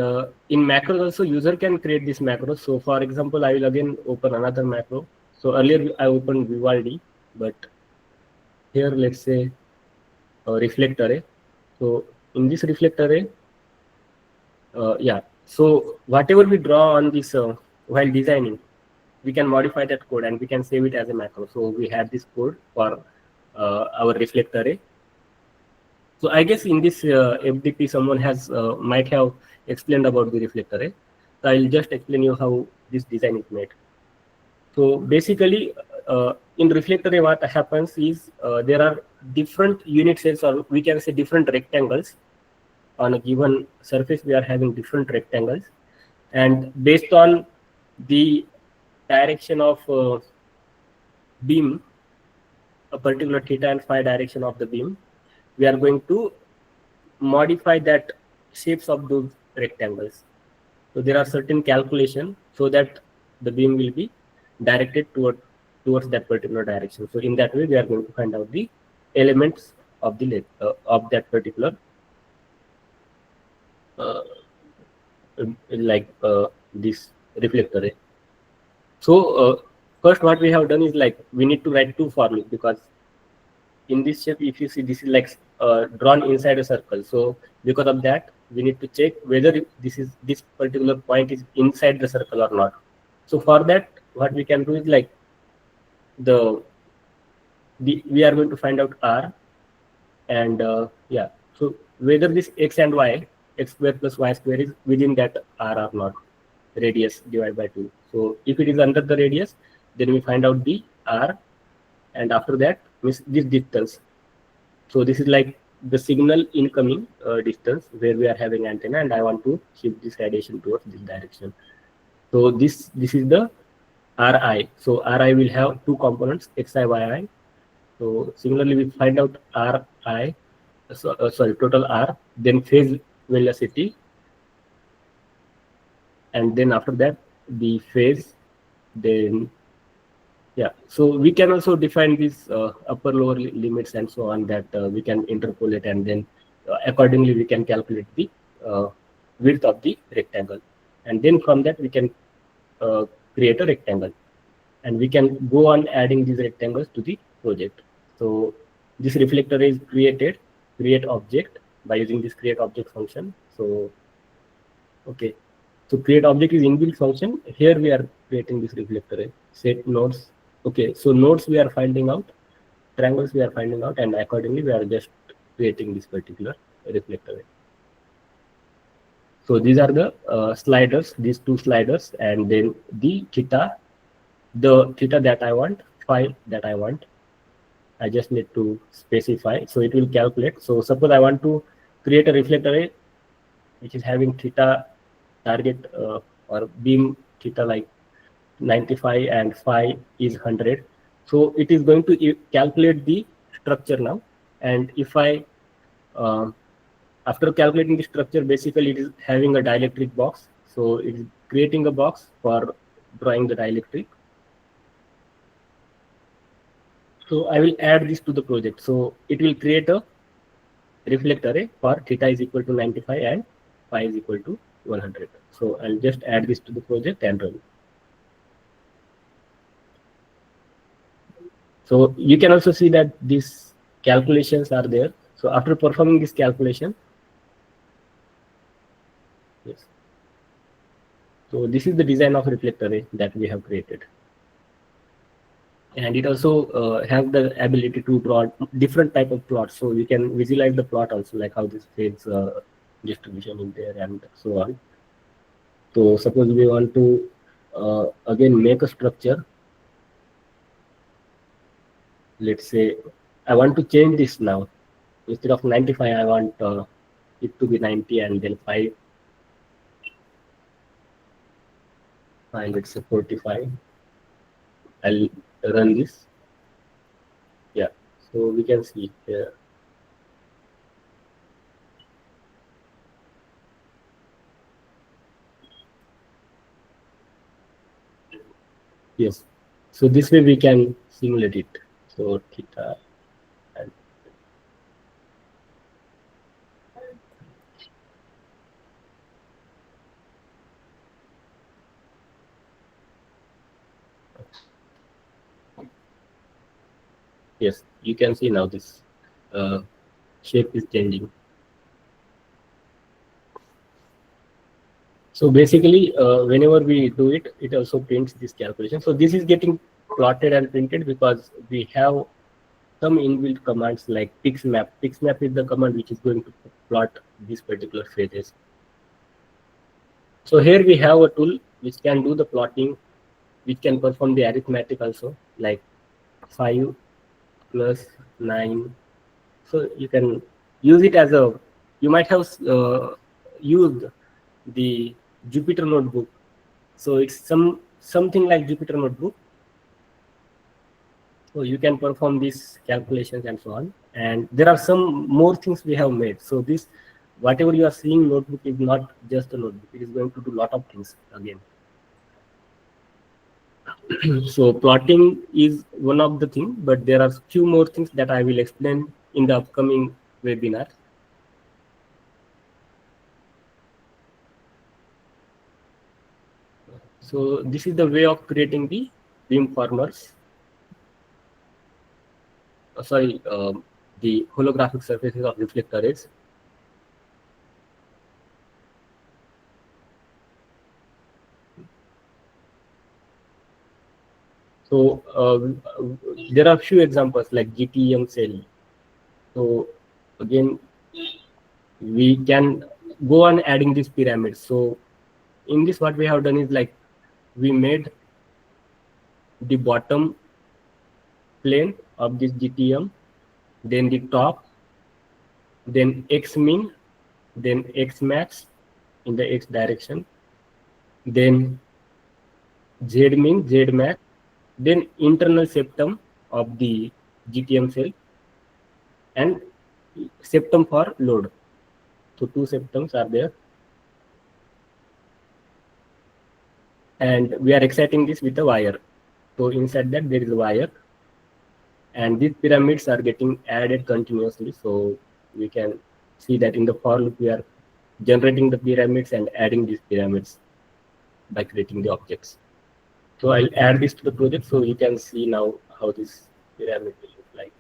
Speaker 7: in macros also user can create this macro. So for example, I will again open another macro. So earlier I opened Vivaldi, but here let's say a reflect array. So in this reflect array, yeah. So whatever we draw on this while designing, we can modify that code and we can save it as a macro. So we have this code for our reflect array. So I guess in this FDP, someone has might have explained about the reflect array. So I'll just explain you how this design is made. So basically, in reflect array, what happens is there are different unit cells, or we can say different rectangles. On a given surface, we are having different rectangles, and based on the direction of beam, a particular theta and phi direction of the beam, we are going to modify that shapes of those rectangles. So there are certain calculations so that the beam will be directed towards that particular direction. So in that way, we are going to find out the elements of the of that particular this reflector array. So first, what we have done is like we need to write two for loop, because in this shape, if you see, this is like drawn inside a circle. So because of that, we need to check whether this particular point is inside the circle or not. So for that, what we can do is like we are going to find out R, and yeah. So whether this x and y, x square plus y square, is within that R or not, radius divided by 2. So if it is under the radius, then we find out the R, and after that means this distance. So this is like the signal incoming distance where we are having antenna, and I want to shift this radiation towards this direction. So this is the Ri. So Ri will have two components, xi, yi. So similarly, we find out Ri, sorry, total R, then phase velocity, and then after that the phase, then yeah. So we can also define these upper lower limits and so on, that we can interpolate, and then accordingly we can calculate the width of the rectangle, and then from that we can create a rectangle, and we can go on adding these rectangles to the project. So this reflector is created, create object, by using this create object function. So okay, so create object is inbuilt function. Here we are creating this reflector array. Set nodes. Okay, so nodes we are finding out, triangles we are finding out, and accordingly we are just creating this particular reflector array. So these are the sliders, these two sliders, and then the theta that I want, phi that I want. I just need to specify, so it will calculate. So suppose I want to create a reflector array which is having theta target or beam theta like 95 and phi is 100. So it is going to calculate the structure now. And if I, after calculating the structure, basically it is having a dielectric box. So it is creating a box for drawing the dielectric. So I will add this to the project. So it will create a reflect array for theta is equal to 95 and phi is equal to 100. So I'll just add this to the project and run. So you can also see that these calculations are there. So after performing this calculation, yes. So this is the design of reflect array that we have created. And it also has the ability to draw different type of plots. So we can visualize the plot also, like how this fades distribution in there and so on. So suppose we want to again make a structure. Let's say I want to change this now. Instead of 95, I want it to be 90 and then 5. And let's say 45. I'll run this. Yeah, so we can see here. Yes, so this way we can simulate it. So theta and yes, you can see now this shape is changing. So basically, whenever we do it, it also prints this calculation. So this is getting plotted and printed because we have some inbuilt commands like pixmap. Pixmap is the command which is going to plot these particular phases. So here we have a tool which can do the plotting, which can perform the arithmetic also, like 5 plus 9. So you can use it as a, you might have used the Jupyter notebook. So it's something like Jupyter notebook. So you can perform these calculations and so on. And there are some more things we have made. So this, whatever you are seeing notebook is not just a notebook. It is going to do a lot of things again. So plotting is one of the things, but there are few more things that I will explain in the upcoming webinar. So this is the way of creating the beamformers. The holographic surfaces of reflect arrays. So there are few examples like GTEM cell. So again, we can go on adding these pyramids. So in this, what we have done is like we made the bottom plane of this GTM, then the top, then X min, then X max in the X direction, then Z min, Z max, then internal septum of the GTM cell, and septum for load. So two septums are there. And we are exciting this with a wire. So inside that there is a wire. And these pyramids are getting added continuously. So we can see that in the for loop we are generating the pyramids and adding these pyramids by creating the objects. So I'll add this to the project so you can see now how this pyramid will look like.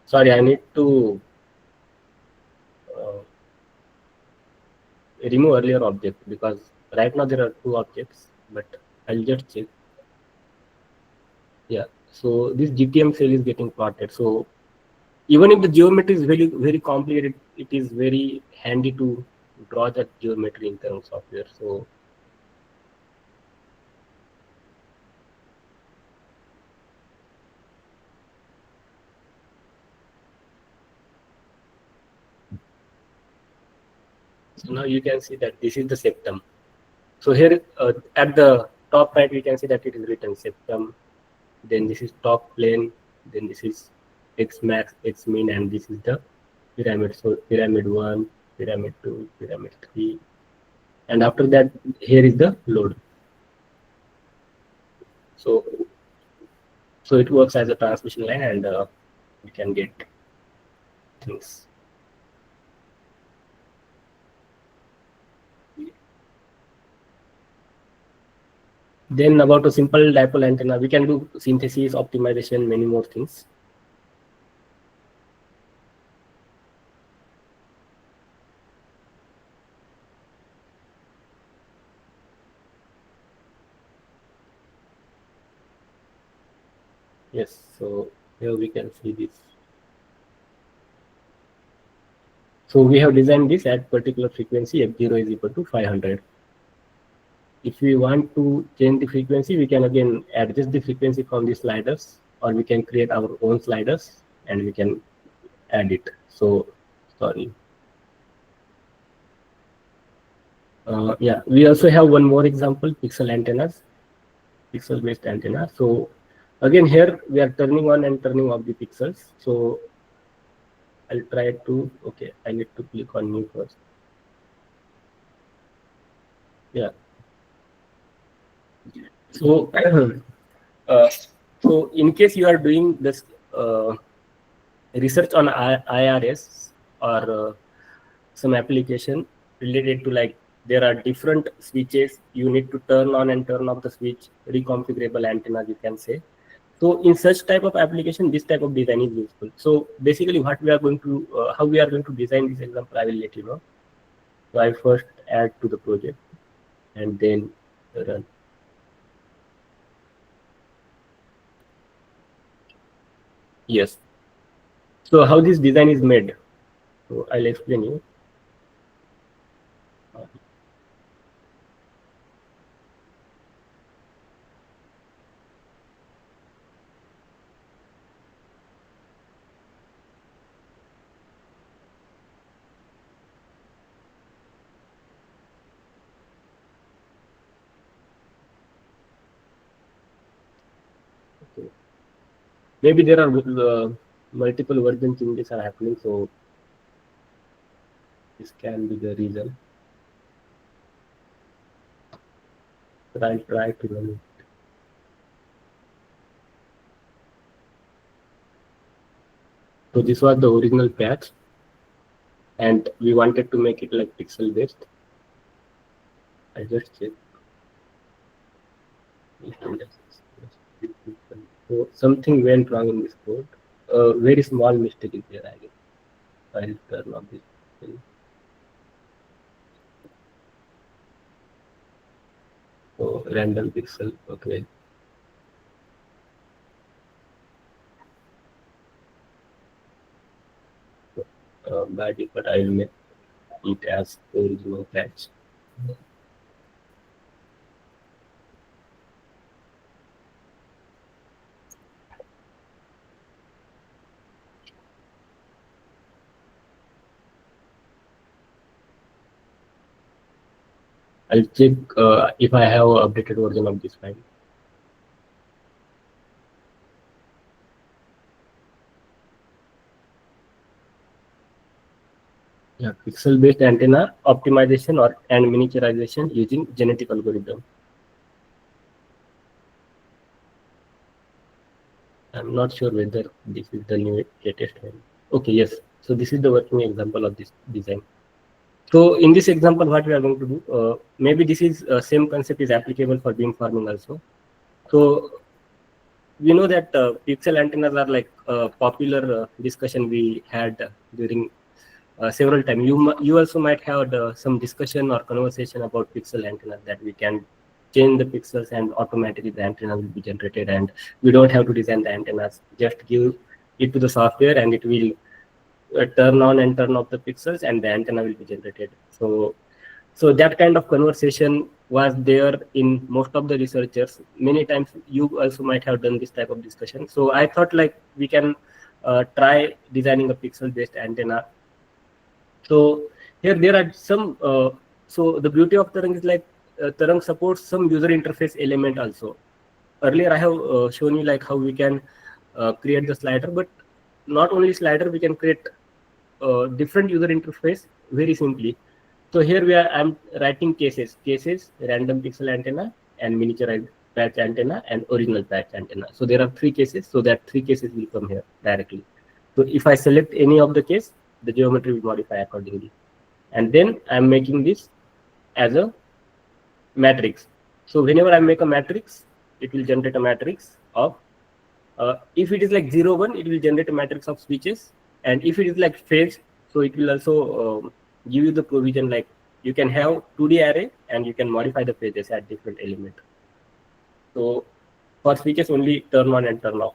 Speaker 7: Sorry, I need to remove earlier object because right now there are two objects, but I'll just check. Yeah, so this GTM cell is getting plotted. So even if the geometry is very, very complicated, it is very handy to draw that geometry in terms of software. So now you can see that this is the septum. So here at the top right, we can see that it is written septum. Then this is top plane. Then this is x max, x min, and this is the pyramid. So pyramid 1, pyramid 2, pyramid 3, and after that here is the load. So it works as a transmission line, and we can get things. Then about a simple dipole antenna, we can do synthesis, optimization, many more things. Yes, so here we can see this. So we have designed this at particular frequency, f0 is equal to 500. If we want to change the frequency, we can again adjust the frequency from the sliders, or we can create our own sliders and we can add it. So sorry. Yeah, we also have one more example, pixel antennas, pixel based antenna. So again, here we are turning on and turning off the pixels. So I'll try to, okay, I need to click on new first. Yeah. So, so in case you are doing this research on IRS or some application related to, like, there are different switches, you need to turn on and turn off the switch, reconfigurable antennas, you can say. So in such type of application, this type of design is useful. So basically what we are going to, how we are going to design this example, I will let you know. So I first add to the project and then run. Yes. So how this design is made? So I'll explain you. Okay. Maybe there are multiple version changes are happening, so this can be the reason. But I'll try to run it. So this was the original patch, and we wanted to make it like pixel based. I just checked. So something went wrong in this code. A very small mistake is there, I guess. I'll turn off this thing. So random pixel, okay. Bad, but I will make it as original patch. I'll check if I have an updated version of this file. Yeah, pixel-based antenna optimization and miniaturization using genetic algorithm. I'm not sure whether this is the new latest one. Okay, yes. So this is the working example of this design. So in this example, what we are going to do, maybe this is same concept is applicable for beamforming also. So we know that pixel antennas are like a popular discussion we had during several times. You also might have some discussion or conversation about pixel antennas, that we can change the pixels and automatically the antenna will be generated, and we don't have to design the antennas. Just give it to the software and it will turn on and turn off the pixels and the antenna will be generated. So that kind of conversation was there in most of the researchers. Many times you also might have done this type of discussion. So I thought like we can try designing a pixel based antenna. So here there are some, so the beauty of the thing is like Tarang supports some user interface element also. Earlier I have shown you like how we can create the slider, but not only slider, we can create different user interface very simply. So here I'm writing cases, random pixel antenna and miniaturized patch antenna and original patch antenna. So there are 3 cases, so that 3 cases will come here directly. So if I select any of the case, the geometry will modify accordingly. And then I'm making this as a matrix. So whenever I make a matrix, it will generate a matrix of, if it is like 0, 1, it will generate a matrix of switches. And if it is like phase, so it will also give you the provision, like you can have 2D array and you can modify the phases at different element. So for switches only turn on and turn off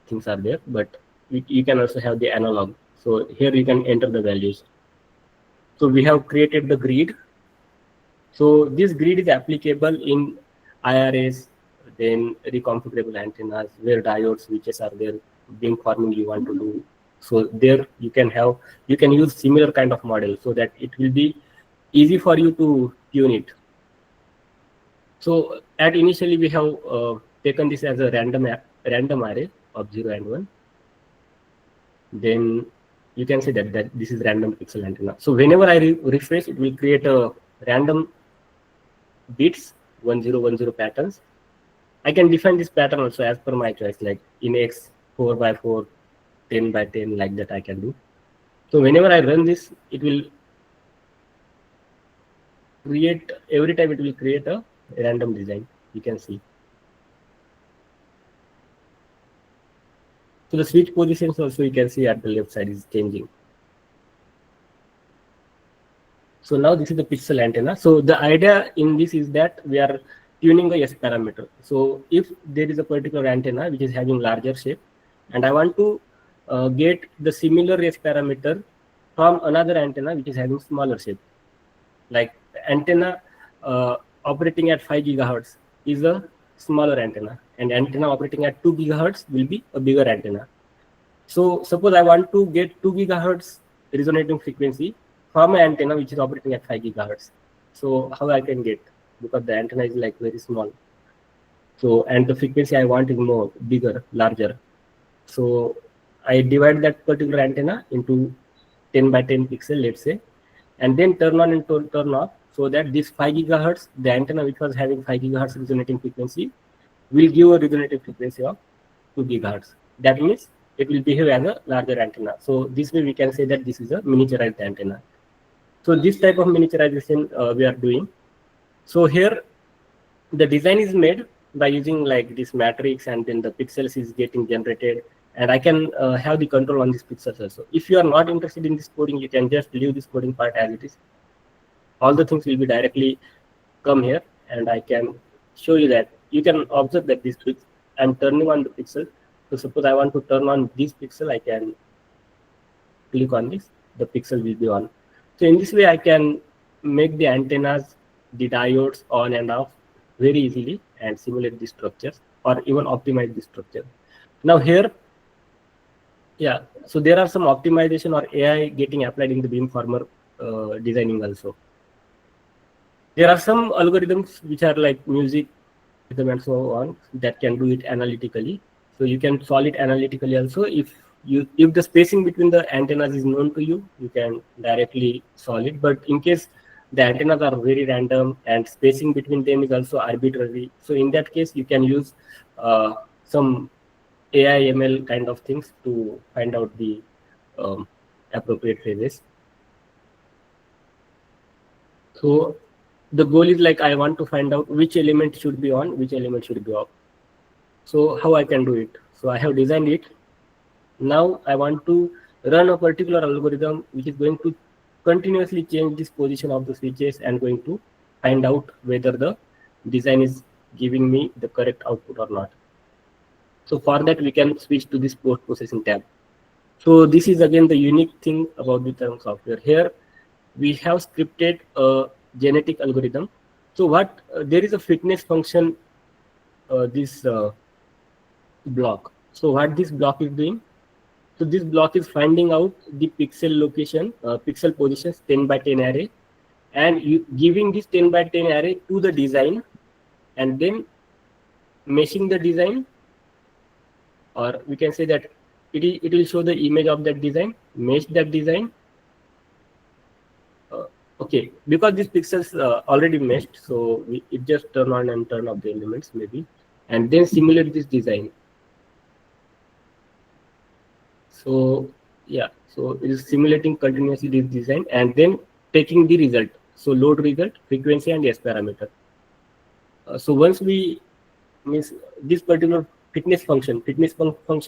Speaker 7: things are there, but you can also have the analog. So here you can enter the values. So we have created the grid. So this grid is applicable in IRAs, then reconfigurable antennas where diodes, switches are there, beamforming you want to do. So there you can use similar kind of model so that it will be easy for you to tune it. So at initially we have taken this as a random array of 0 and 1. Then you can say that this is random pixel antenna. So whenever I refresh, it will create a random bits 1010 patterns. I can define this pattern also as per my choice, like in X 4 by 4, 10 by 10, like that I can do. So whenever I run this, it will create, every time it will create a random design, you can see. So the switch positions also you can see at the left side is changing. So now this is the pixel antenna. So the idea in this is that we are tuning the S parameter. So if there is a particular antenna which is having larger shape, and I want to get the similar S parameter from another antenna which is having smaller shape, like antenna operating at 5 gigahertz is a smaller antenna, and antenna operating at 2 gigahertz will be a bigger antenna. So suppose I want to get 2 gigahertz resonating frequency from an antenna which is operating at 5 gigahertz. So how I can get, because the antenna is like very small. So, and the frequency I want is more bigger, larger. So I divide that particular antenna into 10 by 10 pixel, let's say, and then turn on and turn off, so that this 5 gigahertz, the antenna which was having 5 gigahertz resonating frequency, will give a resonating frequency of 2 gigahertz. That means it will behave as a larger antenna. So this way we can say that this is a miniaturized antenna. So this type of miniaturization we are doing. So here the design is made by using like this matrix, and then the pixels is getting generated, and I can have the control on these pixels also. If you are not interested in this coding, you can just leave this coding part as it is. All the things will be directly come here, and I can show you that. You can observe that this I'm turning on the pixel. So suppose I want to turn on this pixel, I can click on this, the pixel will be on. So in this way I can make the antennas, the diodes on and off very easily and simulate the structures or even optimize the structure. Now here, yeah, so there are some optimization or AI getting applied in the beamformer designing also. There are some algorithms which are like music rhythm and so on that can do it analytically. So you can solve it analytically also. If the spacing between the antennas is known to you, you can directly solve it. But in case the antennas are very random and spacing between them is also arbitrary, so in that case you can use some AI ML kind of things to find out the appropriate phases. So the goal is like I want to find out which element should be on, which element should be off. So how I can do it? So I have designed it. Now I want to run a particular algorithm which is going to continuously change this position of the switches and going to find out whether the design is giving me the correct output or not. So for that we can switch to this post processing tab. So this is again the unique thing about the Tarang software. Here we have scripted a genetic algorithm. So what there is a fitness function, this block. So what this block is doing? So this block is finding out the pixel location, pixel positions 10 by 10 array, and you giving this 10 by 10 array to the design, and then meshing the design, or we can say that it will show the image of that design, mesh that design. Okay, because these pixels already meshed, so it just turn on and turn off the elements maybe, and then simulate this design. So yeah, so it is simulating continuously this design and then taking the result. So load result, frequency, and S parameter. So once we means this particular fitness function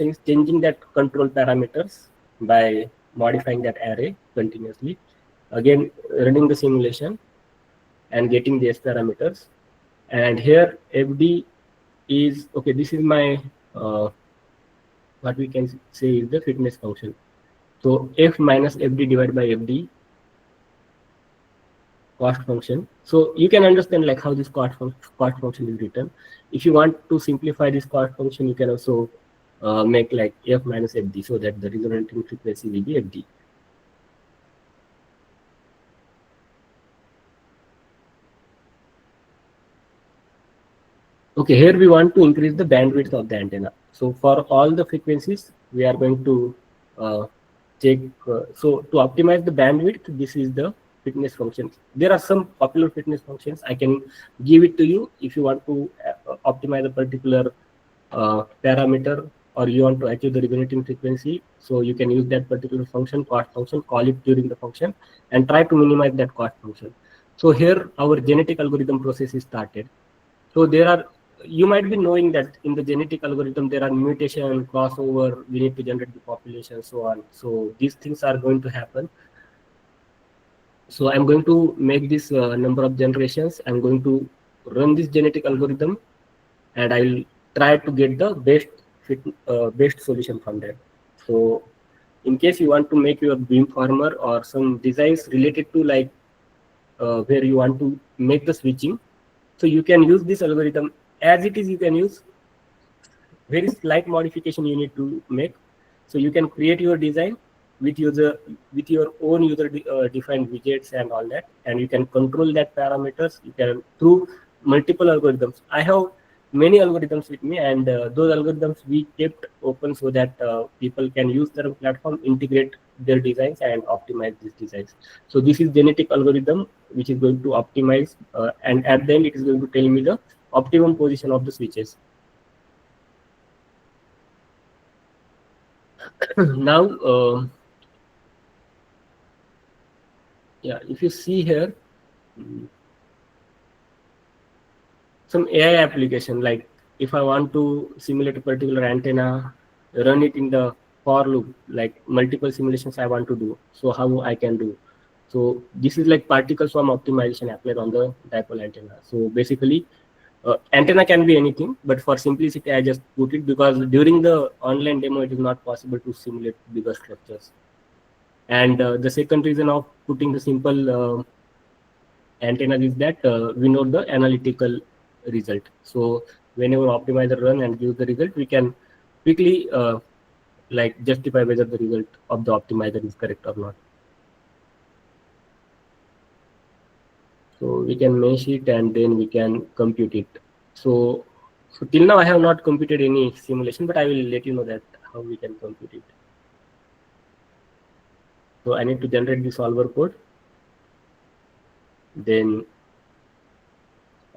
Speaker 7: is changing that control parameters by modifying that array continuously. Again, running the simulation and getting the S parameters. And here FD is okay. This is my what we can say is the fitness function. So F minus FD divided by FD cost function. So you can understand like how this cost function is written. If you want to simplify this cost function, you can also make like F minus FD, so that the resulting frequency will be FD. Okay, here we want to increase the bandwidth of the antenna. So for all the frequencies, we are going to check. So to optimize the bandwidth, this is the fitness function. There are some popular fitness functions. I can give it to you if you want to optimize a particular parameter, or you want to achieve the resonating frequency. So you can use that particular function, cost function, call it during the function, and try to minimize that cost function. So here our genetic algorithm process is started. So there are, you might be knowing that in the genetic algorithm there are mutation, crossover, we need to generate the population, so on. So these things are going to happen. So I'm going to make this number of generations. I'm going to run this genetic algorithm, and I'll try to get the best solution from that. So in case you want to make your beamformer or some designs related to like where you want to make the switching, so you can use this algorithm as it is. You can use very slight modification you need to make. So you can create your design with your own user defined widgets and all that, and you can control that parameters. You can through multiple algorithms. I have many algorithms with me, and those algorithms we kept open so that people can use their platform, integrate their designs, and optimize these designs. So this is genetic algorithm which is going to optimize, and at the end it is going to tell me the optimum position of the switches. Now yeah, if you see here some AI application, like if I want to simulate a particular antenna, run it in the for loop, like multiple simulations I want to do, so how I can do. So this is like particle swarm optimization applied on the dipole antenna. So basically antenna can be anything, but for simplicity I just put it because during the online demo it is not possible to simulate bigger structures. And the second reason of putting the simple antennas is that we know the analytical result. So whenever optimizer run and give the result, we can quickly like justify whether the result of the optimizer is correct or not. So we can mesh it and then we can compute it. So till now I have not computed any simulation, but I will let you know that how we can compute it. So I need to generate the solver code. Then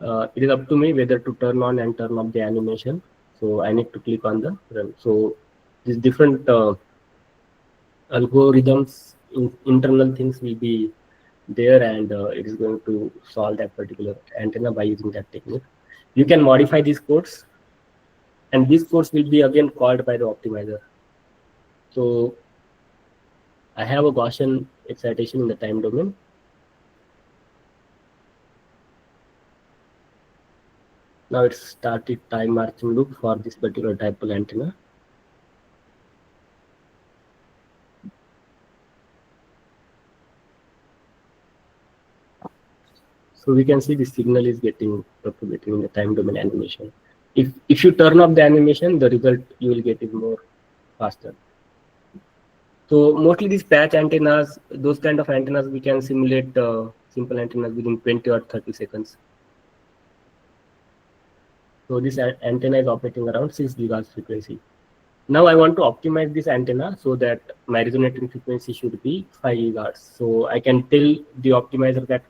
Speaker 7: it is up to me whether to turn on and turn off the animation. So I need to click on the run. So these different algorithms, internal things will be there, and it is going to solve that particular antenna by using that technique. You can modify these codes, and these codes will be again called by the optimizer. So I have a Gaussian excitation in the time domain. Now it's started time marching loop for this particular dipole antenna. So we can see the signal is getting propagating in the time domain animation. If you turn off the animation, the result you will get is more faster. So mostly these patch antennas, those kind of antennas, we can simulate simple antenna within 20 or 30 seconds. So this antenna is operating around 6 gigahertz frequency. Now I want to optimize this antenna so that my resonating frequency should be 5 gigahertz. So I can tell the optimizer that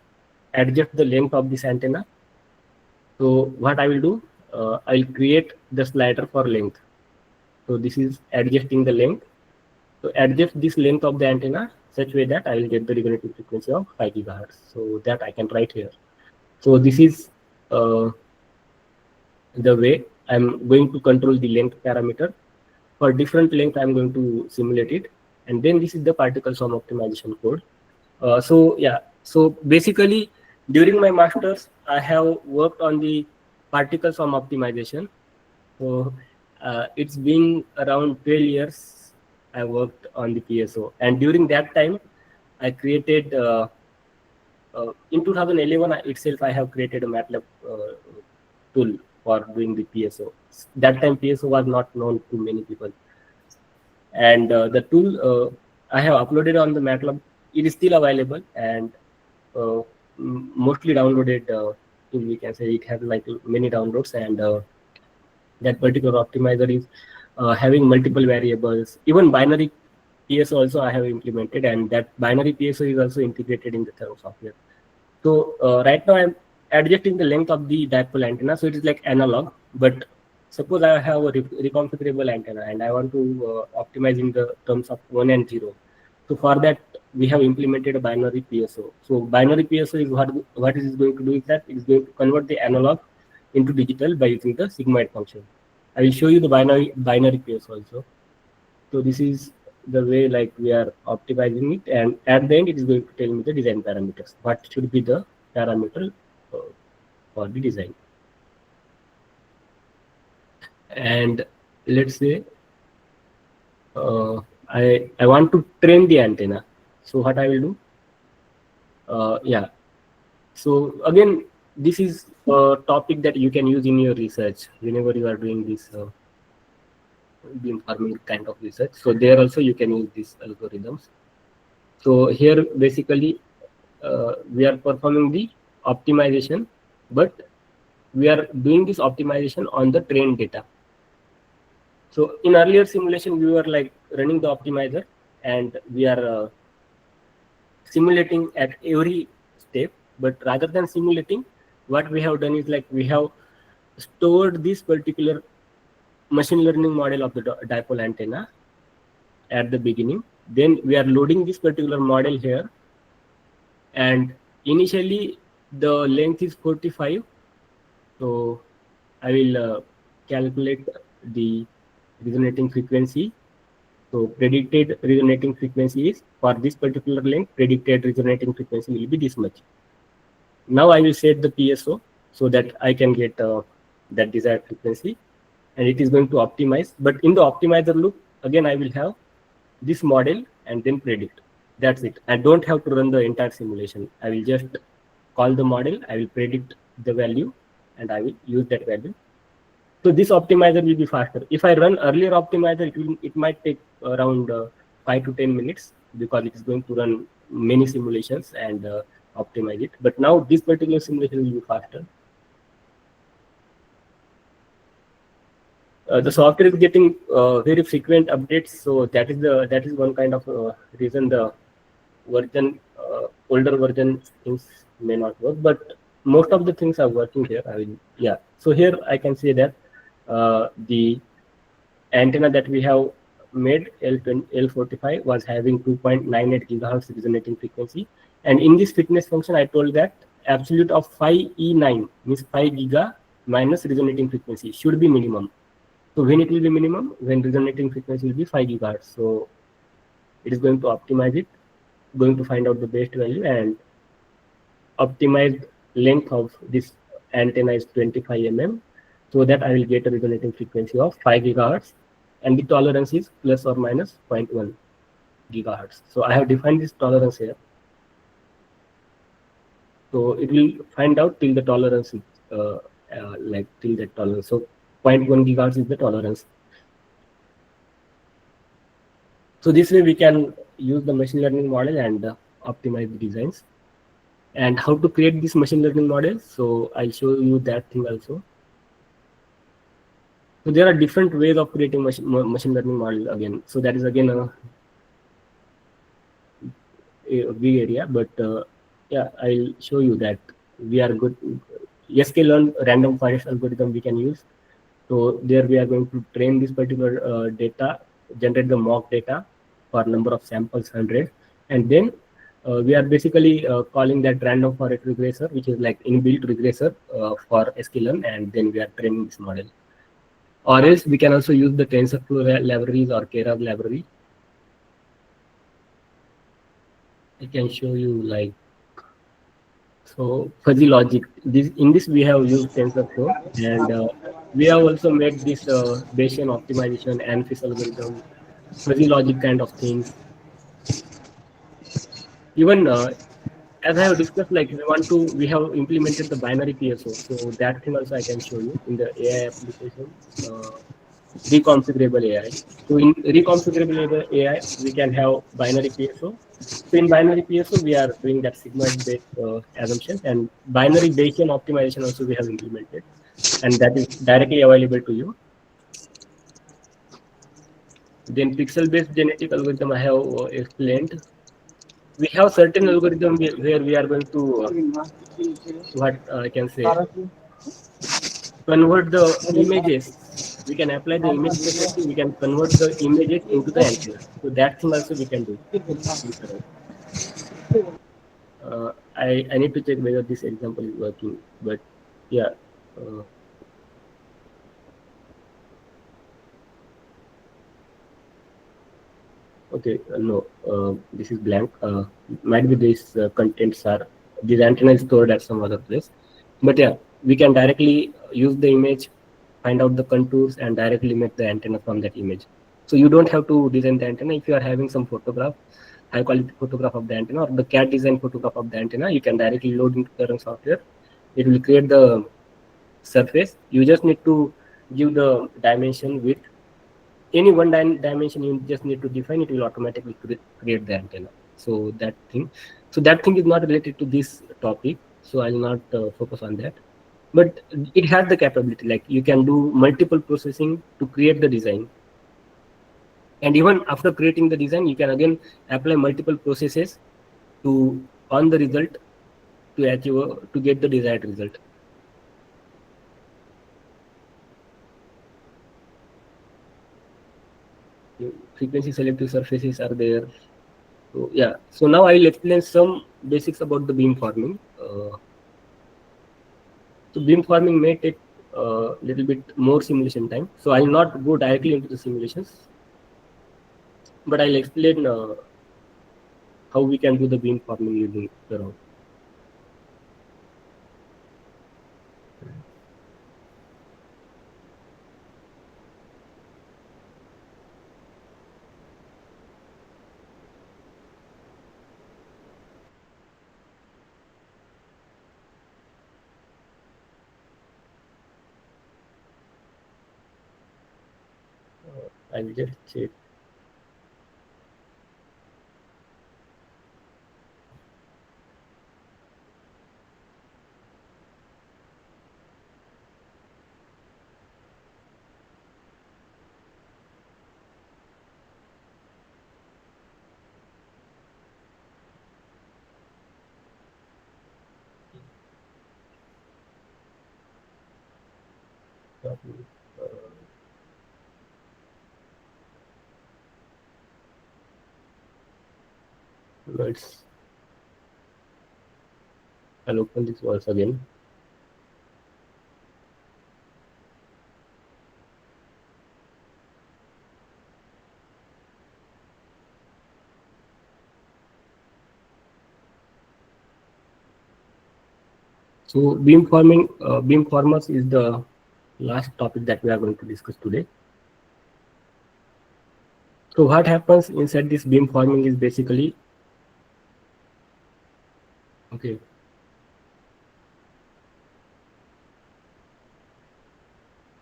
Speaker 7: adjust the length of this antenna. So what I will do, I'll create the slider for length. So this is adjusting the length. So adjust this length of the antenna such way that I will get the resonating frequency of 5 gigahertz. So that I can write here. So this is the way I'm going to control the length parameter. For different length, I'm going to simulate it. And then this is the particle sum optimization code. So basically during my masters, I have worked on the particle sum optimization. So it's been around 12 years I worked on the PSO. And during that time, I created, in 2011 itself, I have created a MATLAB tool for doing the PSO. That time PSO was not known to many people. And the tool I have uploaded on the MATLAB, it is still available and mostly downloaded. We can say it has like many downloads, and that particular optimizer is having multiple variables. Even binary PSO also I have implemented, and that binary PSO is also integrated in the Thermo software. So right now I'm adjusting the length of the dipole antenna, so it is like analog. But suppose I have a reconfigurable antenna and I want to optimize in the terms of 1 and 0. So for that we have implemented a binary PSO. So binary PSO is what it is going to do is that it is going to convert the analog into digital by using the sigmoid function. I will show you the binary PSO also. So this is the way like we are optimizing it, and at the end it is going to tell me the design parameters. What should be the parameter for the design. And let's say I want to train the antenna. So what I will do? Yeah. So again, this is a topic that you can use in your research whenever you are doing this beam farming kind of research. So there also you can use these algorithms. So here basically we are performing the optimization, but we are doing this optimization on the trained data. So in earlier simulation, we were like running the optimizer and we are simulating at every step. But rather than simulating, what we have done is like we have stored this particular machine learning model of the dipole antenna at the beginning. Then we are loading this particular model here. And initially the length is 45. So I will calculate the resonating frequency. So predicted resonating frequency is for this particular length, predicted resonating frequency will be this much. Now I will set the PSO so that I can get that desired frequency, and it is going to optimize. But in the optimizer loop, again, I will have this model and then predict. That's it. I don't have to run the entire simulation. I will just call the model, I will predict the value, and I will use that value. So this optimizer will be faster. If I run earlier optimizer, it might take around 5 to 10 minutes because it is going to run many simulations and optimize it. But now this particular simulation will be faster. The software is getting very frequent updates, so that is one kind of reason the version older version things may not work, but most of the things are working here. So here I can say that the antenna that we have made L45 was having 2.98 gigahertz resonating frequency, and in this fitness function I told that absolute of 5E9 means 5 giga minus resonating frequency should be minimum. So when it will be minimum, when resonating frequency will be 5 gigahertz. So it is going to optimize it, going to find out the best value, and optimized length of this antenna is 25 mm, so that I will get a resonating frequency of 5 gigahertz, and the tolerance is plus or minus 0.1 gigahertz. So I have defined this tolerance here. So it will find out till the tolerance is like till that tolerance. So 0.1 gigahertz is the tolerance. So this way we can use the machine learning model and optimize the designs. and how to create this machine learning model. So I'll show you that thing also. So there are different ways of creating machine learning model again. So that is again a big area, but yeah, I'll show you that we are good. sklearn random forest algorithm we can use. So there we are going to train this particular data, generate the mock data for number of samples 100, and then we are basically calling that random forest regressor, which is like inbuilt regressor for sklearn, and then we are training this model. Or else we can also use the TensorFlow libraries or Keras library. I can show you like, so fuzzy logic. In this we have used TensorFlow, and we have also made this Bayesian optimization and FIS algorithm, fuzzy logic kind of things. Even as I have discussed, like we have implemented the binary PSO. So that thing also I can show you in the AI application, reconfigurable AI. So in reconfigurable AI, we can have binary PSO. So in binary PSO, we are doing that sigmoid-based assumption, and binary Bayesian optimization also we have implemented, and that is directly available to you. Then pixel-based genetic algorithm I have explained. We have certain algorithm where we are going to what I can say, convert the images. We can apply the image processing. We can convert the images into the antenna. So that thing also we can do. I need to check whether this example is working, but yeah. Okay, no, this is blank. Might be these contents are, this antenna is stored at some other place. But yeah, we can directly use the image, find out the contours, and directly make the antenna from that image. So you don't have to design the antenna. If you are having some photograph, high quality photograph of the antenna, or the CAD design photograph of the antenna, you can directly load into current software. It will create the surface. You just need to give the dimension width. Any one dimension you just need to define, it will automatically create the antenna. So that thing is not related to this topic, so I'll not focus on that, but it has the capability, like you can do multiple processing to create the design, and even after creating the design you can again apply multiple processes to on the result to achieve to get the desired result. Frequency selective surfaces are there. So yeah, so now I will explain some basics about the beamforming. So beamforming may take a little bit more simulation time. So I will not go directly into the simulations, but I'll explain how we can do the beamforming using the route. I will just check. I'll open this once again. So beamformers is the last topic that we are going to discuss today. So what happens inside this beamforming is basically, okay.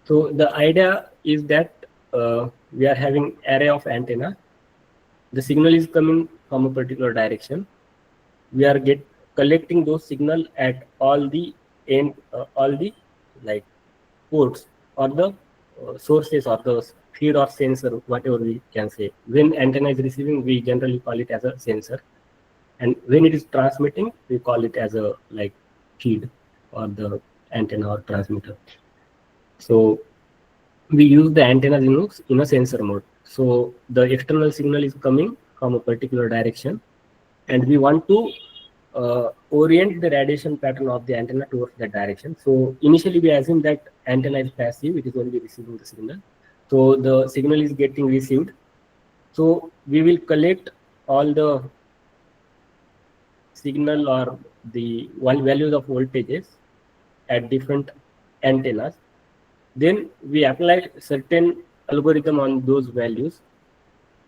Speaker 7: So the idea is that we are having array of antenna. The signal is coming from a particular direction. We are collecting those signal at all the end, all the like ports or the sources or the feed or sensor, whatever we can say. When antenna is receiving, we generally call it as a sensor, and when it is transmitting, we call it as a like feed or the antenna or transmitter. So we use the antenna in a sensor mode. So the external signal is coming from a particular direction, and we want to orient the radiation pattern of the antenna towards that direction. So initially we assume that antenna is passive, it is only receiving the signal. So the signal is getting received. So we will collect all the signal or the values of voltages at different antennas. Then we apply certain algorithm on those values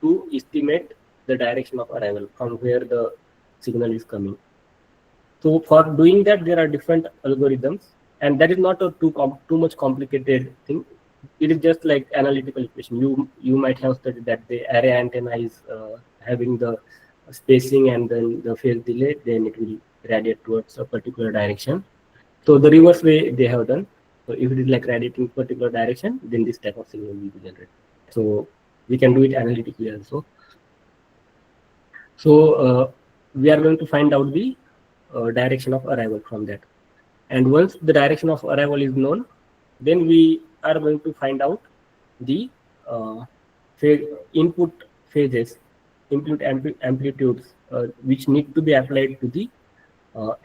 Speaker 7: to estimate the direction of arrival from where the signal is coming. So for doing that, there are different algorithms, and that is not a too much complicated thing. It is just like analytical equation. You might have studied that the array antenna is having the spacing and then the phase delay, then it will radiate towards a particular direction. So the reverse way they have done. So if it is like radiating particular direction, then this type of signal will be generated. So we can do it analytically also. So we are going to find out the direction of arrival from that. And once the direction of arrival is known, then we are going to find out the input phases, input amplitudes, which need to be applied to the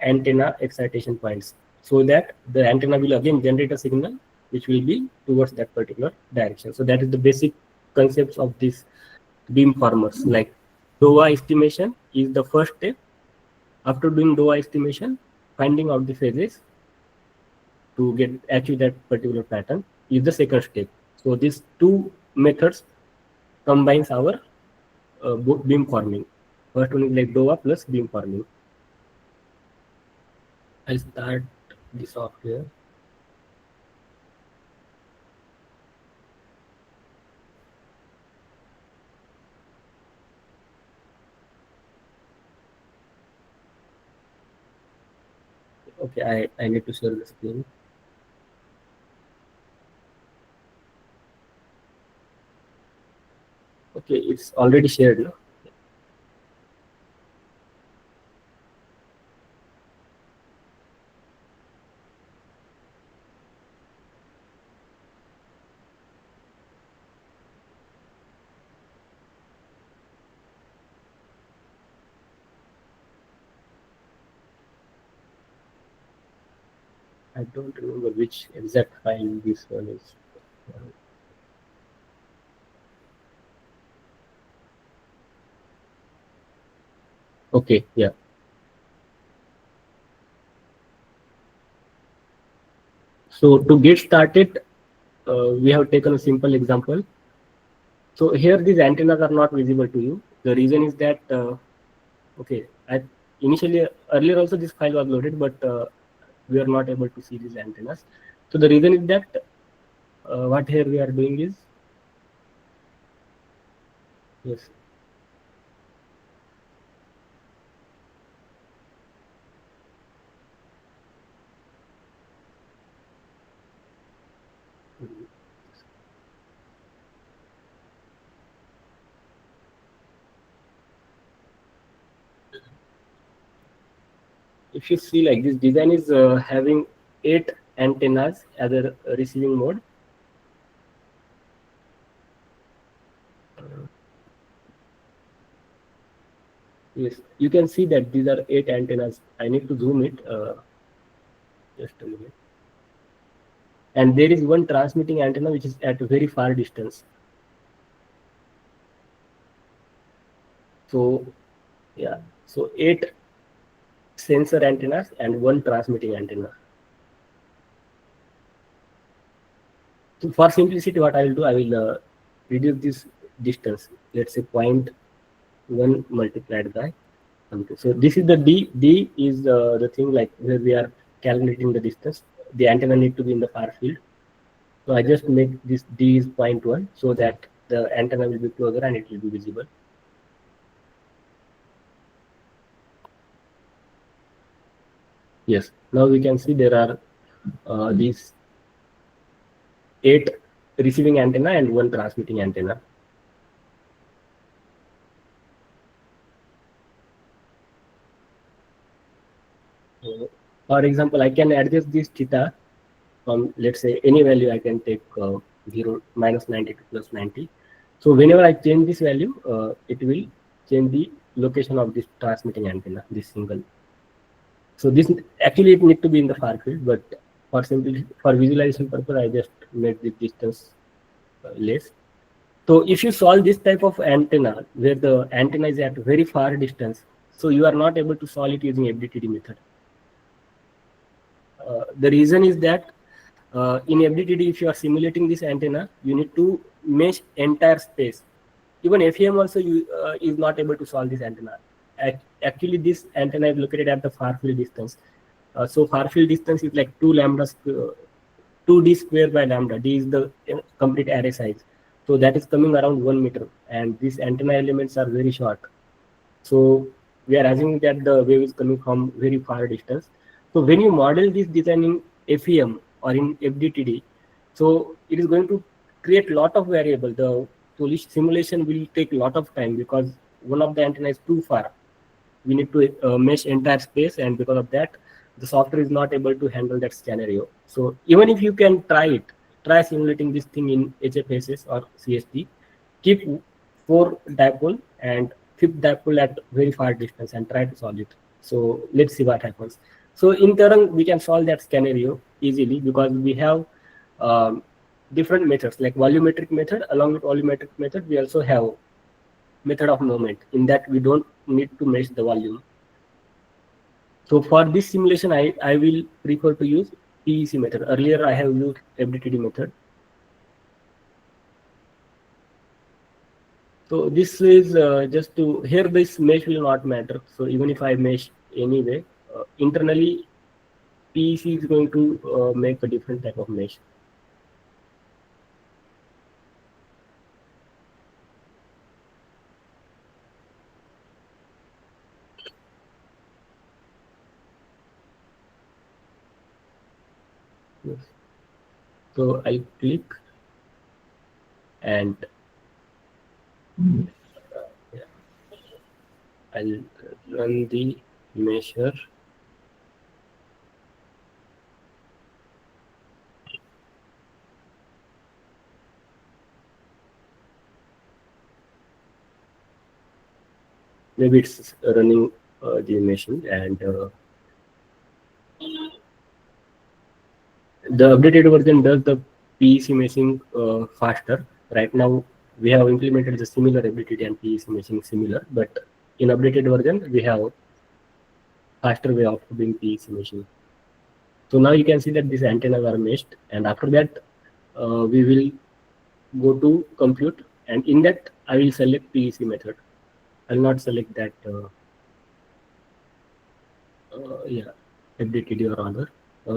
Speaker 7: antenna excitation points, so that the antenna will again generate a signal which will be towards that particular direction. So that is the basic concepts of this beamformers. Like DOA estimation is the first step. After doing DOA estimation, finding out the phases to achieve that particular pattern is the second step. So these two methods combines our beamforming. First one is like DOA plus beamforming. I'll start the software. Okay, I need to share the screen. Okay, it's already shared now. I don't remember which exact file this one is. Okay, yeah. So to get started, we have taken a simple example. So here these antennas are not visible to you. The reason is that, okay, initially earlier also this file was loaded, but we are not able to see these antennas. So the reason is that what here we are doing is, yes. If you see, like, this design is having 8 antennas as a receiving mode. Yes, you can see that these are 8 antennas. I need to zoom it. Just a minute. And there is one transmitting antenna which is at a very far distance. So yeah, so 8 sensor antennas and 1 transmitting antenna. So for simplicity, what I will do, I will reduce this distance. Let's say 0.1 multiplied by something. So this is the D. D is the thing like where we are calculating the distance. The antenna need to be in the far field. So I just make this D is 0.1 so that the antenna will be closer and it will be visible. Yes, now we can see there are these 8 receiving antenna and 1 transmitting antenna. For example, I can adjust this theta from, let's say, any value. I can take 0, -90 to +90. So whenever I change this value, it will change the location of this transmitting antenna, this single. So this actually it need to be in the far field, but for visualization purpose, I just made the distance less. So if you solve this type of antenna where the antenna is at very far distance, so you are not able to solve it using FDTD method. The reason is that in FDTD, if you are simulating this antenna, you need to mesh entire space. Even FEM also is not able to solve this antenna. Actually, this antenna is located at the far field distance. So far field distance is like 2 lambda 2d square by lambda. D is the complete array size. So that is coming around 1 meter, and these antenna elements are very short. So we are assuming that the wave is coming from very far distance. So when you model this design in FEM or in FDTD, so it is going to create a lot of variable. The simulation will take a lot of time because one of the antenna is too far. We need to mesh entire space, and because of that, the software is not able to handle that scenario. So even if you can try simulating this thing in HFSS or CST, keep 4 dipole and 5th dipole at very far distance and try to solve it. So let's see what happens. So in Terang, we can solve that scenario easily because we have different methods like volumetric method. Along with volumetric method, we also have method of moment. In that, we don't need to measure the volume. So for this simulation, I will prefer to use PEC method. Earlier, I have used FDTD method. So this is just to, here this mesh will not matter. So even if I mesh anyway, internally PEC is going to make a different type of mesh. Yes. So I'll click and I'll run the measure. Maybe it's running the machine, and the updated version does the PEC meshing faster. Right now, we have implemented the similar FDTD and PEC meshing similar, but in updated version, we have faster way of doing PEC meshing. So now you can see that these antennas are meshed, and after that, we will go to compute, and in that, I will select PEC method. I'll not select that FDTD or other.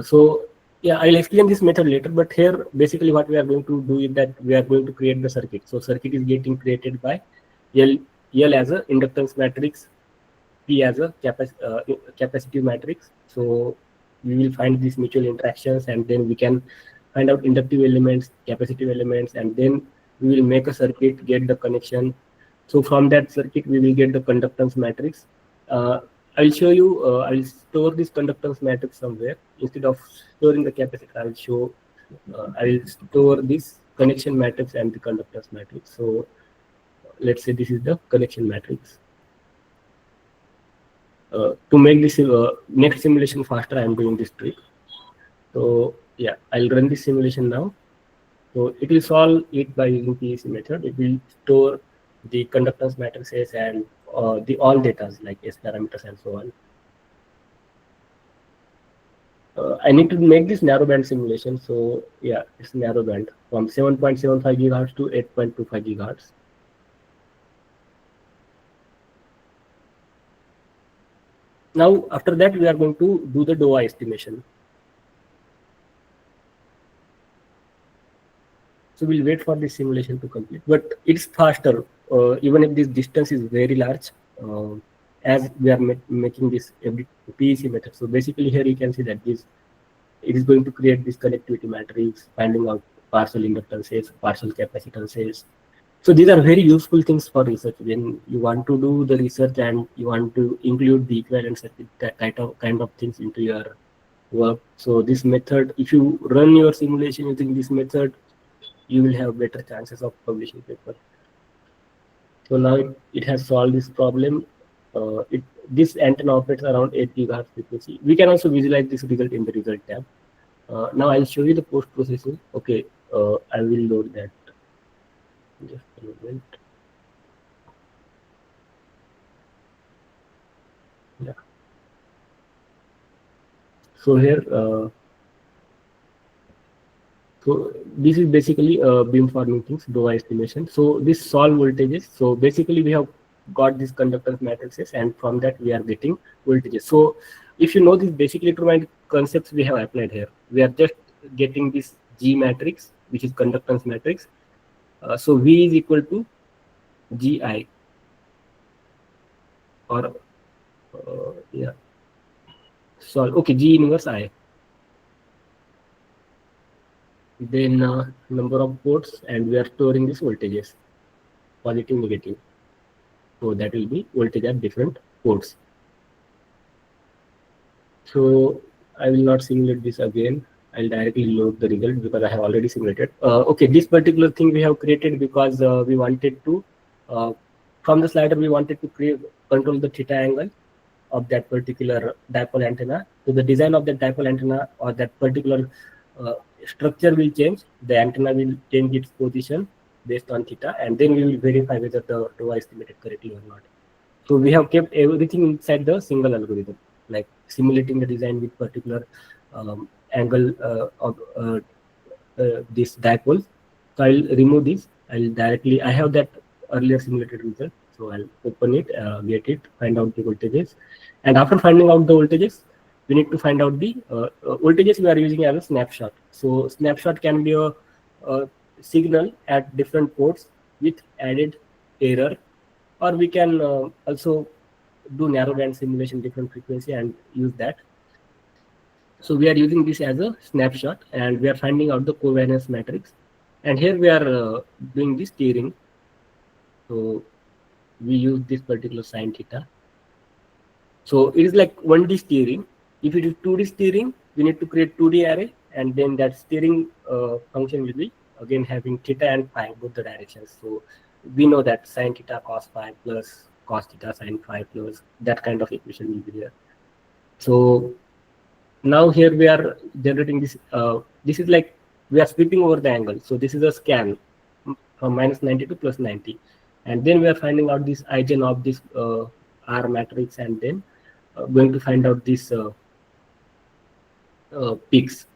Speaker 7: So yeah, I'll explain this method later, but here basically what we are going to do is that we are going to create the circuit. So circuit is getting created by L as a inductance matrix, P as a capacitive matrix. So we will find these mutual interactions, and then we can find out inductive elements, capacitive elements, and then we will make a circuit, get the connection. So from that circuit, we will get the conductance matrix. I'll show you, I'll store this conductance matrix somewhere. Instead of storing the capacitor, I'll show, I will store this connection matrix and the conductance matrix. So let's say this is the connection matrix. To make this next simulation faster, I'm doing this trick. So yeah, I'll run this simulation now. So it will solve it by using PEC method. It will store the conductance matrices and the all data like S parameters and so on. I need to make this narrowband simulation. So yeah, it's narrowband from 7.75 gigahertz to 8.25 gigahertz. Now after that, we are going to do the DOA estimation. So we'll wait for this simulation to complete, but it's faster. Even if this distance is very large, as we are making this PEC method. So basically here you can see that it is going to create this connectivity matrix, finding out partial inductances, partial capacitances. So these are very useful things for research when you want to do the research and you want to include the equivalent circuit, that kind of things into your work. So this method, if you run your simulation using this method, you will have better chances of publishing paper. So now it has solved this problem. This antenna operates around 8 GHz frequency. We can also visualize this result in the result tab. Now I'll show you the post processing. Okay, I will load that. Just a moment. Yeah. So here, so this is basically beamforming things, DOA estimation. So this solve voltages. So basically we have got these conductance matrices, and from that we are getting voltages. So if you know this basic electromagnetic concepts we have applied here, we are just getting this G matrix, which is conductance matrix. So V is equal to GI, or yeah, so okay, G inverse I. Then number of ports, and we are storing these voltages, positive, negative. So that will be voltage at different ports. So I will not simulate this again. I'll directly load the result because I have already simulated. Okay, this particular thing we have created because we wanted to, from the slider, we wanted to control the theta angle of that particular dipole antenna. So the design of that dipole antenna or that particular structure will change. The antenna will change its position based on theta, and then we will verify whether the DOA estimated correctly or not. So we have kept everything inside the single algorithm, like simulating the design with particular angle of this dipole. So I'll remove this. I have that earlier simulated result. So I'll open it, get it, find out the voltages. And after finding out the voltages, we need to find out the voltages we are using as a snapshot. So snapshot can be a signal at different ports with added error, or we can also do narrowband simulation, different frequency, and use that. So we are using this as a snapshot, and we are finding out the covariance matrix. And here we are doing the steering. So we use this particular sine theta. So it is like 1D steering. If it is 2D steering, we need to create 2D array, and then that steering function will be again having theta and phi, both the directions. So we know that sine theta cos phi plus cos theta sine phi plus that kind of equation will be there. So now here we are generating this. This is like we are sweeping over the angle. So this is a scan from -90 to +90, and then we are finding out this eigen of this R matrix, and then going to find out this peaks.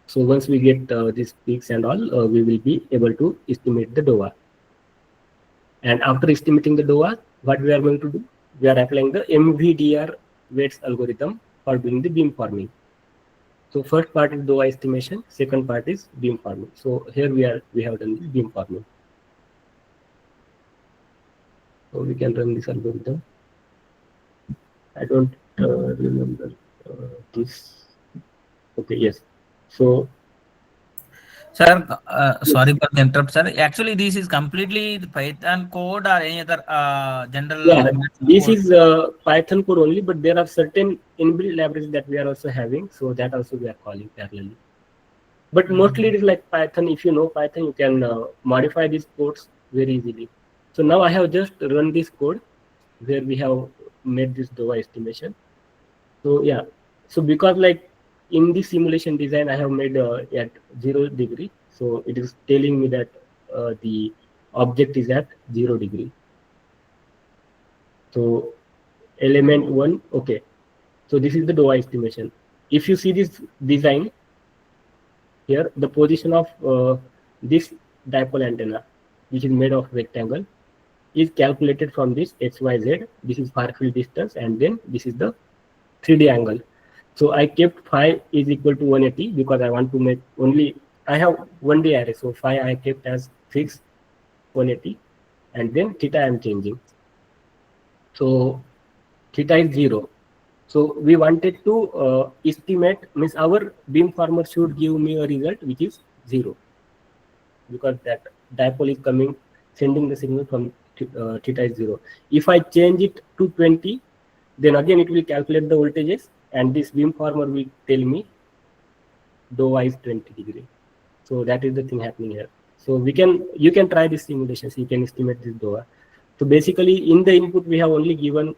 Speaker 7: So once we get these peaks and all, we will be able to estimate the DOA. And after estimating the DOA, what we are going to do? We are applying the MVDR weights algorithm for doing the beamforming. So first part is DOA estimation, second part is beamforming. So here we have done the beamforming. So we can run this algorithm. I don't remember this. Okay, yes. So,
Speaker 9: sir, sorry for the interrupt, sir. Actually, this is completely the Python code or any other general.
Speaker 7: Yeah, this is Python code only, but there are certain inbuilt libraries that we are also having. So that also we are calling parallelly. But mostly it is like Python. If you know Python, you can modify these codes very easily. So now I have just run this code where we have made this DOA estimation. So yeah, so because like in the simulation design, I have made at 0 degree. So it is telling me that the object is at 0 degree. So element 1, okay. So this is the DOA estimation. If you see this design here, the position of this dipole antenna, which is made of rectangle, is calculated from this XYZ. This is far field distance, and then this is the 3D angle. So I kept phi is equal to 180 because I want to make only, I have 1D array. So phi I kept as fixed 180, and then theta I am changing. So theta is 0. So we wanted to estimate, means our beamformer should give me a result which is 0, because that dipole is coming, sending the signal from theta is 0. If I change it to 20, then again it will calculate the voltages, and this beamformer will tell me DOA is 20 degree. So that is the thing happening here. So you can try this simulations, you can estimate this DOA. So basically in the input we have only given,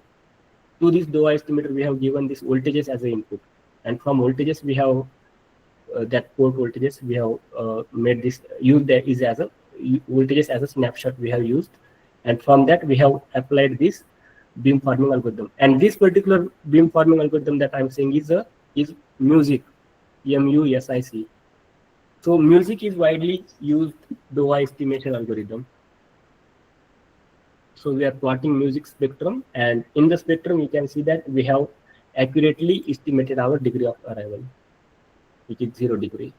Speaker 7: to this DOA estimator we have given this voltages as an input, and from voltages we have that port voltages we have made this, used that is as a voltages as a snapshot we have used, and from that we have applied this beamforming algorithm. And this particular beamforming algorithm that I'm saying is music, MUSIC. So music is widely used DOA estimation algorithm. So we are plotting music spectrum, and in the spectrum you can see that we have accurately estimated our degree of arrival, which is 0 degree.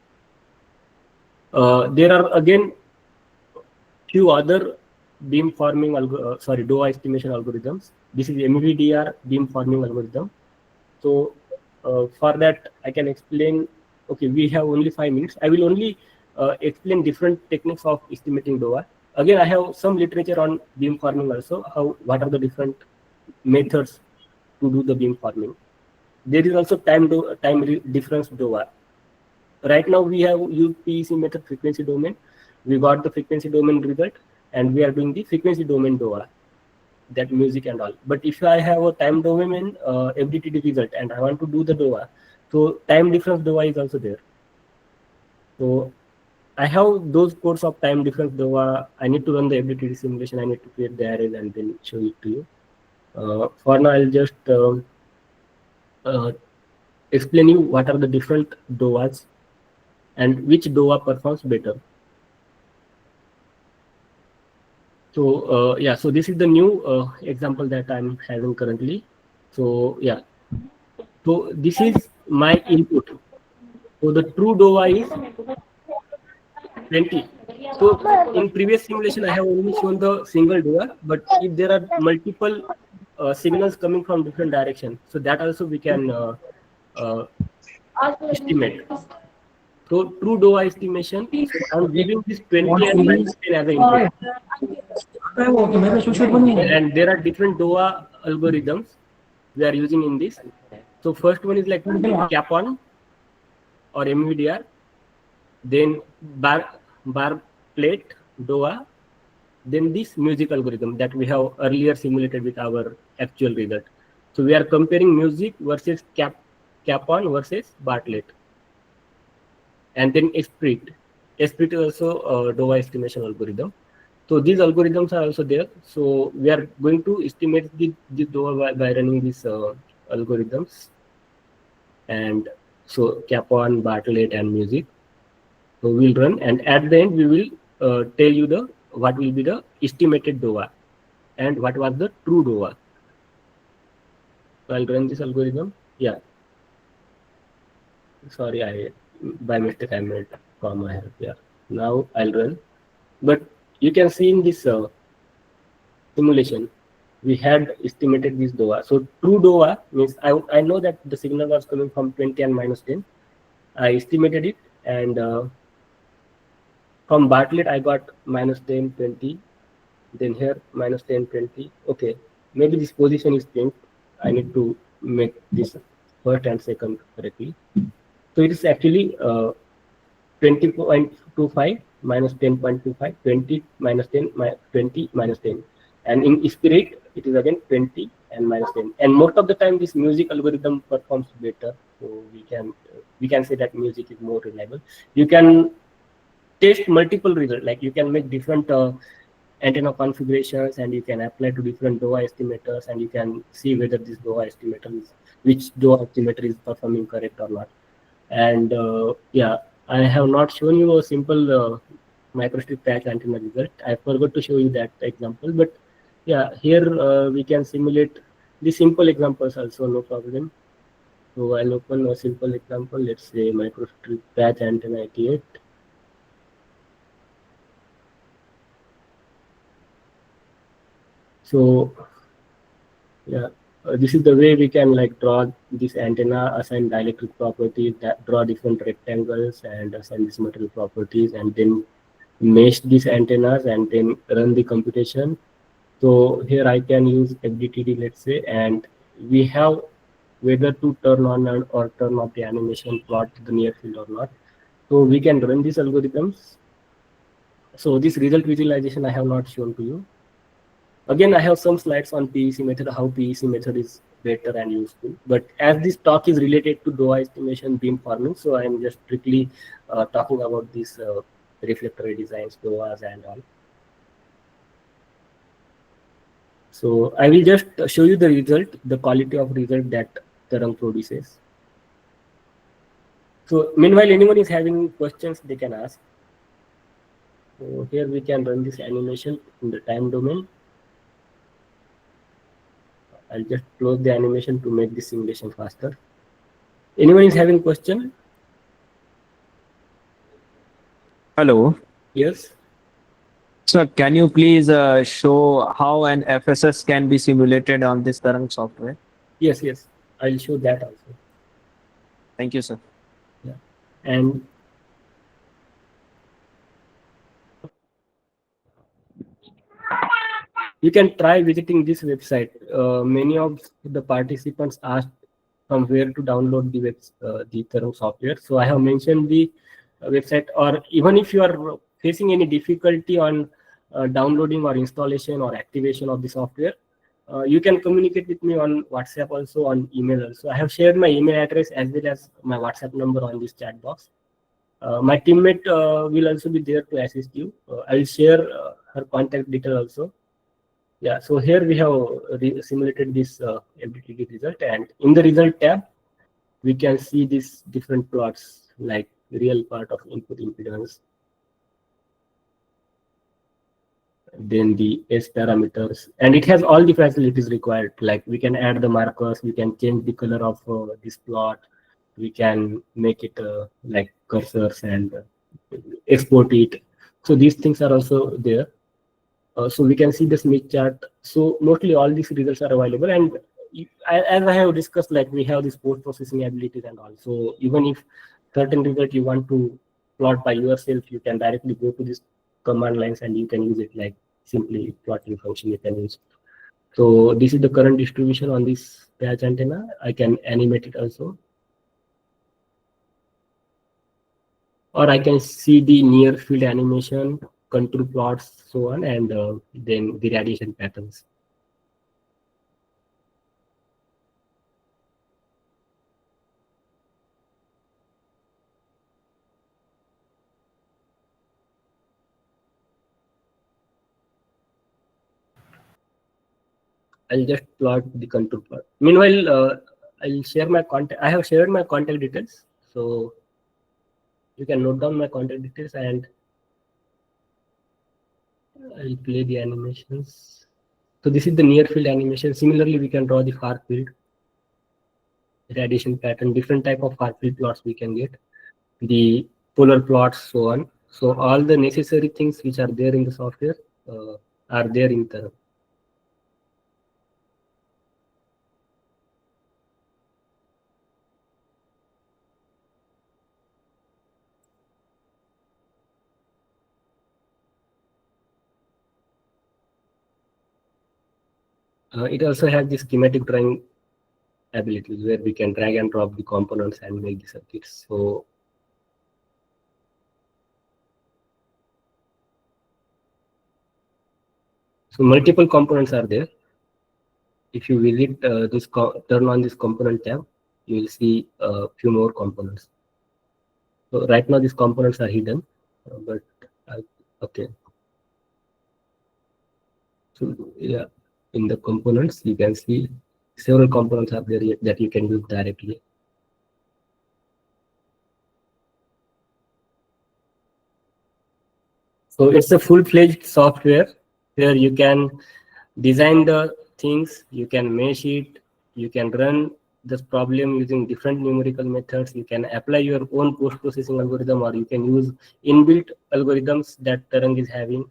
Speaker 7: There are again few other DOA estimation algorithms. This is MVDR beamforming algorithm. So for that I can explain. Okay, we have only 5 minutes. I will only explain different techniques of estimating DOA. Again, I have some literature on beamforming also. What are the different methods to do the beamforming? There is also time difference DOA. Right now we have used PEC method, frequency domain. We got the frequency domain result, and we are doing the frequency domain DOA, that music and all. But if I have a time domain FDTD result and I want to do the DOA, so time difference DOA is also there. So I have those codes of time difference DOA. I need to run the FDTD simulation. I need to create the arrays and then show it to you. For now, I'll just explain you what are the different DOAs and which DOA performs better. So yeah, so this is the new example that I'm having currently. So yeah, so this is my input. So the true DOA is 20. So in previous simulation, I have only shown the single DOA, but if there are multiple signals coming from different directions, so that also we can estimate. So true DOA estimation, so I'm giving this 20 and minus 10 as an input. And there are different DOA algorithms we are using in this. So first one is like Capon or MVDR, then bar plate DOA, then this music algorithm that we have earlier simulated with our actual result. So we are comparing music versus Capon versus Bartlett. And then Esprit is also a DOA estimation algorithm. So these algorithms are also there. So we are going to estimate this DOA by running these algorithms. And so Capon, Bartlett, and music. So we'll run, and at the end we will tell you what will be the estimated DOA and what was the true DOA. So I'll run this algorithm. Yeah. Sorry, by mistake I made comma here. Yeah. Now I'll run. But you can see in this simulation, we had estimated this DOA. So true DOA means I know that the signal was coming from 20 and minus 10. I estimated it, and from Bartlett I got minus 10, 20. Then here minus 10, 20. Okay, maybe this position is changed. I need to make this first and second correctly. So it is actually 20.25 minus 10.25, 20 minus 10, 20 minus 10. And in spirit, it is again 20 and minus 10. And most of the time, this music algorithm performs better. So we can say that music is more reliable. You can test multiple results, like you can make different antenna configurations, and you can apply to different DOA estimators, and you can see whether this DOA estimator which DOA estimator is performing correct or not. And yeah, I have not shown you a simple microstrip patch antenna result. I forgot to show you that example, but yeah, here we can simulate the simple examples also, no problem. So I'll open a simple example. Let's say microstrip patch antenna 88. So yeah, This is the way we can like draw this antenna, assign dielectric properties, draw different rectangles and assign these material properties, and then mesh these antennas and then run the computation. So here I can use FDTD, let's say, and we have whether to turn on or turn off the animation, plot the near field or not. So we can run these algorithms. So this result visualization I have not shown to you. Again, I have some slides on PEC method, how PEC method is better and useful. But as this talk is related to DOA estimation beam forming, so I am just strictly talking about these reflectory designs, DOAs and all. So I will just show you the result, the quality of result that Tarang produces. So meanwhile, anyone is having questions, they can ask. So here we can run this animation in the time domain. I'll just close the animation to make the simulation faster. Anyone is having question?
Speaker 10: Hello.
Speaker 7: Yes.
Speaker 10: Sir, can you please show how an FSS can be simulated on this Tarang software?
Speaker 7: Yes, yes. I'll show that also.
Speaker 10: Thank you, sir.
Speaker 7: Yeah. And you can try visiting this website. Many of the participants asked from where to download the Tarang software. So I have mentioned the website, or even if you are facing any difficulty on downloading or installation or activation of the software, you can communicate with me on WhatsApp, also on email also. I have shared my email address as well as my WhatsApp number on this chat box. My teammate will also be there to assist you. I will share her contact detail also. Yeah, so here we have simulated this MPTD result, and in the result tab, we can see these different plots like real part of input impedance, then the S parameters, and it has all the facilities required. Like we can add the markers, we can change the color of this plot, we can make it like cursors and export it. So these things are also there. So we can see the Smith chart. So mostly all these results are available, and as I have discussed, like we have this post-processing abilities and all. So even if certain result you want to plot by yourself, you can directly go to this command lines and you can use it, like simply plotting function you can use. So this is the current distribution on this patch antenna. I can animate it also, or I can see the near field animation, contour plots, so on, and then the radiation patterns. I'll just plot the contour plot. Meanwhile, I'll share my contact. I have shared my contact details, so you can note down my contact details, and I'll play the animations. So this is the near field animation. Similarly, we can draw the far field, radiation pattern, different type of far field plots we can get, the polar plots, so on. So all the necessary things which are there in the software are there in Tarang. It also has the schematic drawing abilities where we can drag and drop the components and make the circuits. So multiple components are there. If you visit turn on this component tab, you will see a few more components. So right now these components are hidden, but okay. So yeah, in the components you can see several components are there that you can use directly. So it's a full-fledged software where you can design the things, you can mesh it, you can run this problem using different numerical methods, you can apply your own post-processing algorithm, or you can use inbuilt algorithms that Tarang is having.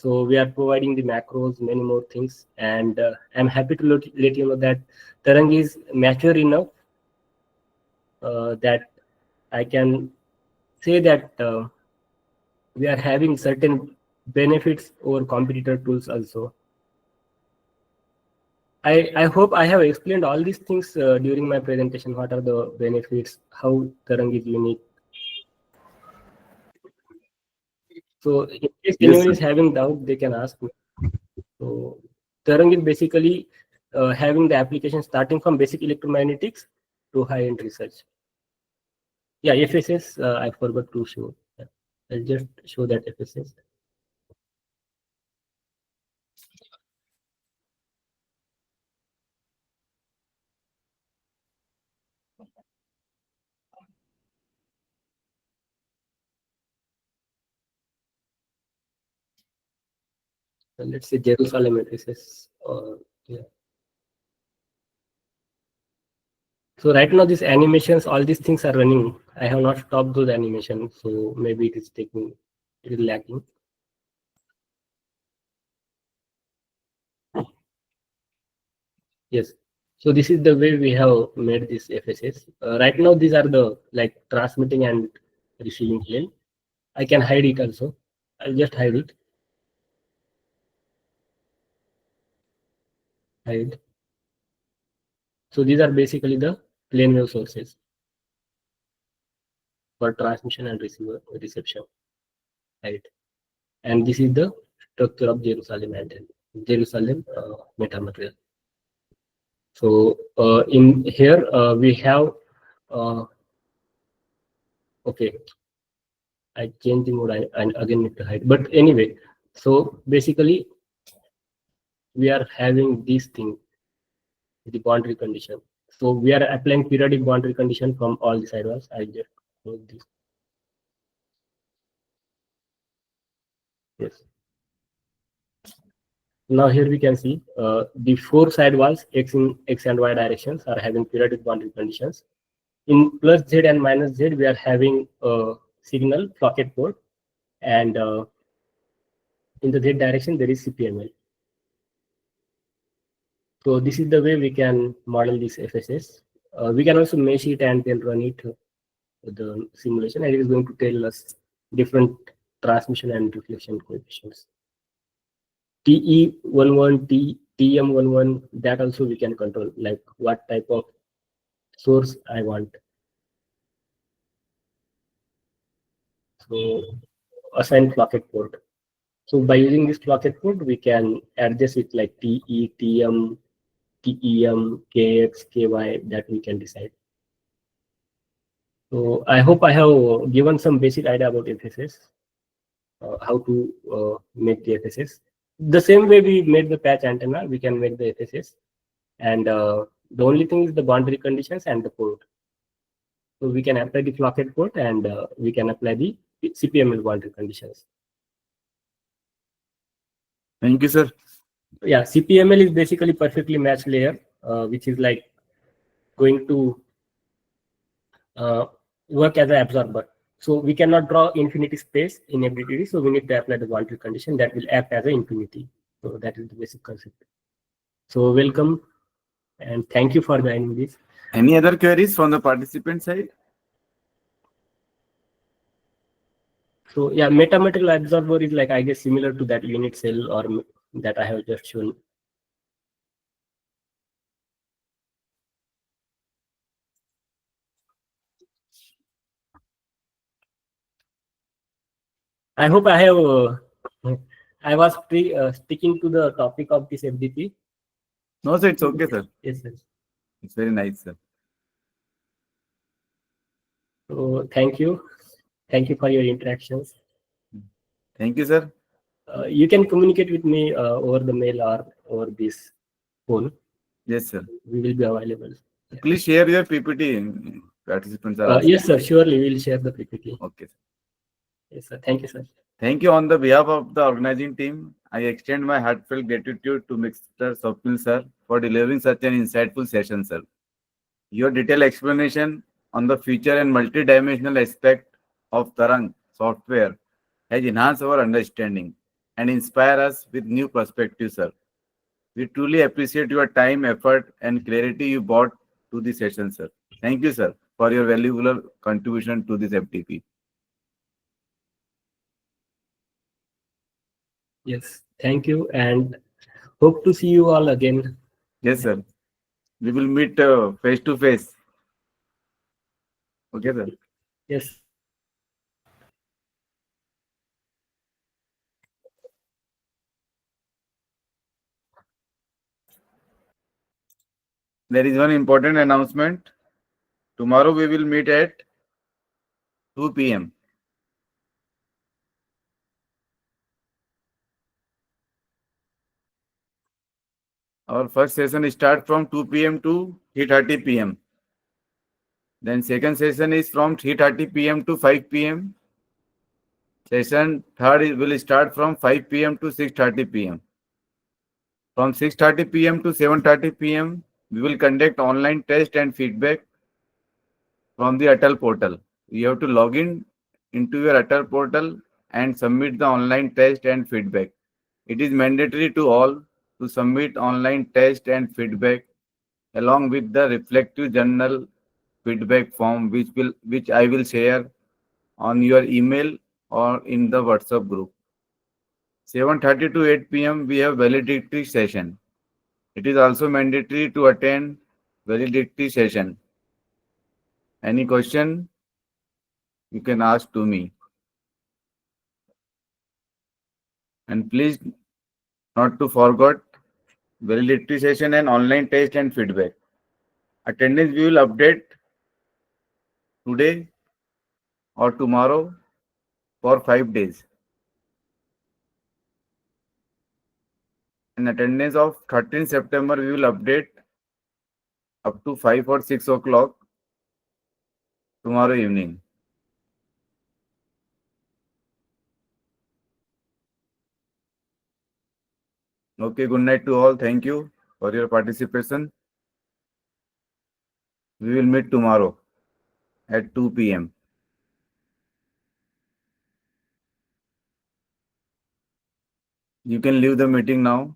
Speaker 7: So we are providing the macros, many more things, and I'm happy to let you know that Tarang is mature enough that I can say that we are having certain benefits over competitor tools also. I hope I have explained all these things during my presentation. What are the benefits? How Tarang is unique? So in case
Speaker 1: Yes,
Speaker 7: anyone
Speaker 1: sir.
Speaker 7: is having doubt, they can ask me. So Tarang is basically having the application starting from basic electromagnetics to high-end research. Yeah, FSS, I forgot to show. Yeah. I'll just show that FSS. Let's say Jerusalem FSS. Yeah. So right now these animations, all these things are running. I have not stopped those animations, so maybe it is lacking. Yes. So this is the way we have made this FSS. Right now these are the like transmitting and receiving plane. I can hide it also. I'll just hide it. Hide. So these are basically the plane wave sources for transmission and reception. Right. And this is the structure of Jerusalem antenna, Jerusalem metamaterial. So in here we have okay. I changed the mode. I again need to hide. But anyway, so basically we are having this thing, the boundary condition. So we are applying periodic boundary condition from all the sidewalls. I just close this. Yes. Now here we can see the four sidewalls x and y directions are having periodic boundary conditions. In plus z and minus z, we are having a signal socket port, and in the z direction there is CPML. So this is the way we can model this FSS. We can also mesh it and then run it the simulation, and it is going to tell us different transmission and reflection coefficients. TE11, TM11, that also we can control, like what type of source I want. So assign socket port. So by using this socket port, we can adjust it like TE, TM, TEM, KX, KY, that we can decide. So I hope I have given some basic idea about FSS, how to make the FSS. The same way we made the patch antenna, we can make the FSS. And the only thing is the boundary conditions and the port. So we can apply the flocket port, and we can apply the CPML boundary conditions.
Speaker 1: Thank you, sir.
Speaker 7: Yeah, CPML is basically perfectly matched layer, which is like going to work as an absorber. So we cannot draw infinity space in FDTD, so we need to apply the boundary condition that will act as an infinity. So that is the basic concept. So welcome, and thank you for joining this.
Speaker 1: Any other queries from the participant side?
Speaker 7: So yeah, metamaterial absorber is like, I guess, similar to that unit cell or that I have just shown. I hope I have. I was sticking to the topic of this FDP.
Speaker 1: No, sir, it's okay, sir.
Speaker 7: Yes, sir.
Speaker 1: It's very nice, sir.
Speaker 7: So thank you for your interactions.
Speaker 1: Thank you, sir.
Speaker 7: You can communicate with me over the mail or over this phone.
Speaker 1: Yes, sir.
Speaker 7: We will be available.
Speaker 1: Please share your PPT. Participants are asking.
Speaker 7: Yes, sir. Surely we will share the PPT.
Speaker 1: Okay, sir.
Speaker 7: Yes, sir. Thank you, sir.
Speaker 1: Thank you. On the behalf of the organizing team, I extend my heartfelt gratitude to Mr. Swapnil sir for delivering such an insightful session, sir. Your detailed explanation on the feature and multi-dimensional aspect of Tarang software has enhanced our understanding. and inspire us with new perspectives, sir. We truly appreciate your time, effort, and clarity you brought to the session, sir. Thank you, sir, for your valuable contribution to this FTP.
Speaker 7: Yes, thank you, and hope to see you all again.
Speaker 1: Yes, sir. We will meet face to face. Okay, sir.
Speaker 7: Yes.
Speaker 1: There is one important announcement. Tomorrow we will meet at 2 p.m. Our first session starts from 2 p.m. to 3:30 p.m. Then second session is from 3:30 p.m. to 5 p.m. Session third will start from 5 p.m. to 6:30 p.m. From 6:30 p.m. to 7:30 p.m. we will conduct online test and feedback from the ATAL portal. You have to log in into your ATAL portal and submit the online test and feedback. It is mandatory to all to submit online test and feedback along with the reflective journal feedback form which I will share on your email or in the WhatsApp group. 7:30 to 8 p.m. we have valedictory session. It is also mandatory to attend valedictory session. Any question you can ask to me. And please not to forget valedictory session and online test and feedback. Attendance we will update today or tomorrow for 5 days. And attendance of 13 September we will update up to 5 or 6 o'clock tomorrow evening. Okay, good night to all. Thank you for your participation. We will meet tomorrow at 2 p.m. You can leave the meeting now.